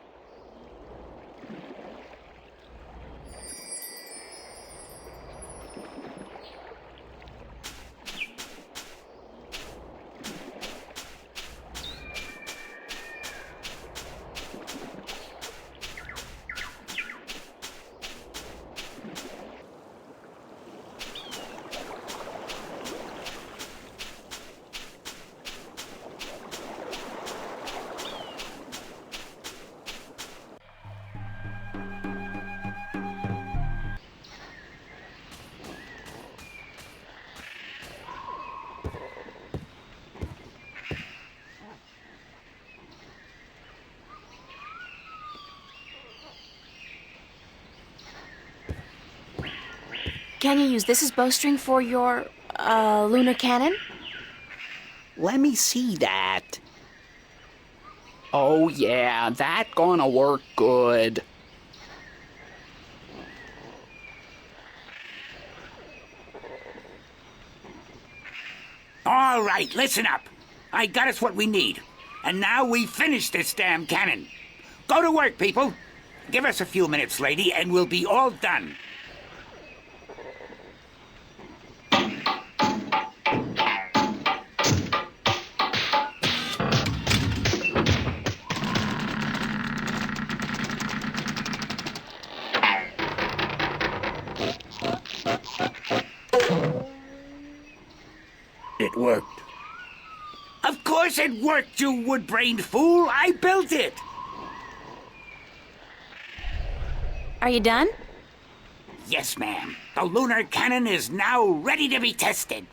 Can you use this as bowstring for your, lunar cannon? Let me see that. Oh yeah, that gonna work good. All right, listen up. I got us what we need. And now we finish this damn cannon. Go to work, people. Give us a few minutes, lady, and we'll be all done. It worked. Of course it worked, you wood-brained fool. I built it. Are you done? Yes, ma'am. The lunar cannon is now ready to be tested.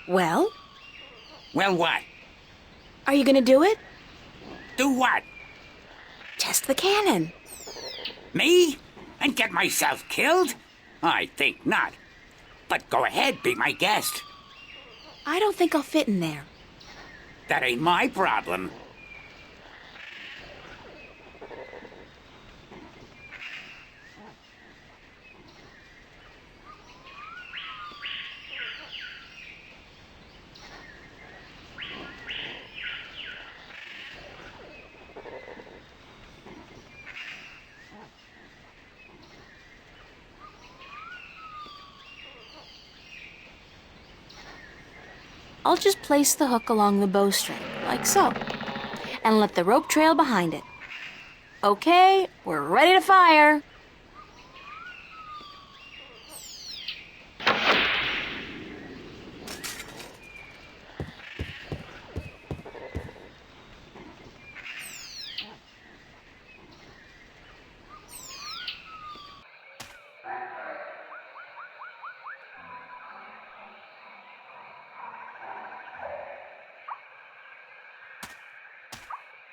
Well? Well, what? Are you gonna do it? Do what? Test the cannon. Me? And get myself killed? I think not. But go ahead, be my guest. I don't think I'll fit in there. That ain't my problem. I'll just place the hook along the bowstring, like so, and let the rope trail behind it. Okay, we're ready to fire.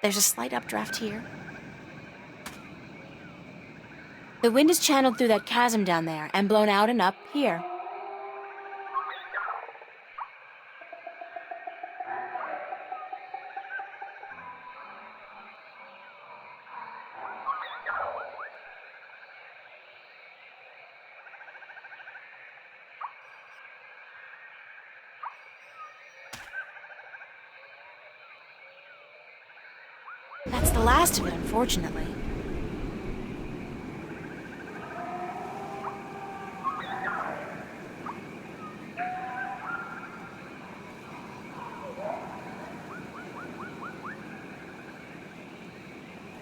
There's a slight updraft here. The wind is channeled through that chasm down there and blown out and up here. That's the last of it, unfortunately.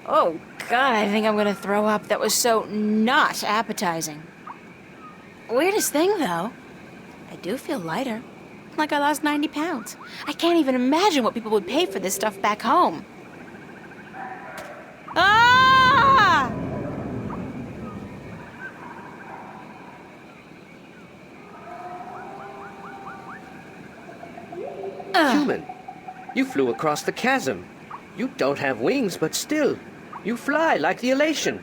Oh, God, I think I'm gonna throw up. That was so not appetizing. Weirdest thing, though, I do feel lighter. Like I lost 90 pounds. I can't even imagine what people would pay for this stuff back home. Ah! Human, you flew across the chasm. You don't have wings, but still, you fly like the elation.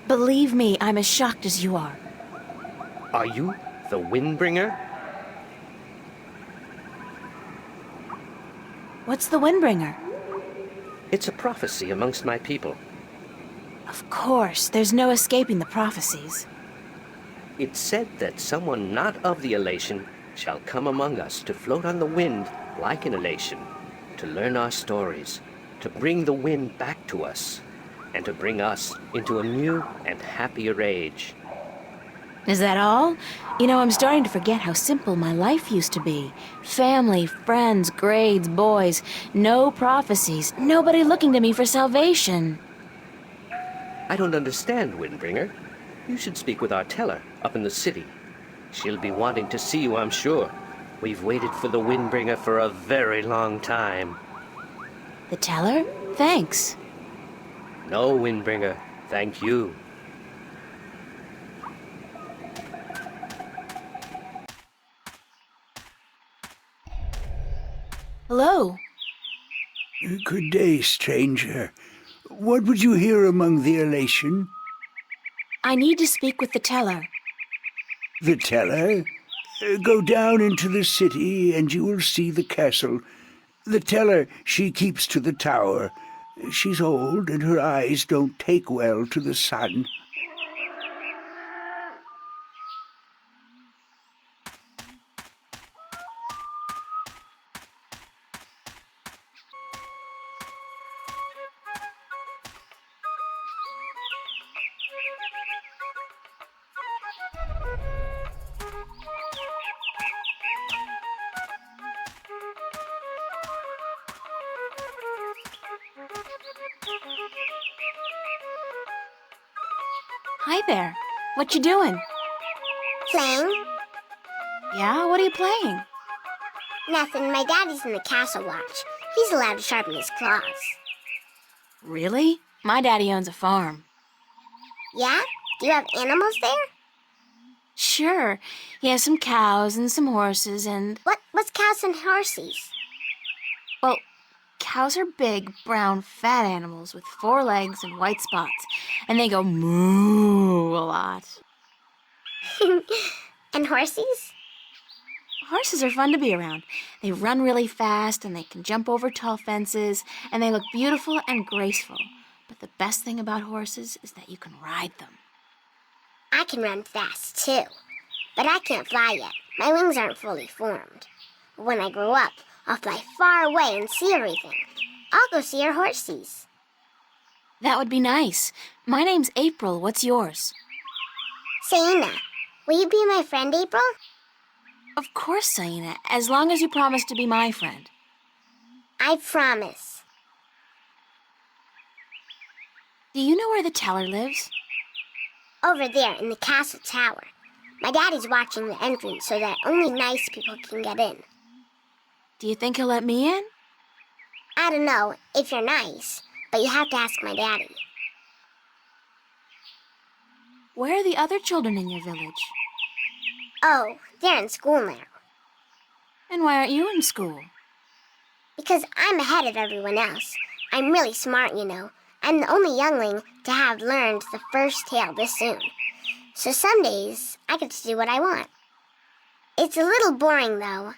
Believe me, I'm as shocked as you are. Are you the Windbringer? What's the Windbringer? It's a prophecy amongst my people. Of course, there's no escaping the prophecies. It's said that someone not of the elation shall come among us to float on the wind like an elation, to learn our stories, to bring the wind back to us, and to bring us into a new and happier age. Is that all? You know, I'm starting to forget how simple my life used to be. Family, friends, grades, boys, no prophecies, nobody looking to me for salvation. I don't understand, Windbringer. You should speak with our teller up in the city. She'll be wanting to see you, I'm sure. We've waited for the Windbringer for a very long time. The teller? Thanks. No, Windbringer, thank you. Hello. Good day, stranger. What would you hear among the elation? I need to speak with the teller. The teller? Go down into the city and you will see the castle. The teller, she keeps to the tower. She's old and her eyes don't take well to the sun. Hi there. What you doing? Playing? Yeah, what are you playing? Nothing. My daddy's in the castle watch. He's allowed to sharpen his claws. Really? My daddy owns a farm. Yeah? Do you have animals there? Sure. He has some cows and some horses and... What's cows and horses? Well, cows are big, brown, fat animals with 4 legs and white spots. And they go moo a lot. And horses? Horses are fun to be around. They run really fast, and they can jump over tall fences, and they look beautiful and graceful. But the best thing about horses is that you can ride them. I can run fast, too. But I can't fly yet. My wings aren't fully formed. When I grow up, I'll fly far away and see everything. I'll go see our horses. That would be nice. My name's April. What's yours? Saina, will you be my friend, April? Of course, Saina, as long as you promise to be my friend. I promise. Do you know where the teller lives? Over there in the castle tower. My daddy's watching the entrance so that only nice people can get in. Do you think he'll let me in? I don't know if you're nice, but you have to ask my daddy. Where are the other children in your village? Oh, they're in school now. And why aren't you in school? Because I'm ahead of everyone else. I'm really smart, you know. I'm the only youngling to have learned the first tale this soon. So some days, I get to do what I want. It's a little boring, though.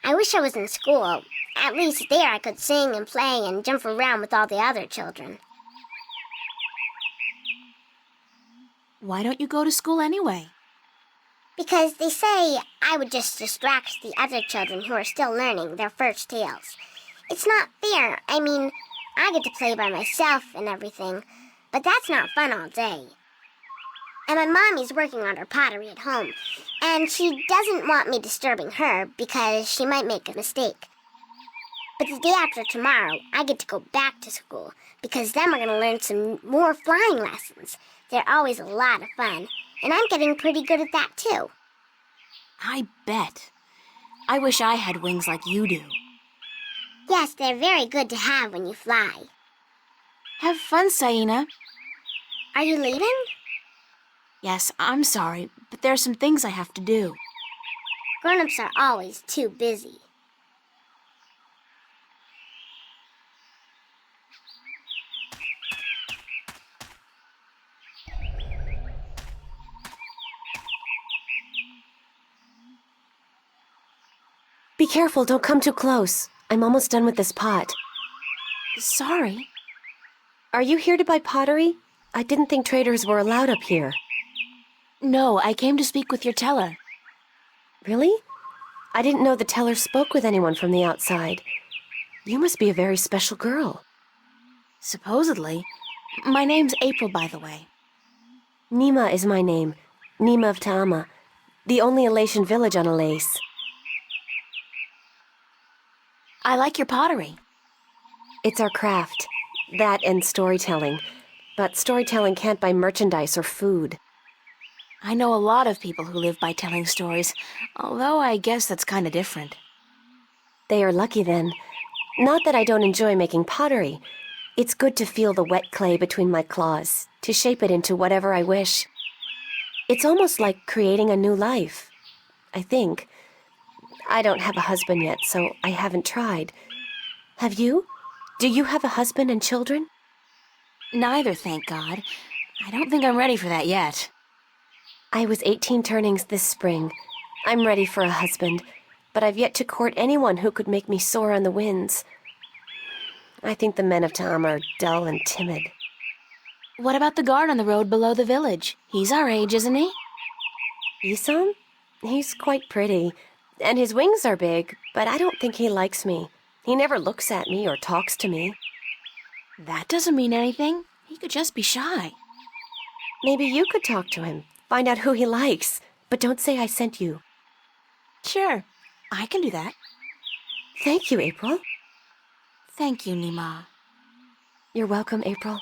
I wish I was in school. At least there I could sing and play and jump around with all the other children. Why don't you go to school anyway? Because they say I would just distract the other children who are still learning their first tales. It's not fair. I mean, I get to play by myself and everything, but that's not fun all day. And my mommy's working on her pottery at home, and she doesn't want me disturbing her because she might make a mistake. But the day after tomorrow, I get to go back to school because then we're going to learn some more flying lessons. They're always a lot of fun, and I'm getting pretty good at that too. I bet. I wish I had wings like you do. Yes, they're very good to have when you fly. Have fun, Saina. Are you leaving? Yes, I'm sorry, but there are some things I have to do. Grown-ups are always too busy. Be careful, don't come too close. I'm almost done with this pot. Sorry. Are you here to buy pottery? I didn't think traders were allowed up here. No, I came to speak with your teller. Really? I didn't know the teller spoke with anyone from the outside. You must be a very special girl. Supposedly. My name's April, by the way. Nima is my name. Nima of Ta'ama, the only Elation village on Alace. I like your pottery. It's our craft. That and storytelling. But storytelling can't buy merchandise or food. I know a lot of people who live by telling stories, although I guess that's kind of different. They are lucky then. Not that I don't enjoy making pottery. It's good to feel the wet clay between my claws, to shape it into whatever I wish. It's almost like creating a new life, I think. I don't have a husband yet, so I haven't tried. Have you? Do you have a husband and children? Neither, thank God. I don't think I'm ready for that yet. I was 18 turnings this spring. I'm ready for a husband, but I've yet to court anyone who could make me soar on the winds. I think the men of Ta'ama are dull and timid. What about the guard on the road below the village? He's our age, isn't he? Isom? He's quite pretty. And his wings are big, but I don't think he likes me. He never looks at me or talks to me. That doesn't mean anything. He could just be shy. Maybe you could talk to him, find out who he likes, but don't say I sent you. Sure, I can do that. Thank you, April. Thank you, Nima. You're welcome, April.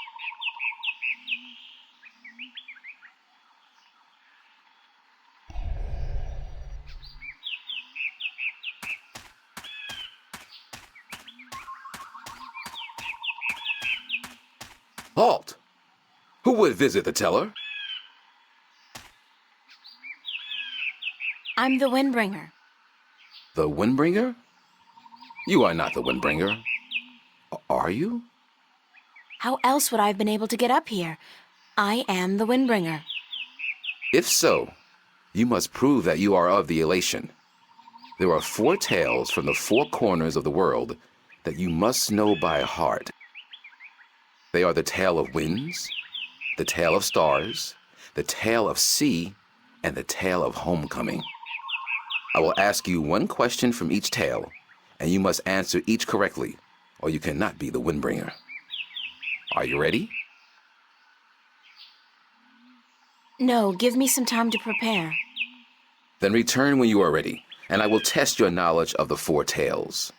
Halt! Who would visit the teller? I'm the Windbringer. The Windbringer? You are not the Windbringer. Are you? How else would I have been able to get up here? I am the Windbringer. If so, You must prove that you are of the elation. There are 4 tales from the 4 corners of the world that you must know by heart. They are the tale of winds, the tale of stars, the tale of sea, and the tale of homecoming. I will ask you 1 question from each tale, and you must answer each correctly, or you cannot be the Windbringer. Are you ready? No, give me some time to prepare. Then return when you are ready, and I will test your knowledge of the 4 tales.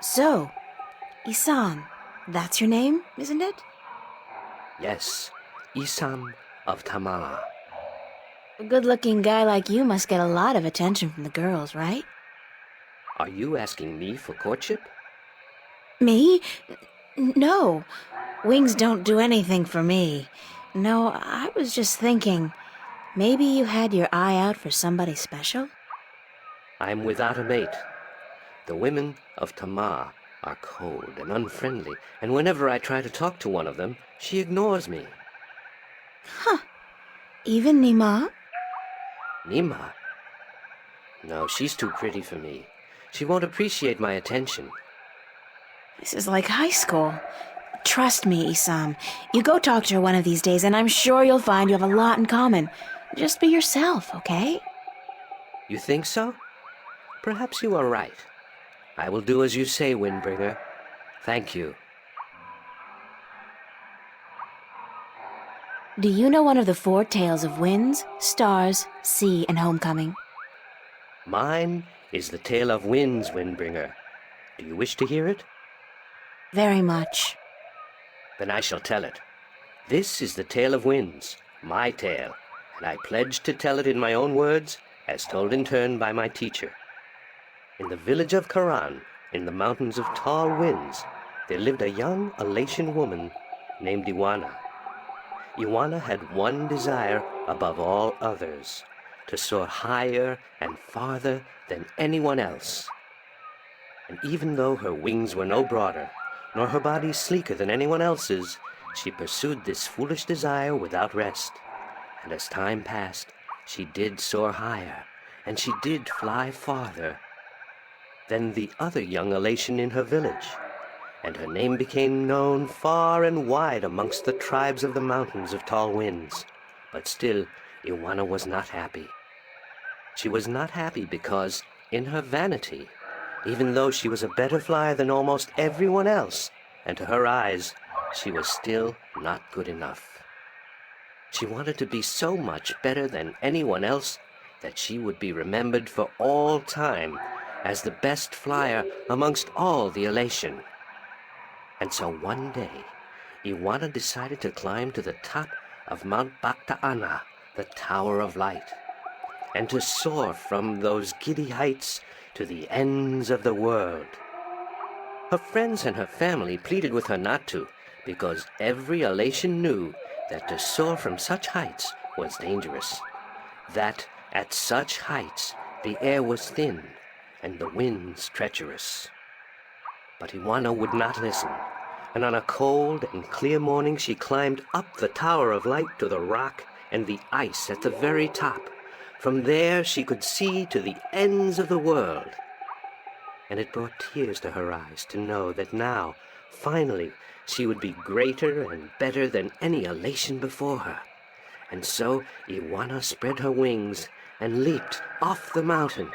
So, Isam, that's your name, isn't it? Yes, Isam of Tamala. A good-looking guy like you must get a lot of attention from the girls, right? Are you asking me for courtship? Me? No. Wings don't do anything for me. No, I was just thinking, maybe you had your eye out for somebody special? I'm without a mate. The women of Tamar are cold and unfriendly, and whenever I try to talk to one of them, she ignores me. Huh. Even Nima? Nima? No, she's too pretty for me. She won't appreciate my attention. This is like high school. Trust me, Isam. You go talk to her one of these days, and I'm sure you'll find you have a lot in common. Just be yourself, okay? You think so? Perhaps you are right. I will do as you say, Windbringer. Thank you. Do you know one of the 4 tales of winds, stars, sea, and homecoming? Mine is the tale of winds, Windbringer. Do you wish to hear it? Very much. Then I shall tell it. This is the tale of winds, my tale, and I pledge to tell it in my own words, as told in turn by my teacher. In the village of Karan, in the mountains of tall winds, there lived a young Elation woman named Iwana. Iwana had one desire above all others, to soar higher and farther than anyone else. And even though her wings were no broader, nor her body sleeker than anyone else's, she pursued this foolish desire without rest. And as time passed, she did soar higher, and she did fly farther than the other young Elation in her village, and her name became known far and wide amongst the tribes of the mountains of tall winds. But still, Iwana was not happy. She was not happy because, in her vanity, even though she was a better flyer than almost everyone else, and to her eyes, she was still not good enough. She wanted to be so much better than anyone else that she would be remembered for all time as the best flyer amongst all the Elation. And so one day, Iwana decided to climb to the top of Mount Bakta'ana, the Tower of Light, and to soar from those giddy heights to the ends of the world. Her friends and her family pleaded with her not to, because every Elation knew that to soar from such heights was dangerous, that at such heights the air was thin and the winds treacherous. But Iwana would not listen, and on a cold and clear morning she climbed up the Tower of Light to the rock and the ice at the very top. From there she could see to the ends of the world. And it brought tears to her eyes to know that now, finally, she would be greater and better than any Elation before her. And so Iwana spread her wings and leaped off the mountain.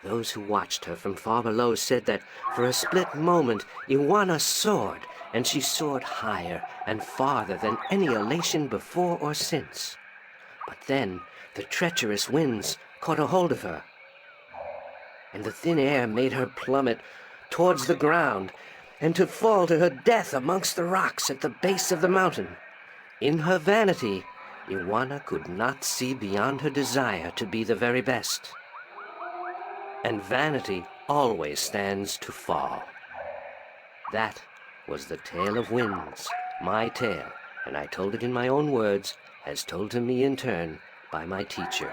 Those who watched her from far below said that for a split moment Iwana soared, and she soared higher and farther than any Elation before or since. But then the treacherous winds caught a hold of her, and the thin air made her plummet towards the ground, and to fall to her death amongst the rocks at the base of the mountain. In her vanity, Iwana could not see beyond her desire to be the very best. And vanity always stands to fall. That was the tale of winds, my tale, and I told it in my own words, as told to me in turn by my teacher.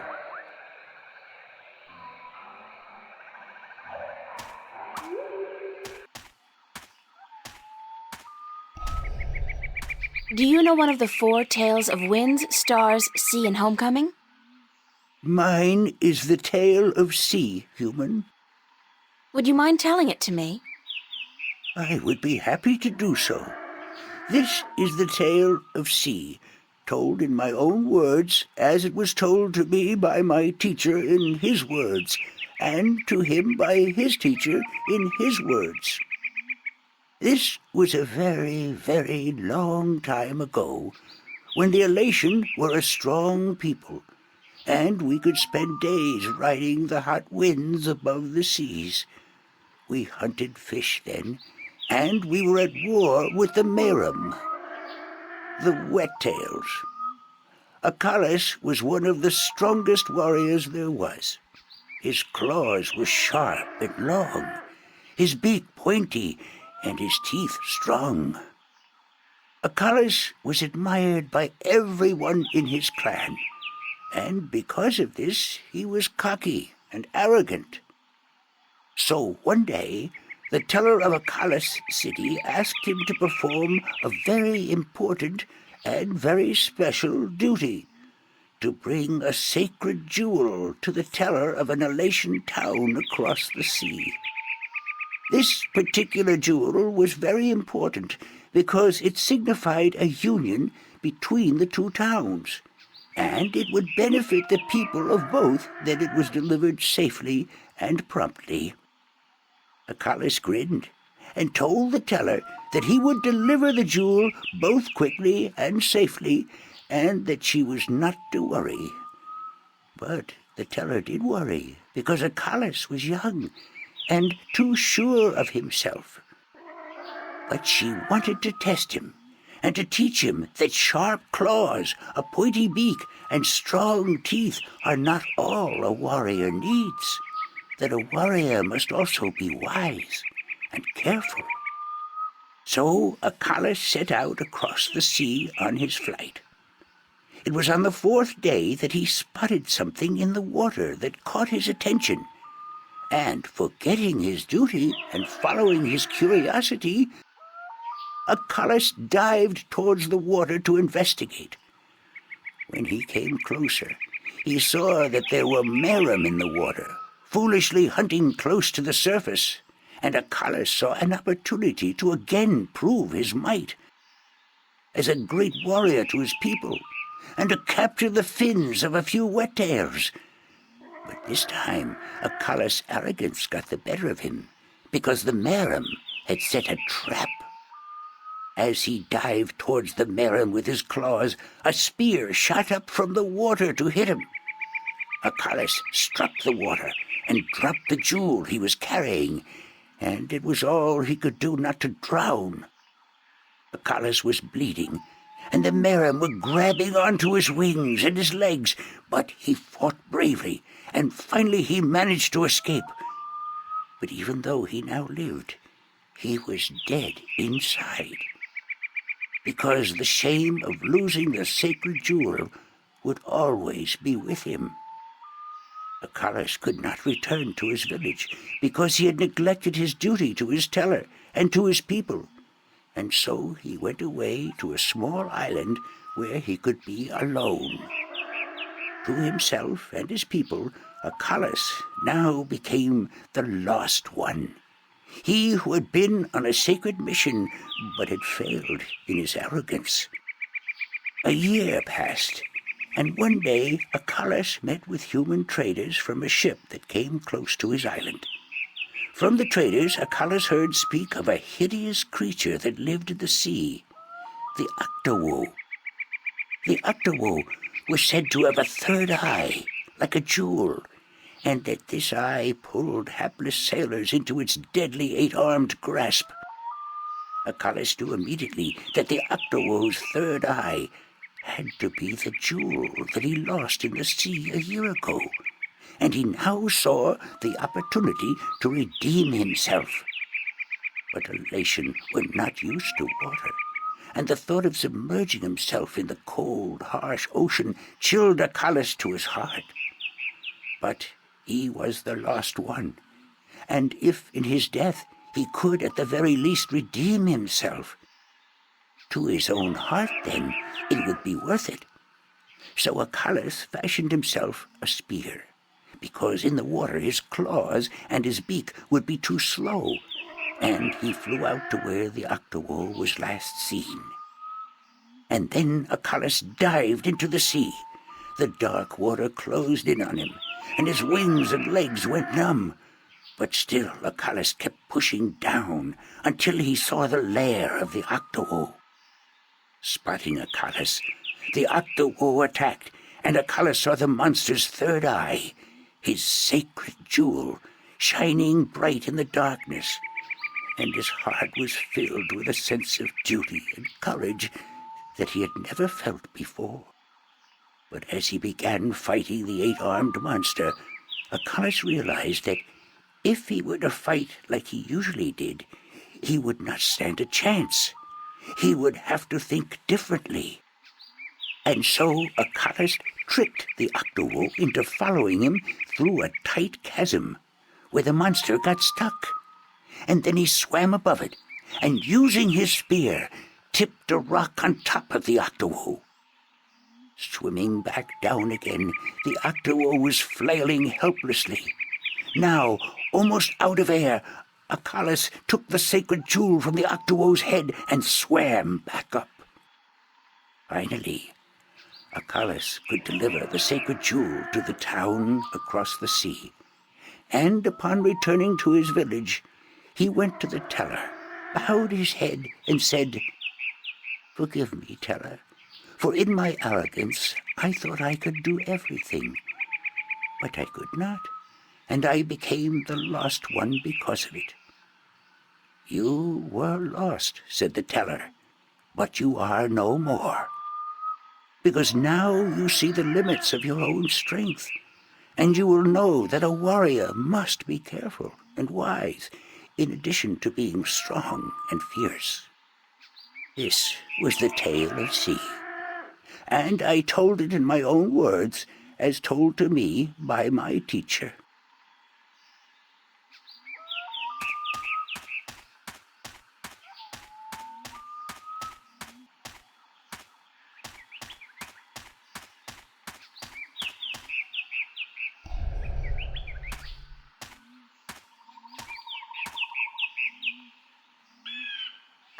Do you know one of the 4 tales of winds, stars, sea, and homecoming? Mine is the tale of sea, human. Would you mind telling it to me? I would be happy to do so. This is the tale of sea, told in my own words, as it was told to me by my teacher in his words, and to him by his teacher in his words. This was a very, very long time ago, when the Elation were a strong people, and we could spend days riding the hot winds above the seas. We hunted fish then, and we were at war with the Merum, the Wet-tails. Acalis was one of the strongest warriors there was. His claws were sharp and long, his beak pointy, and his teeth strong. Acalis was admired by everyone in his clan, and because of this he was cocky and arrogant. So one day, the teller of Acalis city asked him to perform a very important and very special duty, to bring a sacred jewel to the teller of an Elation town across the sea. This particular jewel was very important because it signified a union between the 2 towns, and it would benefit the people of both that it was delivered safely and promptly. Acalis grinned and told the teller that he would deliver the jewel both quickly and safely, and that she was not to worry. But the teller did worry, because Acalis was young and too sure of himself. But she wanted to test him, and to teach him that sharp claws, a pointy beak, and strong teeth are not all a warrior needs, that a warrior must also be wise and careful. So Acalis set out across the sea on his flight. It was on the 4th day that he spotted something in the water that caught his attention, and forgetting his duty and following his curiosity, Acalis dived towards the water to investigate. When he came closer, he saw that there were Merum in the water, foolishly hunting close to the surface, and Acalis saw an opportunity to again prove his might as a great warrior to his people, and to capture the fins of a few Wet-tails. But this time, Acalis' arrogance got the better of him, because the Merum had set a trap. As he dived towards the Merum with his claws, a spear shot up from the water to hit him. Acalis struck the water and dropped the jewel he was carrying, and it was all he could do not to drown. Acalis was bleeding, and the Merum were grabbing onto his wings and his legs, but he fought bravely, and finally he managed to escape. But even though he now lived, he was dead inside, because the shame of losing the sacred jewel would always be with him. Acalis could not return to his village, because he had neglected his duty to his teller and to his people, and so he went away to a small island where he could be alone. To himself and his people, Acalis now became the lost one, he who had been on a sacred mission but had failed in his arrogance. A year passed, and one day Acalis met with human traders from a ship that came close to his island. From the traders, Acalis heard speak of a hideous creature that lived in the sea, the Octowo. The Octowo was said to have a third eye, like a jewel, and that this eye pulled hapless sailors into its deadly 8-armed grasp. Acalis knew immediately that the Octowo's third eye had to be the jewel that he lost in the sea a year ago, and he now saw the opportunity to redeem himself. But elation was not used to water, and the thought of submerging himself in the cold, harsh ocean chilled Arcalis to his heart. But he was the lost one, and if in his death he could at the very least redeem himself, to his own heart, then, it would be worth it. So Arcalis fashioned himself a spear, because in the water his claws and his beak would be too slow, and he flew out to where the octowoe was last seen. And then Arcalis dived into the sea. The dark water closed in on him, and his wings and legs went numb. But still Arcalis kept pushing down until he saw the lair of the octowoe. Spotting Arcalis, the octowoe attacked, and Arcalis saw the monster's third eye, his sacred jewel, shining bright in the darkness, and his heart was filled with a sense of duty and courage that he had never felt before. But as he began fighting the eight-armed monster, Arcalis realized that if he were to fight like he usually did, he would not stand a chance. He would have to think differently. And so Arcalis tricked the octowoe into following him through a tight chasm where the monster got stuck. And then he swam above it, and using his spear, tipped a rock on top of the octowoe. Swimming back down again, the octowoe was flailing helplessly. Now, almost out of air, Arcalis took the sacred jewel from the octowoe's head and swam back up. Finally, Arcalis could deliver the sacred jewel to the town across the sea, and upon returning to his village, he went to the teller, bowed his head, and said, "Forgive me, teller, for in my arrogance I thought I could do everything. But I could not, and I became the lost one because of it." "You were lost," said the teller, "but you are no more. Because now you see the limits of your own strength, and you will know that a warrior must be careful and wise, in addition to being strong and fierce." This was the tale of sea, and I told it in my own words, as told to me by my teacher.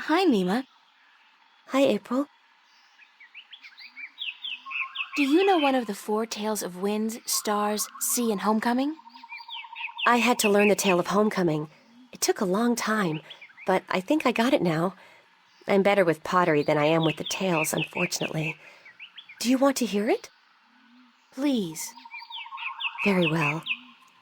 Hi, Nima. Hi, April. Do you know one of the 4 tales of winds, stars, sea, and homecoming? I had to learn the tale of homecoming. It took a long time, but I think I got it now. I'm better with pottery than I am with the tales, unfortunately. Do you want to hear it? Please. Very well.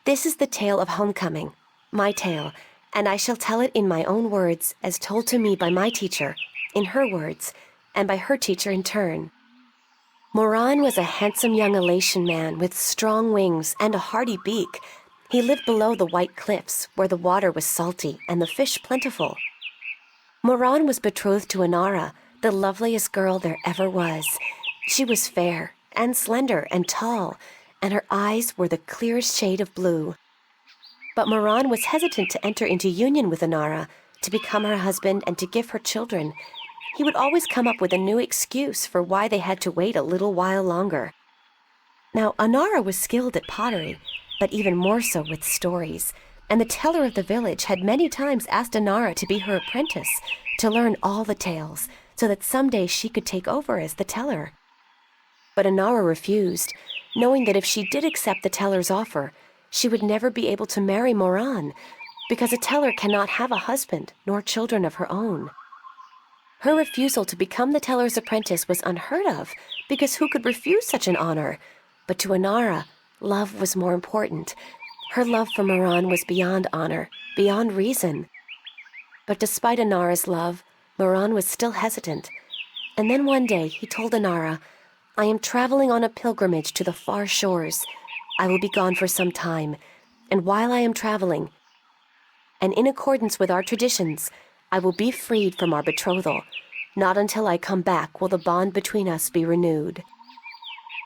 This is the tale of homecoming, my tale, and I shall tell it in my own words, as told to me by my teacher, in her words, and by her teacher in turn. Moran was a handsome young Elation man with strong wings and a hardy beak. He lived below the white cliffs, where the water was salty and the fish plentiful. Moran was betrothed to Inara, the loveliest girl there ever was. She was fair and slender and tall, and her eyes were the clearest shade of blue. But Moran was hesitant to enter into union with Inara, to become her husband and to give her children. He would always come up with a new excuse for why they had to wait a little while longer. Now, Inara was skilled at pottery, but even more so with stories, and the teller of the village had many times asked Inara to be her apprentice, to learn all the tales, so that someday she could take over as the teller. But Inara refused, knowing that if she did accept the teller's offer, she would never be able to marry Moran, because a teller cannot have a husband nor children of her own. Her refusal to become the teller's apprentice was unheard of, because who could refuse such an honor? But to Inara, love was more important. Her love for Moran was beyond honor, beyond reason. But despite Inara's love, Moran was still hesitant, And then one day he told Inara, "I am traveling on a pilgrimage to the far shores. I will be gone for some time, and while I am traveling, and in accordance with our traditions, I will be freed from our betrothal. Not until I come back will the bond between us be renewed."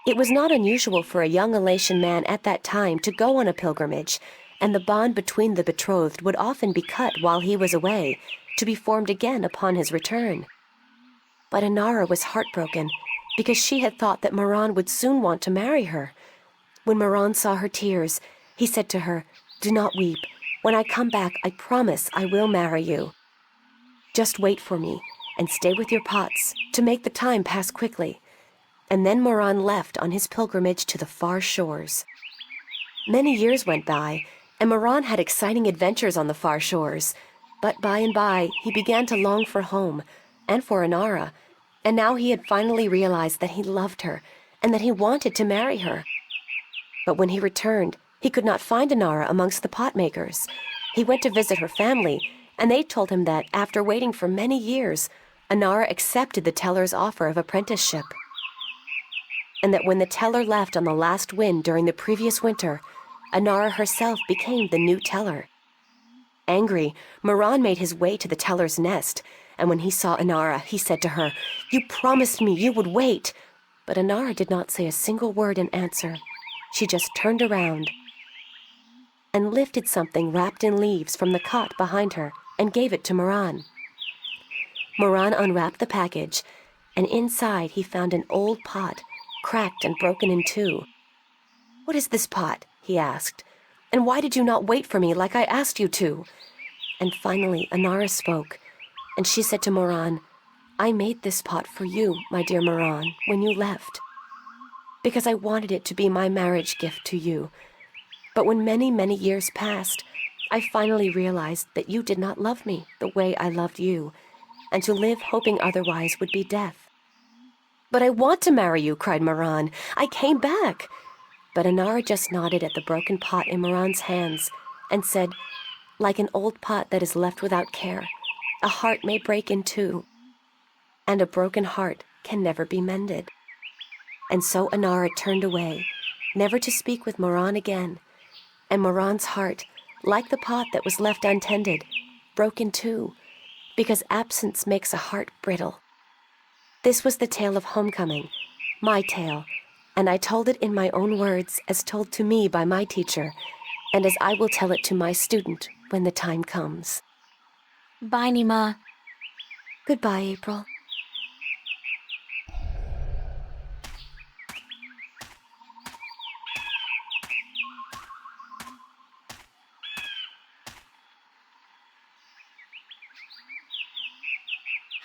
It was not unusual for a young Elation man at that time to go on a pilgrimage, and the bond between the betrothed would often be cut while he was away, to be formed again upon his return. But Inara was heartbroken, because she had thought that Moran would soon want to marry her. When Moran saw her tears, he said to her, "Do not weep. When I come back, I promise I will marry you. Just wait for me, and stay with your pots, to make the time pass quickly." And then Moran left on his pilgrimage to the far shores. Many years went by, and Moran had exciting adventures on the far shores. But by and by, he began to long for home, and for Inara, and now he had finally realized that he loved her, and that he wanted to marry her. But when he returned, he could not find Inara amongst the pot makers. He went to visit her family, and they told him that, after waiting for many years, Inara accepted the teller's offer of apprenticeship. And that when the teller left on the last wind during the previous winter, Inara herself became the new teller. Angry, Moran made his way to the teller's nest, and when he saw Inara, he said to her, "You promised me you would wait." But Inara did not say a single word in answer. She just turned around and lifted something wrapped in leaves from the cot behind her and gave it to Moran. Moran unwrapped the package, and inside he found an old pot, cracked and broken in two. "What is this pot?" he asked. "And why did you not wait for me like I asked you to?" And finally Inara spoke, and she said to Moran, "I made this pot for you, my dear Moran, when you left, because I wanted it to be my marriage gift to you. But when many, many years passed, I finally realized that you did not love me the way I loved you, and to live hoping otherwise would be death." "But I want to marry you," cried Moran. "I came back." But Inara just nodded at the broken pot in Moran's hands and said, "Like an old pot that is left without care, a heart may break in two, and a broken heart can never be mended." And so Inara turned away, never to speak with Moran again, and Moran's heart, like the pot that was left untended, broke in two, because absence makes a heart brittle. This was the tale of homecoming, my tale, and I told it in my own words as told to me by my teacher, and as I will tell it to my student when the time comes. Bye, Nima. Goodbye, April.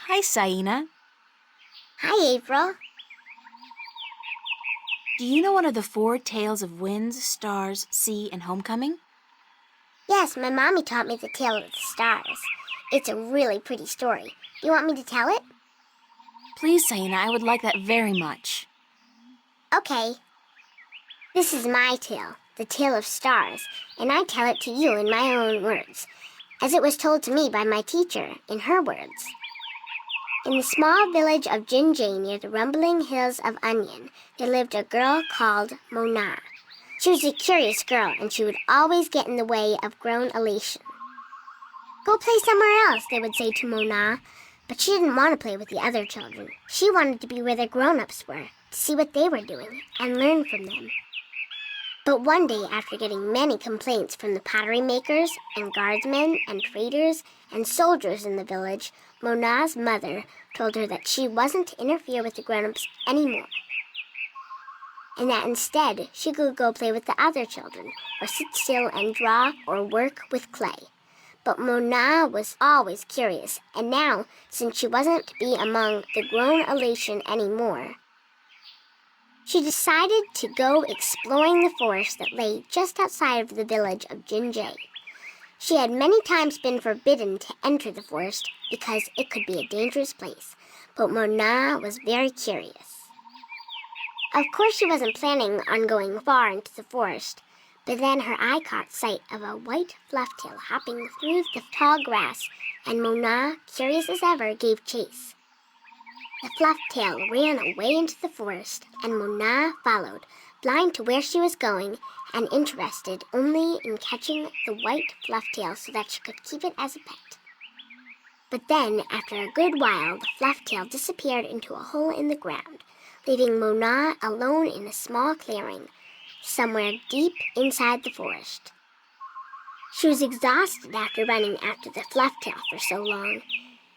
Hi, Saina. Hi, April. Do you know one of the 4 tales of winds, stars, sea, and homecoming? Yes, my mommy taught me the tale of the stars. It's a really pretty story. Do you want me to tell it? Please, Saina, I would like that very much. Okay. This is my tale, the tale of stars, and I tell it to you in my own words, as it was told to me by my teacher, in her words. In the small village of Jinjay near the rumbling hills of Onion, there lived a girl called Mona. She was a curious girl, and she would always get in the way of grown elation. "Go play somewhere else," they would say to Mona, but she didn't want to play with the other children. She wanted to be where the grown-ups were, to see what they were doing, and learn from them. But one day, after getting many complaints from the pottery makers and guardsmen and traders and soldiers in the village, Mona's mother told her that she wasn't to interfere with the grown-ups anymore, and that instead she could go play with the other children, or sit still and draw or work with clay. But Mona was always curious, and now, since she wasn't to be among the grown elation anymore, she decided to go exploring the forest that lay just outside of the village of Jinjay. She had many times been forbidden to enter the forest because it could be a dangerous place, but Mona was very curious. Of course, she wasn't planning on going far into the forest, but then her eye caught sight of a white flufftail hopping through the tall grass, and Mona, curious as ever, gave chase. The Flufftail ran away into the forest, and Mona followed, blind to where she was going and interested only in catching the white Flufftail so that she could keep it as a pet. But then, after a good while, the Flufftail disappeared into a hole in the ground, leaving Mona alone in a small clearing, somewhere deep inside the forest. She was exhausted after running after the Flufftail for so long,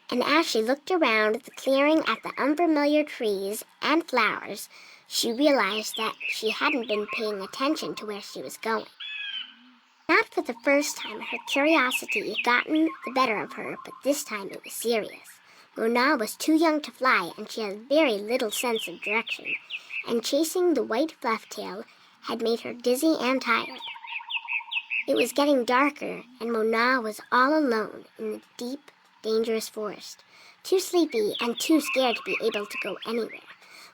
and as she looked around the clearing at the unfamiliar trees and flowers, she realized that she hadn't been paying attention to where she was going. Not for the first time her curiosity had gotten the better of her, but this time it was serious. Mona was too young to fly, and she had very little sense of direction, and chasing the white Flufftail had made her dizzy and tired. It was getting darker, and Mona was all alone in the deep, dangerous forest, too sleepy and too scared to be able to go anywhere.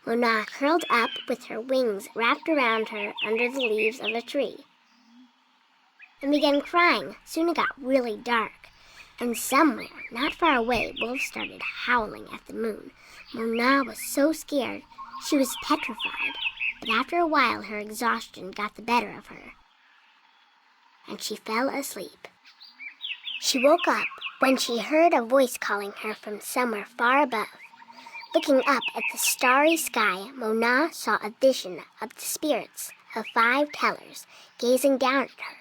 Mona curled up with her wings wrapped around her under the leaves of a tree and began crying. Soon it got really dark, and somewhere, not far away, wolves started howling at the moon. Mona was so scared she was petrified, but after a while her exhaustion got the better of her, and she fell asleep. She woke up when she heard a voice calling her from somewhere far above. Looking up at the starry sky, Mona saw a vision of the spirits of 5 tellers gazing down at her.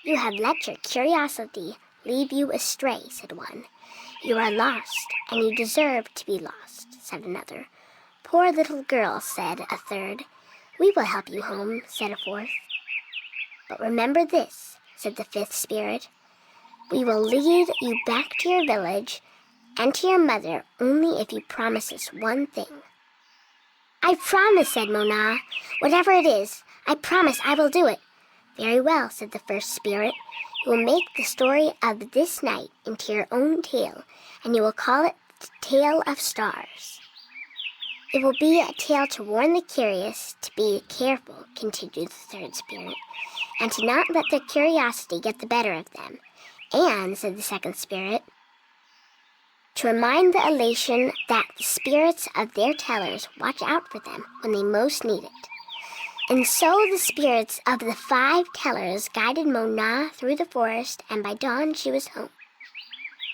"You have let your curiosity lead you astray," said one. "You are lost, and you deserve to be lost," said another. "Poor little girl," said a third. "We will help you home," said a fourth. "But remember this," said the 5th spirit. "We will lead you back to your village and to your mother only if you promise us one thing." "I promise," said Mona. "Whatever it is, I promise I will do it." "Very well," said the 1st spirit. "You will make the story of this night into your own tale, and you will call it the Tale of Stars." "It will be a tale to warn the curious to be careful," continued the 3rd spirit, "and to not let their curiosity get the better of them. And," said the 2nd spirit, "to remind the elation that the spirits of their tellers watch out for them when they most need it." And so the spirits of the 5 tellers guided Mona through the forest, and by dawn she was home.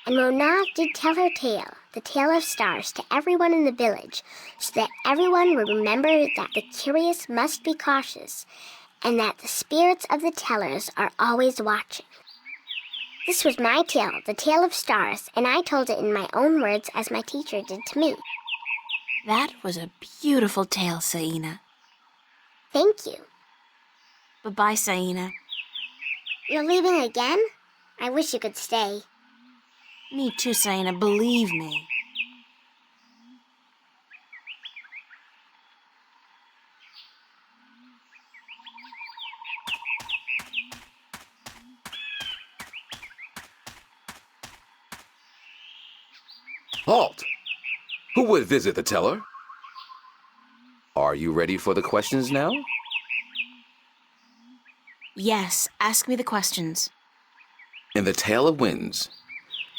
And Mona did tell her tale, the Tale of Stars, to everyone in the village, so that everyone would remember that the curious must be cautious, and that the spirits of the tellers are always watching. This was my tale, the Tale of Stars, and I told it in my own words as my teacher did to me. That was a beautiful tale, Saina. Thank you. Bye-bye, Saina. You're leaving again? I wish you could stay. Me too, Saina, believe me. Halt! Who would visit the teller? Are you ready for the questions now? Yes, ask me the questions. In the Tale of Winds,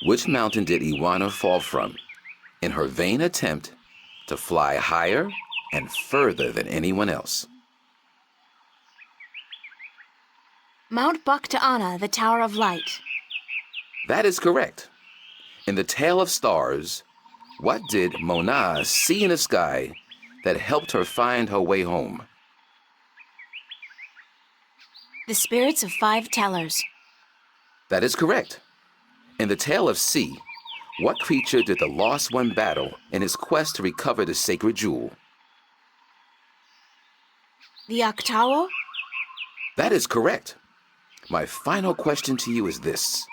which mountain did Iwana fall from in her vain attempt to fly higher and further than anyone else? Mount Bactaana, the Tower of Light. That is correct. In the Tale of Stars, what did Mona see in the sky that helped her find her way home? The spirits of 5 tellers. That is correct. In the Tale of Sea, what creature did the Lost One battle in his quest to recover the sacred jewel? The Octawo? That is correct. My final question to you is this.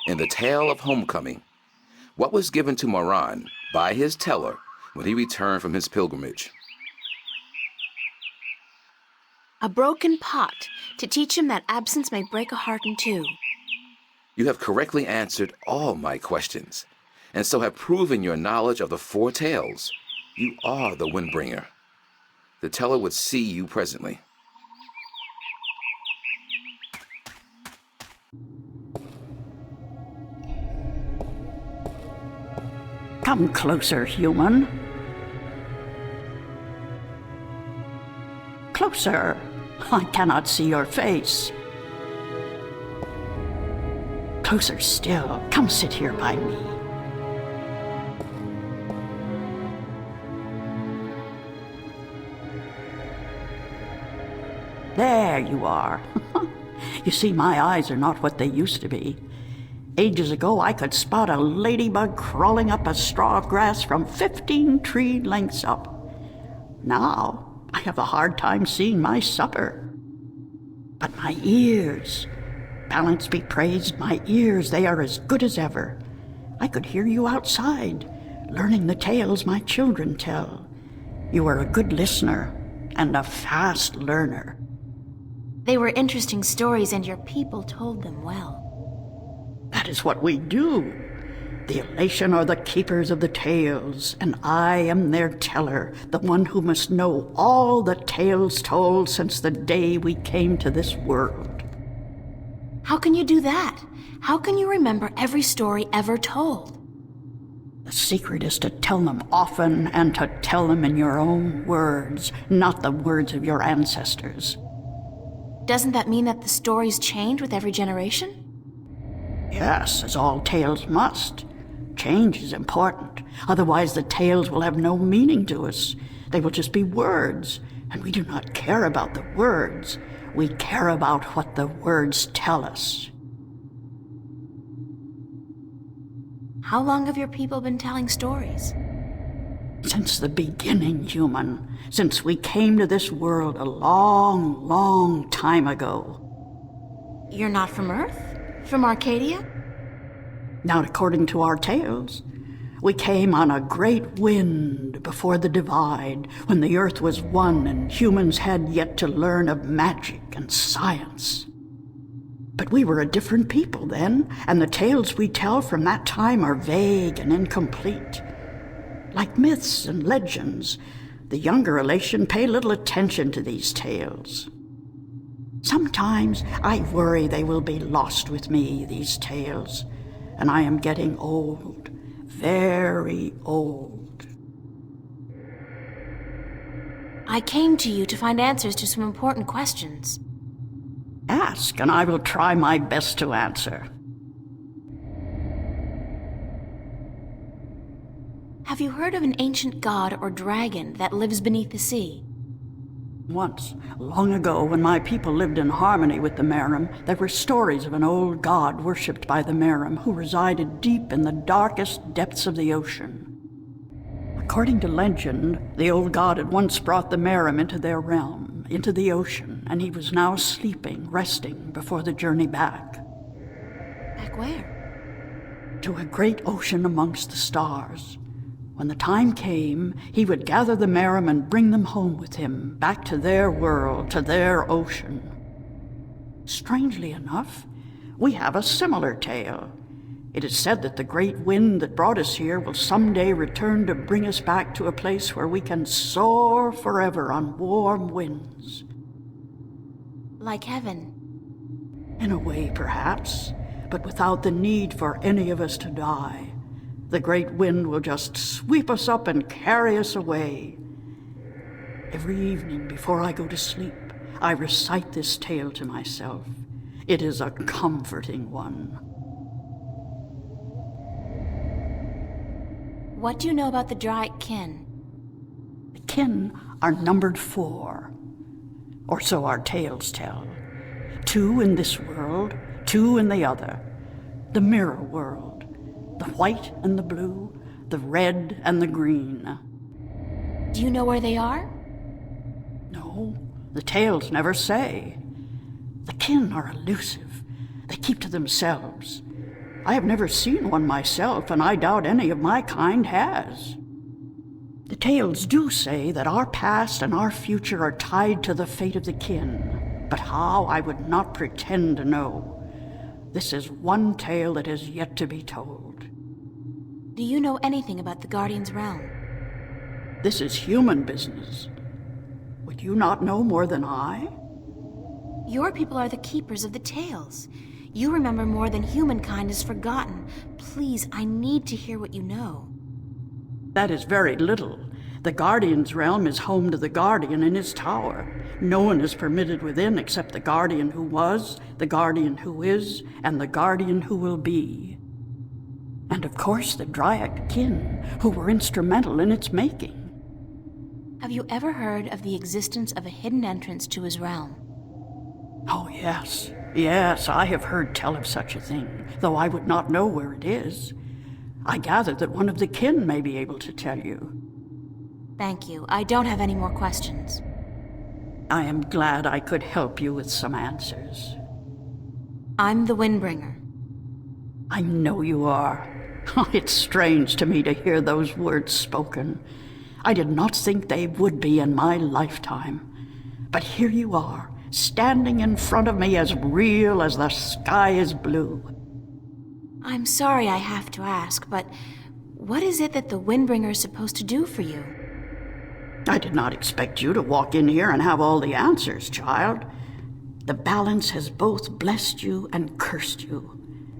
In the Tale of Homecoming, what was given to Moran by his teller when he returned from his pilgrimage? A broken pot, to teach him that absence may break a heart in 2. You have correctly answered all my questions, and so have proven your knowledge of the 4 tales. You are the Windbringer. The teller would see you presently. Come closer, human. Closer. I cannot see your face. Closer still. Come sit here by me. There you are. You see, my eyes are not what they used to be. Ages ago, I could spot a ladybug crawling up a straw of grass from 15 tree lengths up. Now, I have a hard time seeing my supper. But my ears, balance be praised, my ears, they are as good as ever. I could hear you outside, learning the tales my children tell. You are a good listener and a fast learner. They were interesting stories, and your people told them well. That is what we do. The elation are the keepers of the tales, and I am their teller, the one who must know all the tales told since the day we came to this world. How can you do that? How can you remember every story ever told? The secret is to tell them often and to tell them in your own words, not the words of your ancestors. Doesn't that mean that the stories change with every generation? Yes, as all tales must. Change is important. Otherwise, the tales will have no meaning to us. They will just be words, and we do not care about the words. We care about what the words tell us. How long have your people been telling stories? Since the beginning, human. Since we came to this world a long, long time ago. You're not from Earth? From Arcadia? Not according to our tales. We came on a great wind before the divide, when the earth was one and humans had yet to learn of magic and science. But we were a different people then, and the tales we tell from that time are vague and incomplete. Like myths and legends, the younger elation pay little attention to these tales. Sometimes I worry they will be lost with me, these tales, and I am getting old, very old. I came to you to find answers to some important questions. Ask, and I will try my best to answer. Have you heard of an ancient god or dragon that lives beneath the sea? Once, long ago, when my people lived in harmony with the Merim, there were stories of an old god worshipped by the Merim who resided deep in the darkest depths of the ocean. According to legend, the old god had once brought the Merim into their realm, into the ocean, and he was now sleeping, resting before the journey back. Back where? To a great ocean amongst the stars. When the time came, he would gather the Merim and bring them home with him, back to their world, to their ocean. Strangely enough, we have a similar tale. It is said that the great wind that brought us here will someday return to bring us back to a place where we can soar forever on warm winds. Like heaven? In a way, perhaps, but without the need for any of us to die. The great wind will just sweep us up and carry us away. Every evening before I go to sleep, I recite this tale to myself. It is a comforting one. What do you know about the Draic kin? The kin are numbered 4, or so our tales tell. 2 in this world, 2 in the other. The mirror world. The white and the blue, the red and the green. Do you know where they are? No, the tales never say. The kin are elusive. They keep to themselves. I have never seen one myself, and I doubt any of my kind has. The tales do say that our past and our future are tied to the fate of the kin, but how I would not pretend to know. This is one tale that has yet to be told. Do you know anything about the Guardian's realm? This is human business. Would you not know more than I? Your people are the keepers of the tales. You remember more than humankind has forgotten. Please, I need to hear what you know. That is very little. The Guardian's realm is home to the Guardian in his tower. No one is permitted within except the Guardian who was, the Guardian who is, and the Guardian who will be. And of course the Dryad kin, who were instrumental in its making. Have you ever heard of the existence of a hidden entrance to his realm? Oh, yes. Yes, I have heard tell of such a thing, though I would not know where it is. I gather that one of the kin may be able to tell you. Thank you. I don't have any more questions. I am glad I could help you with some answers. I'm the Windbringer. I know you are. It's strange to me to hear those words spoken. I did not think they would be in my lifetime. But here you are, standing in front of me as real as the sky is blue. I'm sorry I have to ask, but what is it that the Windbringer is supposed to do for you? I did not expect you to walk in here and have all the answers, child. The balance has both blessed you and cursed you,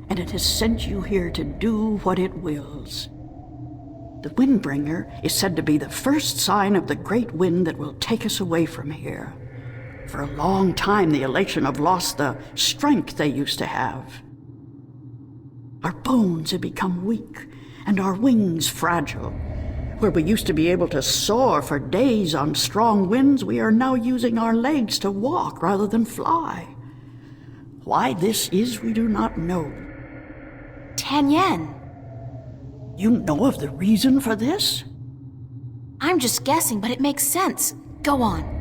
and it has sent you here to do what it wills. The Windbringer is said to be the first sign of the great wind that will take us away from here. For a long time, the Elation have lost the strength they used to have. Our bones have become weak, and our wings fragile. Where we used to be able to soar for days on strong winds, we are now using our legs to walk rather than fly. Why this is, we do not know. Tanyan! You know of the reason for this? I'm just guessing, but it makes sense. Go on.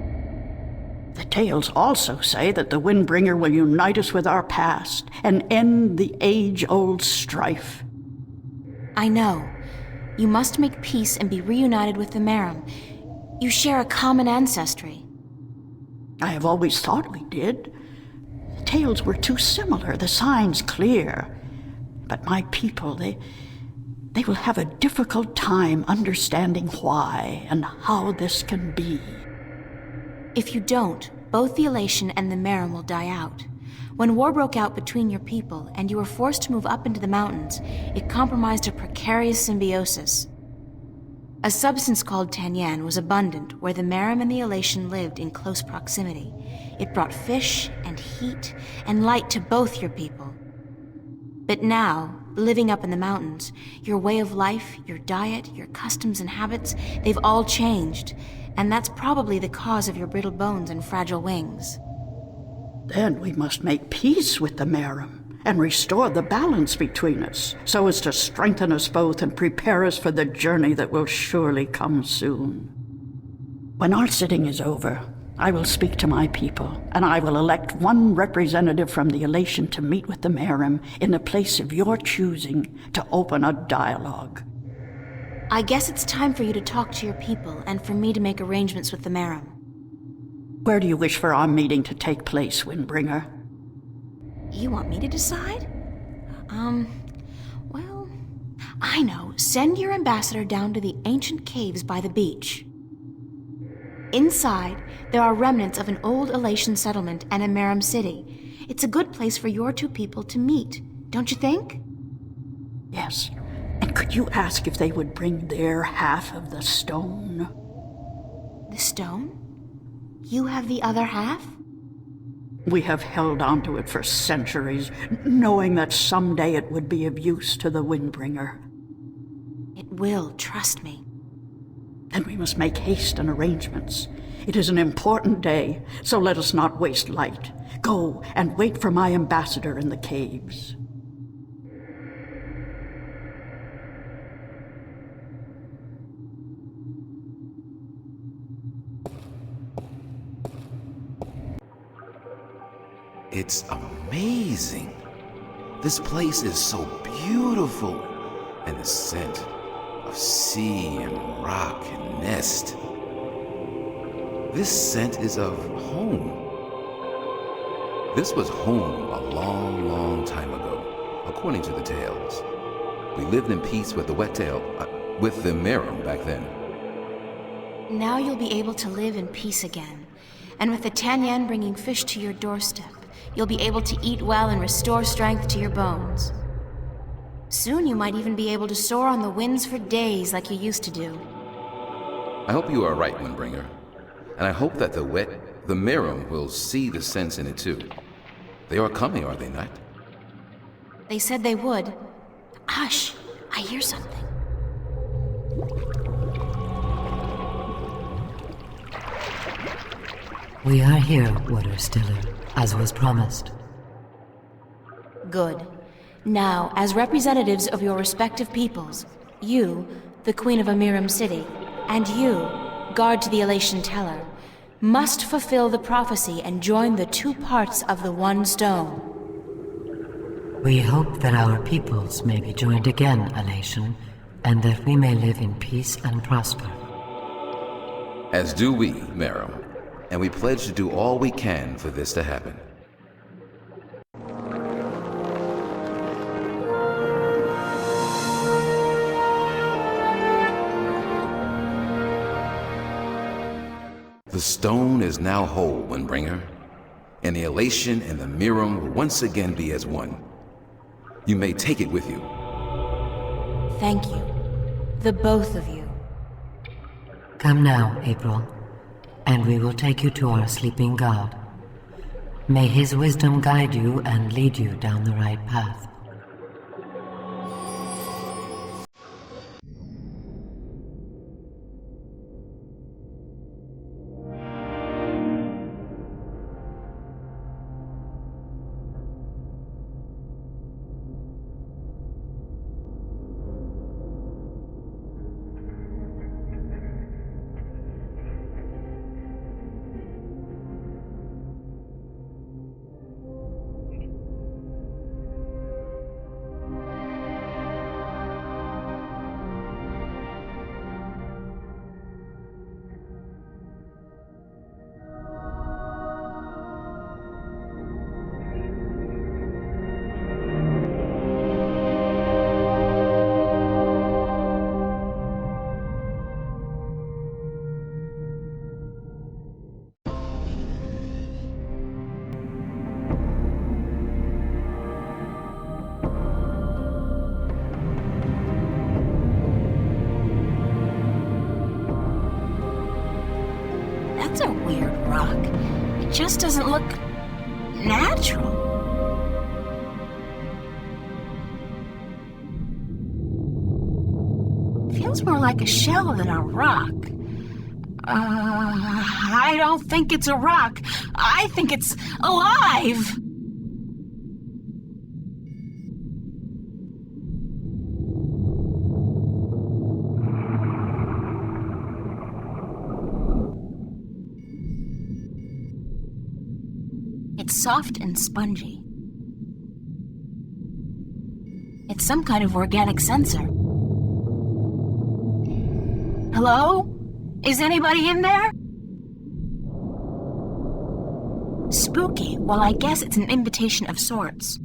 The tales also say that the Windbringer will unite us with our past and end the age-old strife. I know. You must make peace and be reunited with the Merim. You share a common ancestry. I have always thought we did. The tales were too similar, the signs clear. But my people, they will have a difficult time understanding why and how this can be. If you don't, both the Elation and the Merim will die out. When war broke out between your people and you were forced to move up into the mountains, it compromised a precarious symbiosis. A substance called Tanyan was abundant where the Merim and the Elation lived in close proximity. It brought fish and heat and light to both your people. But now, living up in the mountains, your way of life, your diet, your customs and habits, they've all changed. And that's probably the cause of your brittle bones and fragile wings. Then we must make peace with the Merim and restore the balance between us, so as to strengthen us both and prepare us for the journey that will surely come soon. When our sitting is over, I will speak to my people, and I will elect one representative from the Elation to meet with the Merim in the place of your choosing to open a dialogue. I guess it's time for you to talk to your people and for me to make arrangements with the Merim. Where do you wish for our meeting to take place, Windbringer? You want me to decide? Well, I know. Send your ambassador down to the ancient caves by the beach. Inside, there are remnants of an old Elation settlement and a Merim city. It's a good place for your two people to meet, don't you think? Yes. And could you ask if they would bring their half of the stone? The stone? You have the other half? We have held onto it for centuries, knowing that someday it would be of use to the Windbringer. It will, trust me. Then we must make haste and arrangements. It is an important day, so let us not waste light. Go and wait for my ambassador in the caves. It's amazing. This place is so beautiful. And the scent of sea and rock and nest. This scent is of home. This was home a long, long time ago, according to the tales. We lived in peace with the with the Merim back then. Now you'll be able to live in peace again. And with the Tanyan bringing fish to your doorstep, you'll be able to eat well and restore strength to your bones. Soon you might even be able to soar on the winds for days like you used to do. I hope you are right, Windbringer. And I hope that the Mirum will see the sense in it too. They are coming, are they not? They said they would. Hush, I hear something. We are here, Waterstiller, as was promised. Good. Now, as representatives of your respective peoples, you, the Queen of Amiram City, and you, guard to the Elation Teller, must fulfill the prophecy and join the two parts of the one stone. We hope that our peoples may be joined again, Elation, and that we may live in peace and prosper. As do we, Mirum, and we pledge to do all we can for this to happen. The stone is now whole, Windbringer, and the Elation and the Mirum will once again be as one. You may take it with you. Thank you. The both of you. Come now, April, and we will take you to our sleeping god. May his wisdom guide you and lead you down the right path. That's a weird rock. It just doesn't look natural. Feels more like a shell than a rock. I don't think it's a rock. I think it's alive. It's soft and spongy. It's some kind of organic sensor. Hello? Is anybody in there? Spooky. Well, I guess it's an invitation of sorts.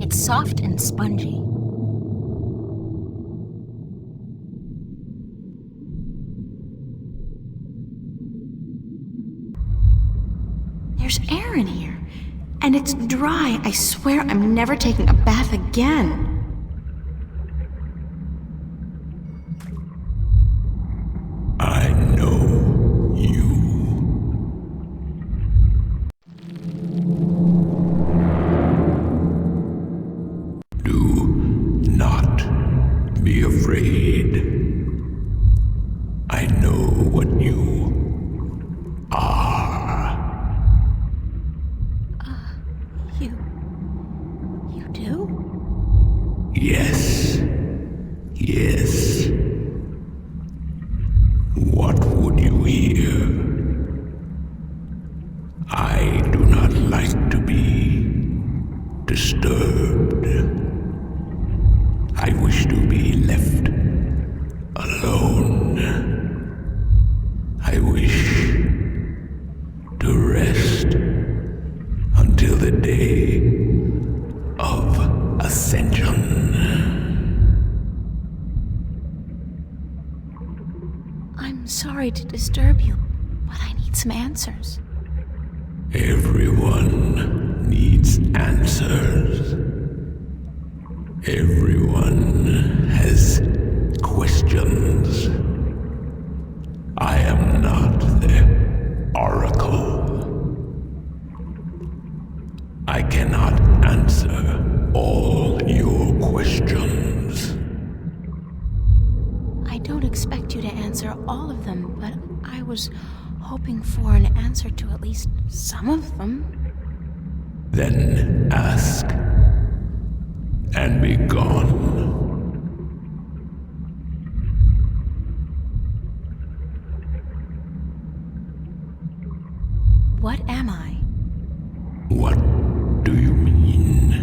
It's soft and spongy. There's air in here, and it's dry. I swear I'm never taking a bath again. I know you. Do not be afraid. I know what you are. You do? Yes. Yes. What would you hear? I do not like to be disturbed. I wish to be left alone. I wish to rest until the day of ascension. I'm sorry to disturb you, but I need some answers. Everyone needs answers. Everyone has questions. I am not the oracle. I cannot answer all your questions. I don't expect you to answer all of them, but I was hoping for an answer to at least some of them. Then ask and be gone. What am I? What do you mean?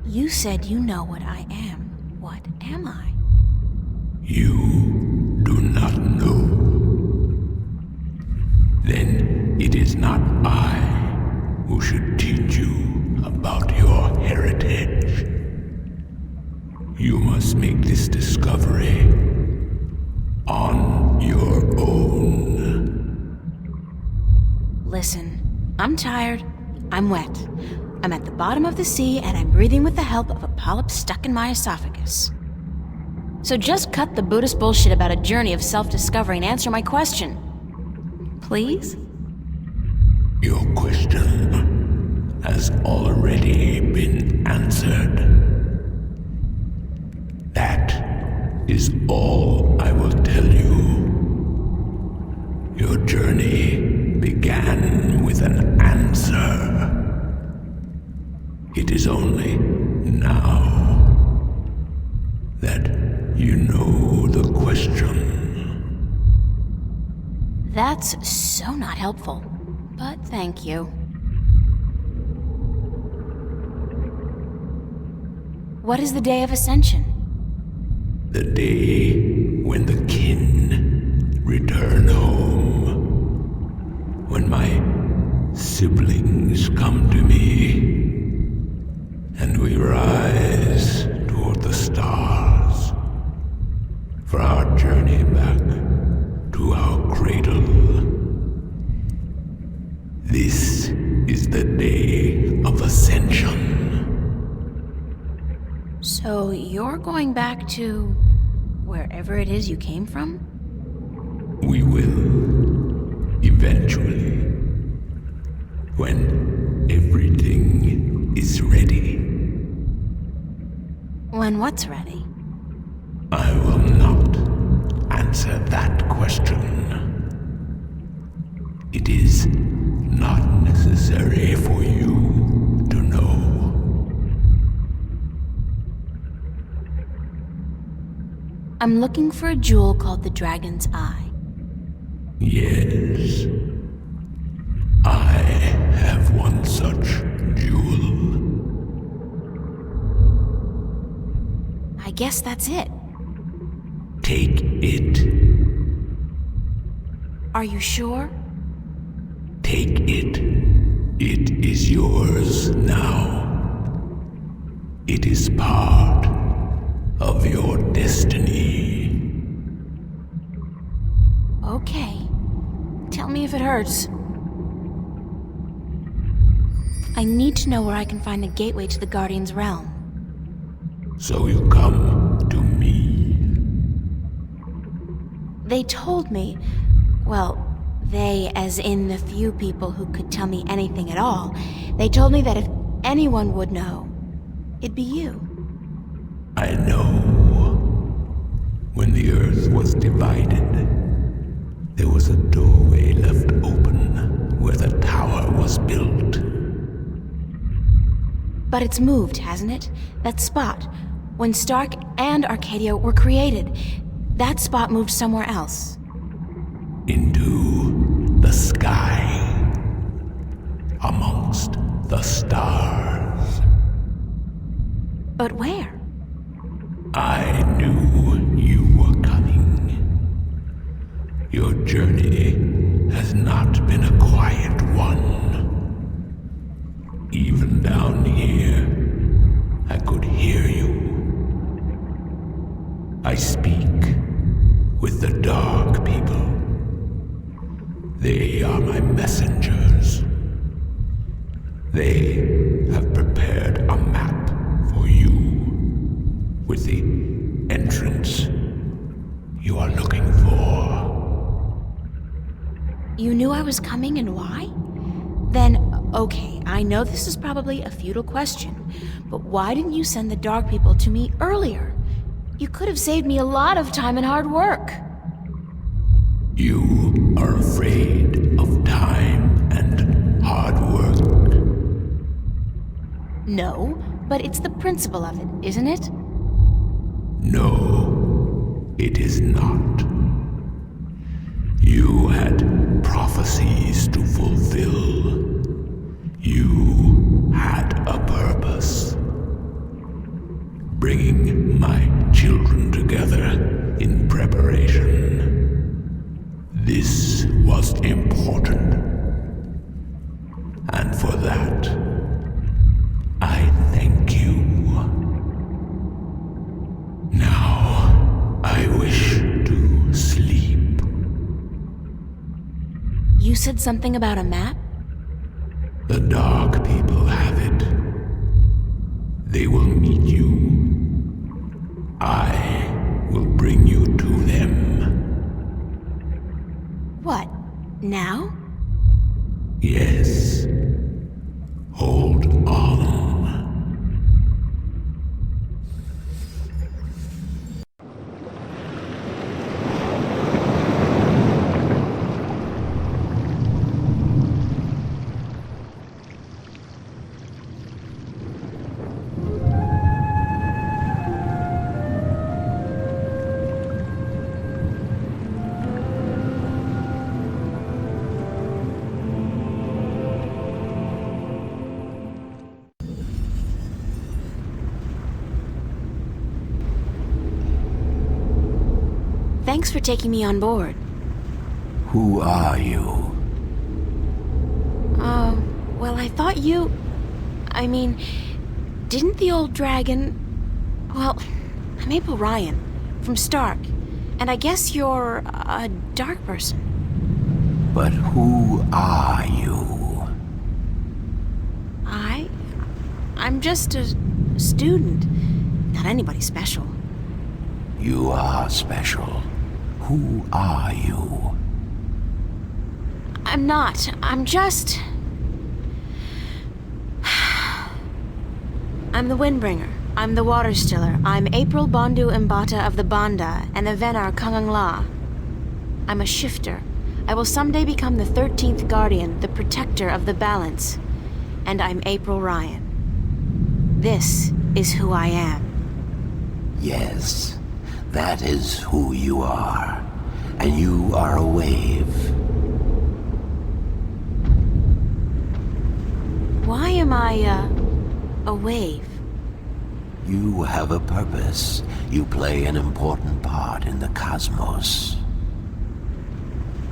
You said you know what I am. What am I? You do not know. Then it is not I who should teach you about your heritage. You must make this discovery on your own. Listen, I'm tired. I'm wet. I'm at the bottom of the sea, and I'm breathing with the help of a polyp stuck in my esophagus. So just cut the Buddhist bullshit about a journey of self-discovery and answer my question. Please? Your question has already been answered. That is all I will tell you. Your journey began with an answer. It is only now that you know the question. That's so not helpful, but thank you. What is the day of Ascension? The day when the kin return home. When my siblings come to me, and we rise toward the stars for our journey back to our cradle. This is the day of Ascension. So you're going back to wherever it is you came from? We will, eventually, when everything is ready. When what's ready? I will not answer that question. It is not necessary for you to know. I'm looking for a jewel called the Dragon's Eye. Yes. I have one such jewel. I guess that's it. Take it. Are you sure? Take it. It is yours now. It is part of your destiny. Okay. Tell me if it hurts. I need to know where I can find the gateway to the Guardian's realm. So you come to me. They told me, well, they as in the few people who could tell me anything at all, they told me that if anyone would know, it'd be you. I know. When the earth was divided, there was a doorway left open where the tower was built. But it's moved, hasn't it? That spot. When Stark and Arcadia were created, that spot moved somewhere else. Into the sky. Amongst the stars. But where? I knew you were coming. Your journey has not been a quiet one. Even down here, I could hear you. I speak with the dark people. They are my messengers. They have prepared a map for you with the entrance you are looking for. You knew I was coming and why? Then, okay, I know this is probably a futile question, but why didn't you send the Dark People to me earlier? You could have saved me a lot of time and hard work. You are afraid of time and hard work. No, but it's the principle of it, isn't it? No, it is not. You had prophecies to fulfill. You had a purpose. Bringing my children together in preparation. This was important. And for that, I thank you. Now, I wish to sleep. You said something about a map? The Dark People have it. They will meet you. I will bring you to them. What, now? Yes. Hold on. Thanks for taking me on board. Who are you? Well, I thought you... I mean, didn't the old dragon... Well, I'm April Ryan, from Stark, and I guess you're a dark person. But who are you? I'm just a student, not anybody special. You are special. Who are you? I'm not. I'm just... I'm the Windbringer. I'm the Water Stiller. I'm April Bondu Mbata of the Banda and the Venar Kangang La. I'm a shifter. I will someday become the 13th Guardian, the protector of the balance. And I'm April Ryan. This is who I am. Yes, that is who you are. And you are a wave. Why am I, a wave? You have a purpose. You play an important part in the cosmos.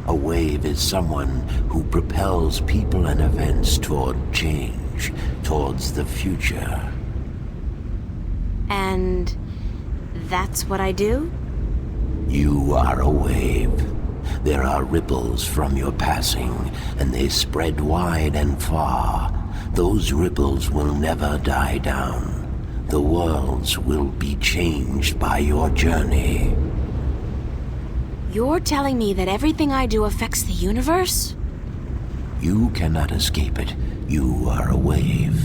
A wave is someone who propels people and events toward change, towards the future. And that's what I do? You are a wave. There are ripples from your passing, and they spread wide and far. Those ripples will never die down. The worlds will be changed by your journey. You're telling me that everything I do affects the universe? You cannot escape it. You are a wave.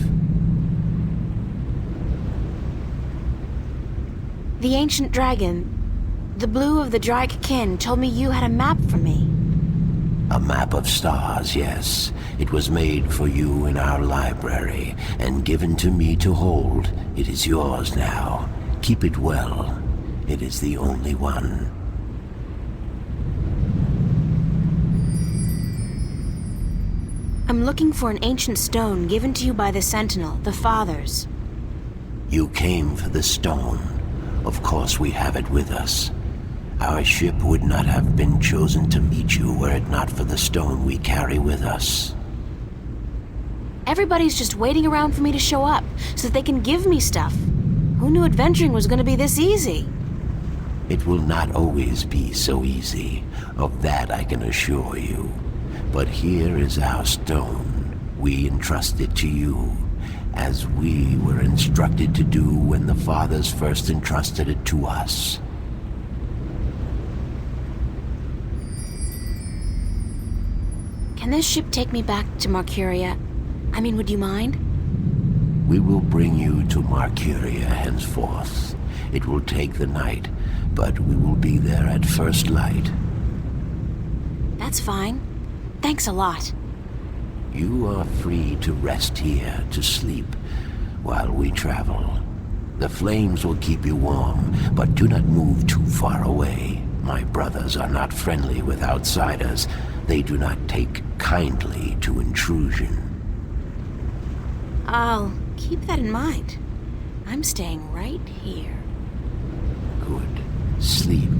The ancient dragon, the blue of the Drake kin, told me you had a map for me. A map of stars, yes. It was made for you in our library, and given to me to hold. It is yours now. Keep it well. It is the only one. I'm looking for an ancient stone given to you by the Sentinel, the Fathers. You came for the stone. Of course we have it with us. Our ship would not have been chosen to meet you were it not for the stone we carry with us. Everybody's just waiting around for me to show up, so that they can give me stuff. Who knew adventuring was going to be this easy? It will not always be so easy. Of that I can assure you. But here is our stone. We entrust it to you, as we were instructed to do when the Fathers first entrusted it to us. Can this ship take me back to Marcuria? I mean, would you mind? We will bring you to Marcuria henceforth. It will take the night, but we will be there at first light. That's fine. Thanks a lot. You are free to rest here, to sleep, while we travel. The flames will keep you warm, but do not move too far away. My brothers are not friendly with outsiders. They do not take kindly to intrusion. I'll keep that in mind. I'm staying right here. Good. Sleep.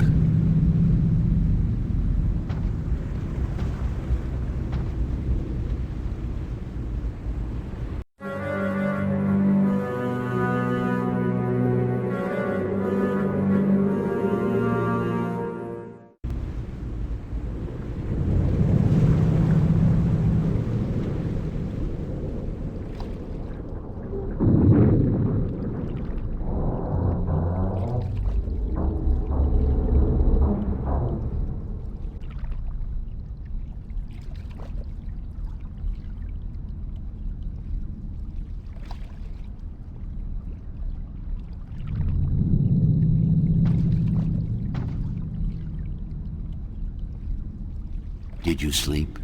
Did you sleep?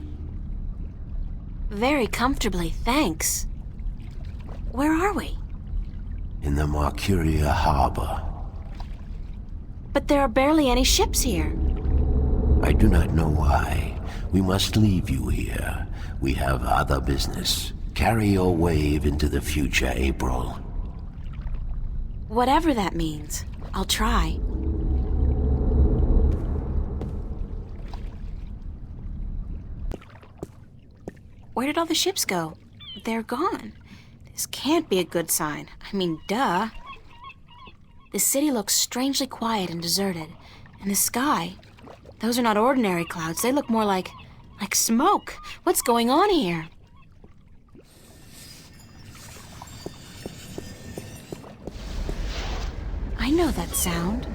Very comfortably, thanks. Where are we? In the Marcuria harbor. But there are barely any ships here. I do not know why. We must leave you here. We have other business. Carry your wave into the future, April. Whatever that means, I'll try. Where did all the ships go? They're gone. This can't be a good sign. I mean, duh. The city looks strangely quiet and deserted. And the sky, those are not ordinary clouds. They look more like smoke. What's going on here? I know that sound.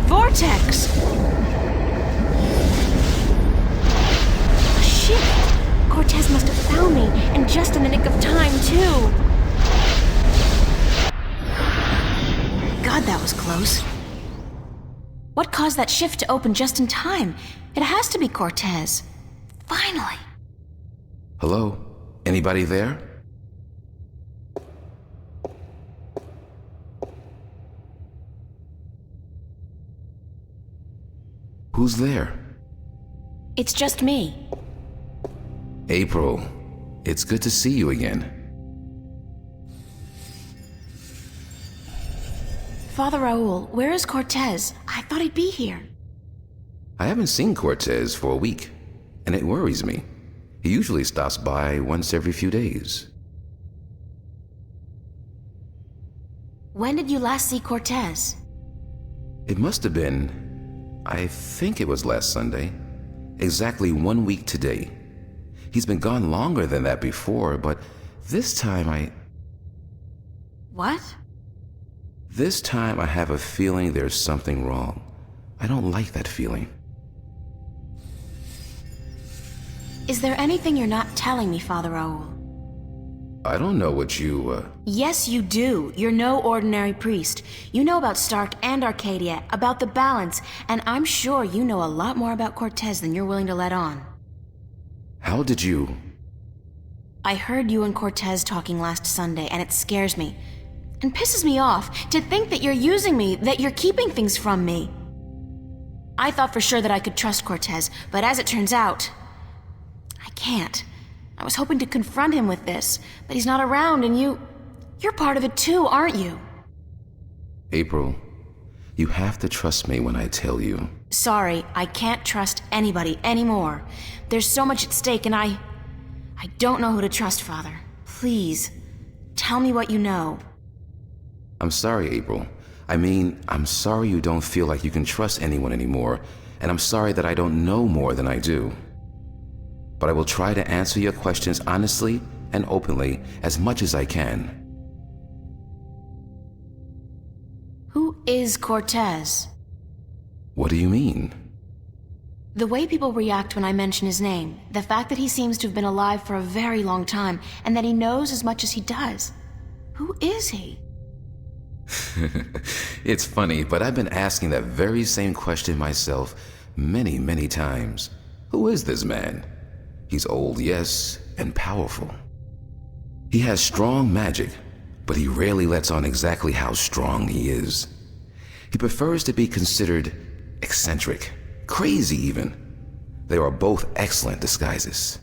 Vortex! Shit! Cortez must have found me, and just in the nick of time, too. God, that was close. What caused that shift to open just in time? It has to be Cortez. Finally. Hello? Anybody there? Who's there? It's just me. April, it's good to see you again. Father Raoul, where is Cortez? I thought he'd be here. I haven't seen Cortez for a week, and it worries me. He usually stops by once every few days. When did you last see Cortez? It must have been, I think it was last Sunday. Exactly 1 week today. He's been gone longer than that before, but this time What? This time I have a feeling there's something wrong. I don't like that feeling. Is there anything you're not telling me, Father Raoul? I don't know what you, Yes, you do. You're no ordinary priest. You know about Stark and Arcadia, about the balance, and I'm sure you know a lot more about Cortez than you're willing to let on. How did you... I heard you and Cortez talking last Sunday, and it scares me. And pisses me off to think that you're using me, that you're keeping things from me. I thought for sure that I could trust Cortez, but as it turns out, I can't. I was hoping to confront him with this, but he's not around, and you're part of it too, aren't you? April, you have to trust me when I tell you. Sorry, I can't trust anybody anymore. There's so much at stake, and I don't know who to trust, Father. Please, tell me what you know. I'm sorry, April. I'm sorry you don't feel like you can trust anyone anymore, and I'm sorry that I don't know more than I do. But I will try to answer your questions honestly and openly as much as I can. Who is Cortez? What do you mean? The way people react when I mention his name, the fact that he seems to have been alive for a very long time, and that he knows as much as he does. Who is he? It's funny, but I've been asking that very same question myself many, many times. Who is this man? He's old, yes, and powerful. He has strong magic, but he rarely lets on exactly how strong he is. He prefers to be considered eccentric, crazy even. They are both excellent disguises.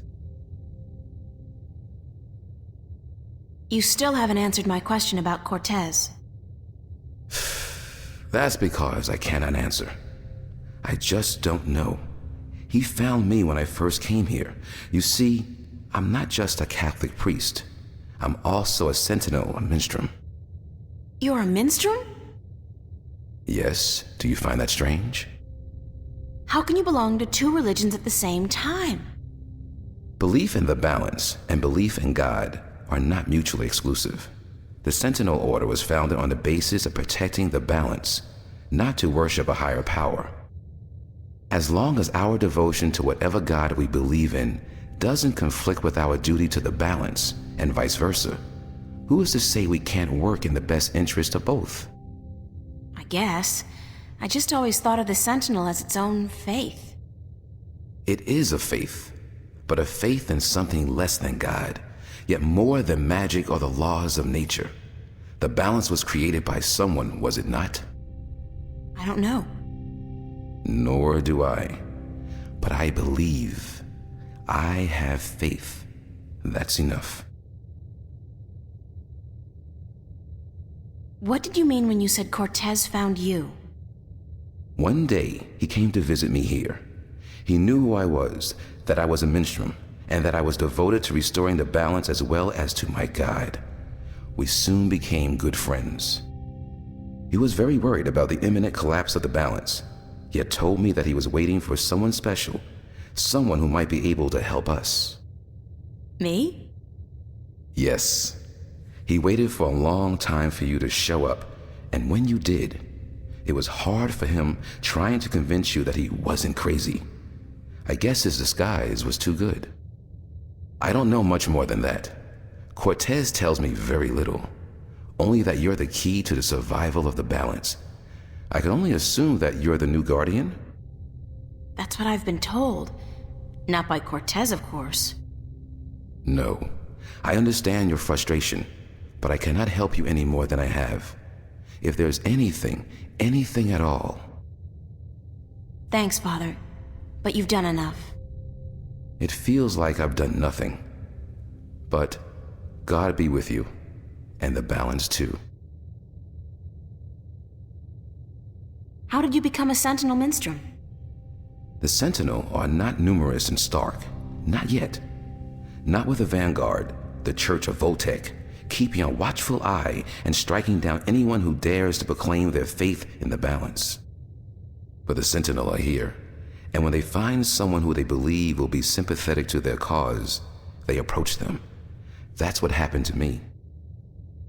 You still haven't answered my question about Cortez. That's because I cannot answer. I just don't know. He found me when I first came here. You see, I'm not just a Catholic priest. I'm also a sentinel, a minstrel. You're a minstrel? Yes, do you find that strange? How can you belong to two religions at the same time? Belief in the balance and belief in God are not mutually exclusive. The Sentinel Order was founded on the basis of protecting the balance, not to worship a higher power. As long as our devotion to whatever God we believe in doesn't conflict with our duty to the balance, and vice versa, who is to say we can't work in the best interest of both? I guess. I just always thought of the Sentinel as its own faith. It is a faith, but a faith in something less than God, yet more than magic or the laws of nature. The balance was created by someone, was it not? I don't know. Nor do I. But I believe. I have faith. That's enough. What did you mean when you said Cortez found you? One day, he came to visit me here. He knew who I was, that I was a minstrel, and that I was devoted to restoring the balance as well as to my God. We soon became good friends. He was very worried about the imminent collapse of the balance, yet told me that he was waiting for someone special, someone who might be able to help us. Me? Yes. He waited for a long time for you to show up, and when you did, it was hard for him trying to convince you that he wasn't crazy. I guess his disguise was too good. I don't know much more than that. Cortez tells me very little, only that you're the key to the survival of the balance. I can only assume that you're the new guardian? That's what I've been told. Not by Cortez, of course. No. I understand your frustration, but I cannot help you any more than I have. If there's anything at all. Thanks, Father, but you've done enough. It feels like I've done nothing. But God be with you, and the balance too. How did you become a Sentinel Minstrel? The Sentinel are not numerous in Stark. Not yet. Not with the Vanguard, the Church of Voltec, keeping a watchful eye and striking down anyone who dares to proclaim their faith in the balance. But the Sentinel are here, and when they find someone who they believe will be sympathetic to their cause, they approach them. That's what happened to me.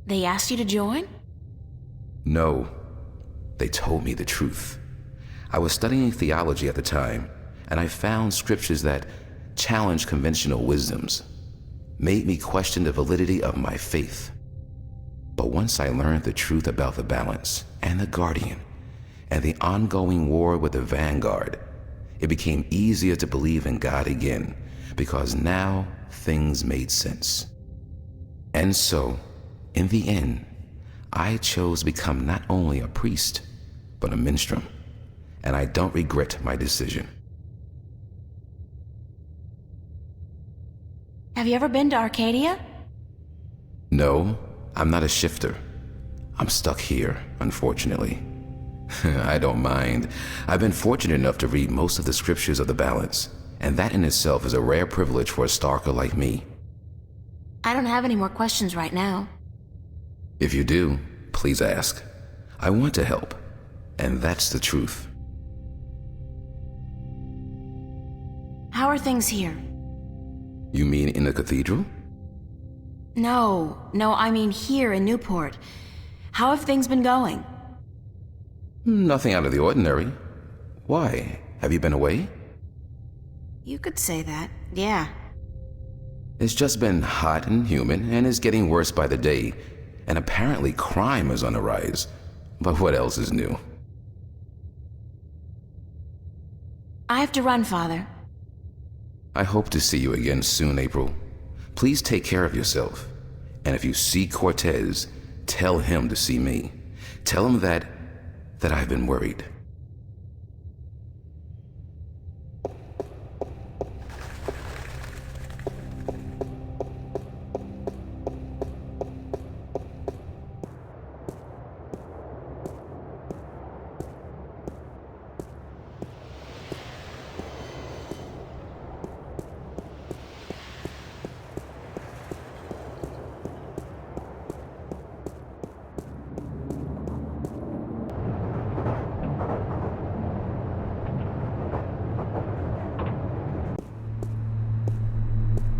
They asked you to join? No. They told me the truth. I was studying theology at the time, and I found scriptures that challenged conventional wisdoms, made me question the validity of my faith. But once I learned the truth about the balance and the Guardian and the ongoing war with the Vanguard, it became easier to believe in God again, because now things made sense. And so, in the end, I chose to become not only a priest, but a minstrel, and I don't regret my decision. Have you ever been to Arcadia? No, I'm not a shifter. I'm stuck here, unfortunately. I don't mind. I've been fortunate enough to read most of the scriptures of the balance, and that in itself is a rare privilege for a Starker like me. I don't have any more questions right now. If you do, please ask. I want to help, and that's the truth. How are things here? You mean in the cathedral? No, I mean here in Newport. How have things been going? Nothing out of the ordinary. Why? Have you been away? You could say that, yeah. It's just been hot and humid, and is getting worse by the day. And apparently crime is on the rise. But what else is new? I have to run, Father. I hope to see you again soon, April. Please take care of yourself. And if you see Cortez, tell him to see me. Tell him that I've been worried.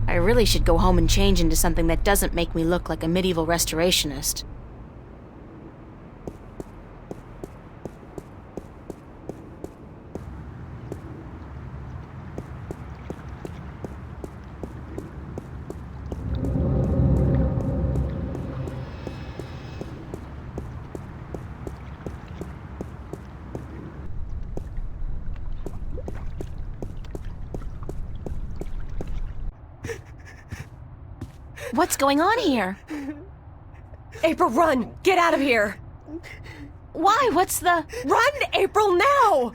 I really should go home and change into something that doesn't make me look like a medieval restorationist. What's going on here? April, run! Get out of here! Why? What's the... Run, April, now!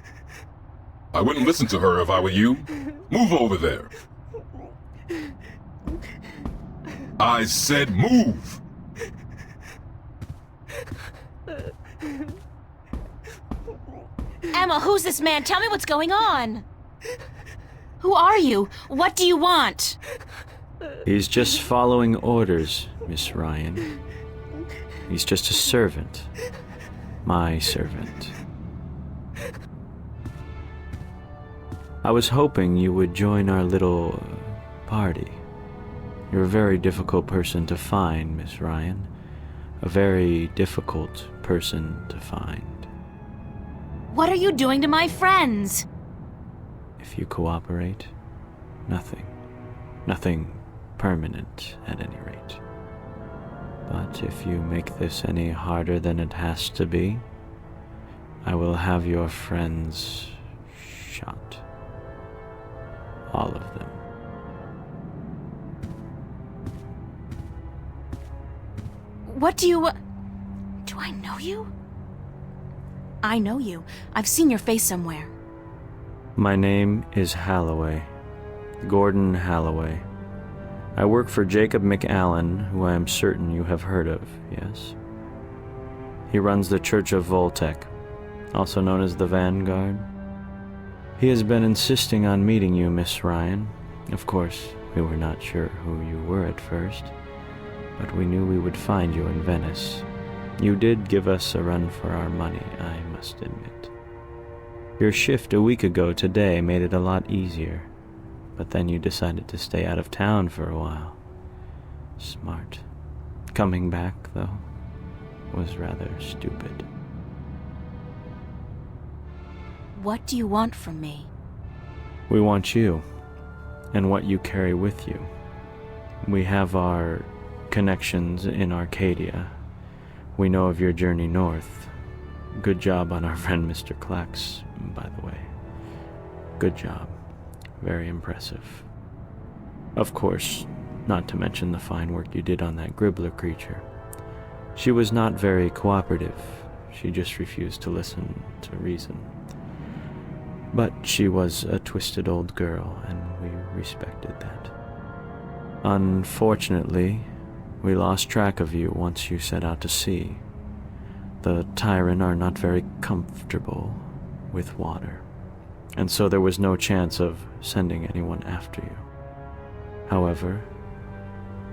I wouldn't listen to her if I were you. Move over there. I said move! Emma, who's this man? Tell me what's going on. Who are you? What do you want? He's just following orders, Miss Ryan. He's just a servant. My servant. I was hoping you would join our little party. You're a very difficult person to find, Miss Ryan. A very difficult person to find. What are you doing to my friends? If you cooperate, nothing. Nothing permanent, at any rate. But if you make this any harder than it has to be, I will have your friends shot. All of them. What do you... Do I know you? I know you. I've seen your face somewhere. My name is Halloway. Gordon Halloway. I work for Jacob McAllen, who I am certain you have heard of, yes? He runs the Church of Voltec, also known as the Vanguard. He has been insisting on meeting you, Miss Ryan. Of course, we were not sure who you were at first, but we knew we would find you in Venice. You did give us a run for our money, I must admit. Your shift a week ago today made it a lot easier. But then you decided to stay out of town for a while. Smart. Coming back, though, was rather stupid. What do you want from me? We want you, and what you carry with you. We have our connections in Arcadia. We know of your journey north. Good job on our friend Mr. Clax, by the way. Good job. Very impressive. Of course, not to mention the fine work you did on that Gribbler creature. She was not very cooperative. She just refused to listen to reason. But she was a twisted old girl, and we respected that. Unfortunately, we lost track of you once you set out to sea. The Tyrant are not very comfortable with water, and so there was no chance of sending anyone after you. However,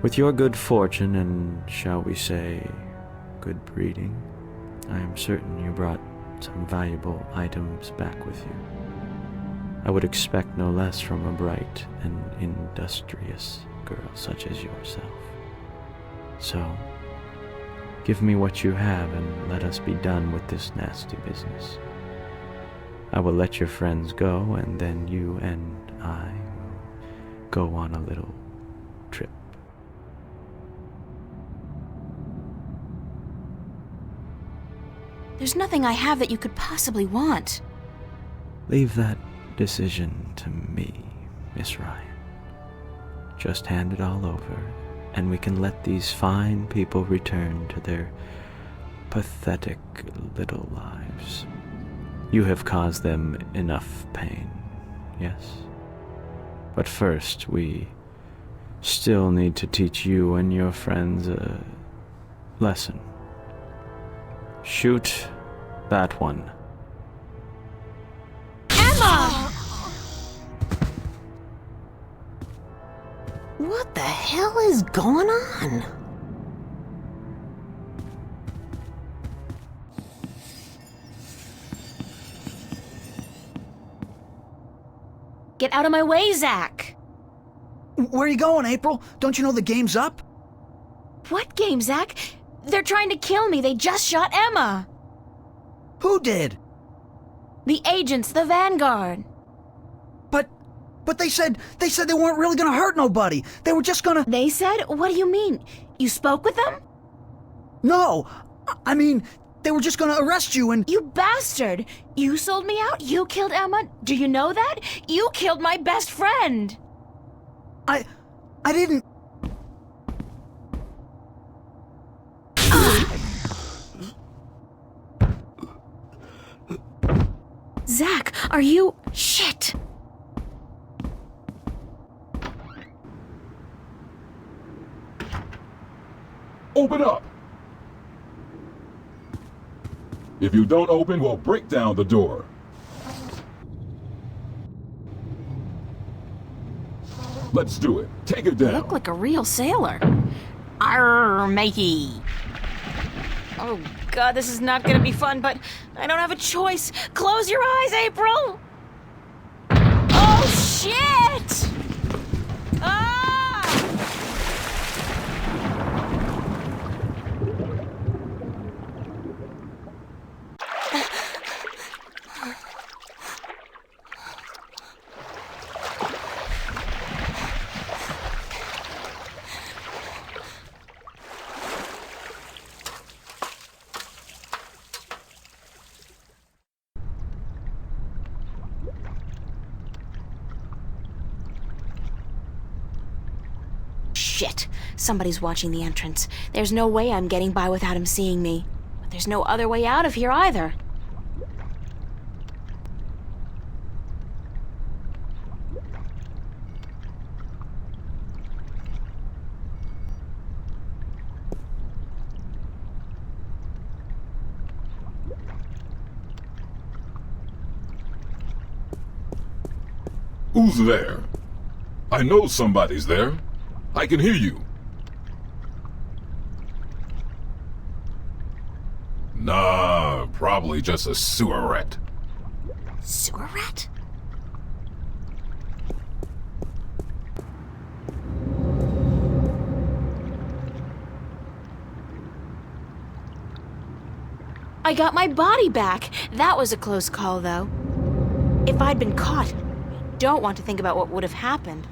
with your good fortune and, shall we say, good breeding, I am certain you brought some valuable items back with you. I would expect no less from a bright and industrious girl such as yourself. So, give me what you have and let us be done with this nasty business. I will let your friends go, and then you and I will go on a little trip. There's nothing I have that you could possibly want. Leave that decision to me, Miss Ryan. Just hand it all over, and we can let these fine people return to their pathetic little lives. You have caused them enough pain, yes? But first, we still need to teach you and your friends a lesson. Shoot that one. Emma! What the hell is going on? Get out of my way, Zach! Where are you going, April? Don't you know the game's up? What game, Zach? They're trying to kill me. They just shot Emma. Who did? The agents, the Vanguard. But they said they weren't really gonna hurt nobody. They were just gonna... They said? What do you mean? You spoke with them? No, I mean, they were just gonna arrest you and... You bastard! You sold me out? You killed Emma? Do you know that? You killed my best friend! I didn't... Zach, are you... Shit! Open up! If you don't open, we'll break down the door. Let's do it. Take it down. You look like a real sailor. Arr, matey. Oh, God, this is not gonna be fun, but I don't have a choice. Close your eyes, April! Oh, shit! Ah! Shit. Somebody's watching the entrance. There's no way I'm getting by without him seeing me. But there's no other way out of here either. Who's there? I know somebody's there. I can hear you. Nah, probably just a sewer rat. Sewer rat? I got my body back. That was a close call, though. If I'd been caught, I don't want to think about what would have happened.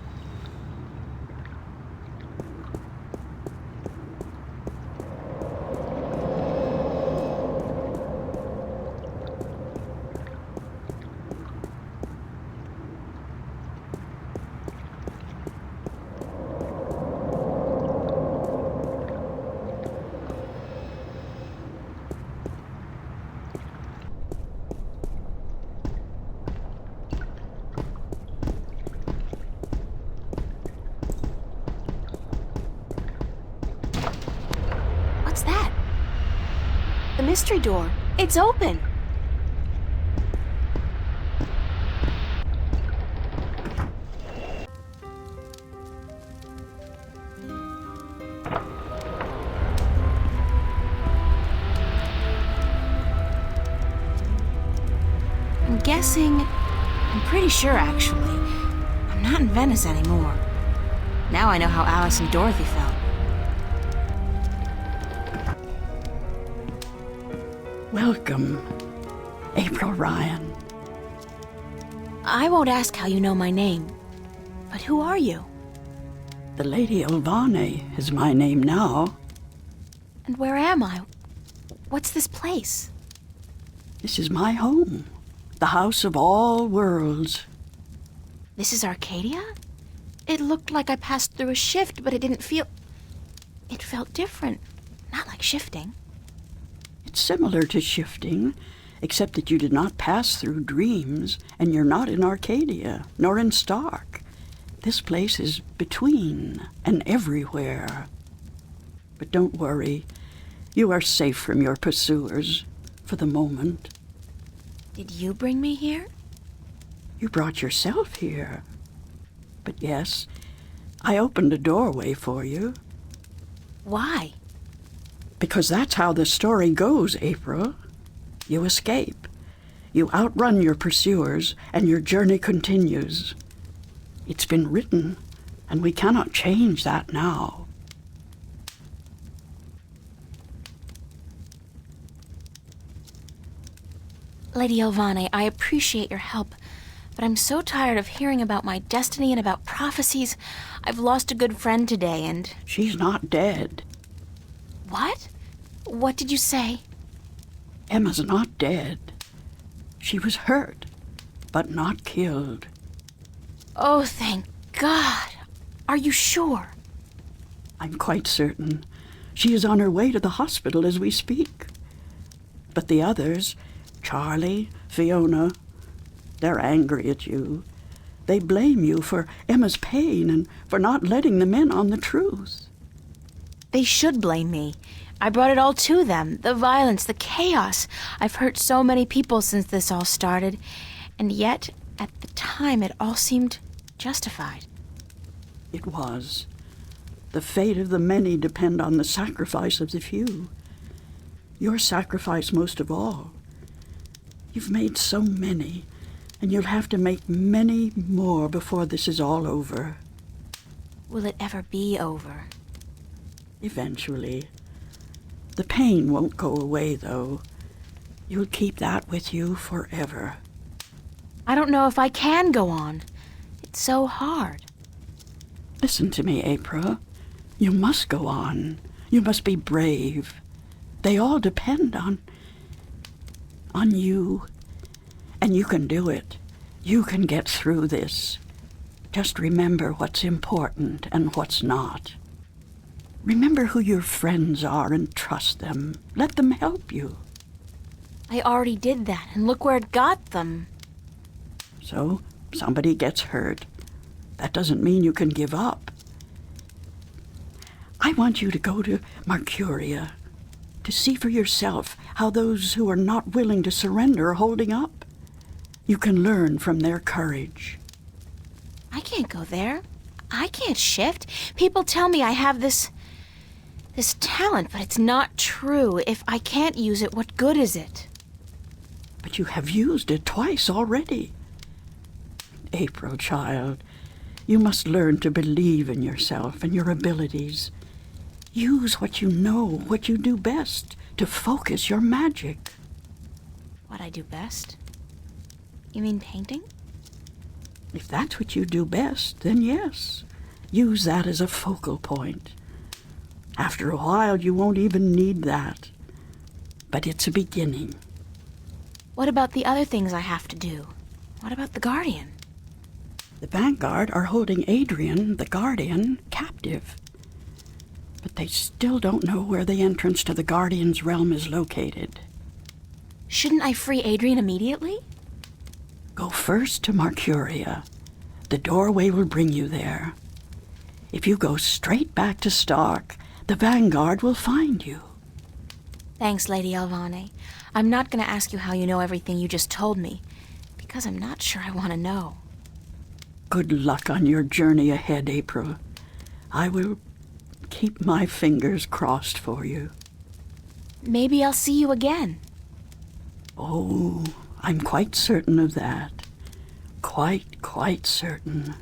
mystery door. It's open. I'm guessing... I'm pretty sure, actually. I'm not in Venice anymore. Now I know how Alice and Dorothy felt. Welcome, April Ryan. I won't ask how you know my name. But who are you? The Lady Elvane is my name now. And where am I? What's this place? This is my home, the house of all worlds. This is Arcadia? It looked like I passed through a shift, but it didn't feel... It felt different. Not like shifting. It's similar to shifting, except that you did not pass through dreams, and you're not in Arcadia, nor in Stark. This place is between and everywhere. But don't worry. You are safe from your pursuers, for the moment. Did you bring me here? You brought yourself here. But yes, I opened a doorway for you. Why? Because that's how the story goes, April. You escape. You outrun your pursuers, and your journey continues. It's been written, and we cannot change that now. Lady Elvane, I appreciate your help, but I'm so tired of hearing about my destiny and about prophecies. I've lost a good friend today, and... She's not dead. What? What did you say? Emma's not dead. She was hurt, but not killed. Oh, thank God. Are you sure? I'm quite certain. She is on her way to the hospital as we speak. But the others, Charlie, Fiona, they're angry at you. They blame you for Emma's pain and for not letting them in on the truth. They should blame me. I brought it all to them. The violence, the chaos. I've hurt so many people since this all started. And yet, at the time, it all seemed justified. It was. The fate of the many depend on the sacrifice of the few. Your sacrifice most of all. You've made so many, and you'll have to make many more before this is all over. Will it ever be over? Eventually. The pain won't go away, though. You'll keep that with you forever. I don't know if I can go on. It's so hard. Listen to me, April. You must go on. You must be brave. They all depend on you. And you can do it. You can get through this. Just remember what's important and what's not. Remember who your friends are and trust them. Let them help you. I already did that, and look where it got them. So, somebody gets hurt. That doesn't mean you can give up. I want you to go to Mercuria, to see for yourself how those who are not willing to surrender are holding up. You can learn from their courage. I can't go there. I can't shift. People tell me I have this talent, but it's not true. If I can't use it, what good is it? But you have used it twice already. April, child, you must learn to believe in yourself and your abilities. Use what you know, what you do best, to focus your magic. What I do best? You mean painting? If that's what you do best, then yes. Use that as a focal point. After a while, you won't even need that. But it's a beginning. What about the other things I have to do? What about the Guardian? The Vanguard are holding Adrian, the Guardian, captive. But they still don't know where the entrance to the Guardian's realm is located. Shouldn't I free Adrian immediately? Go first to Mercuria. The doorway will bring you there. If you go straight back to Stark, the Vanguard will find you. Thanks, Lady Alvane. I'm not going to ask you how you know everything you just told me, because I'm not sure I want to know. Good luck on your journey ahead, April. I will keep my fingers crossed for you. Maybe I'll see you again. Oh, I'm quite certain of that. Quite certain.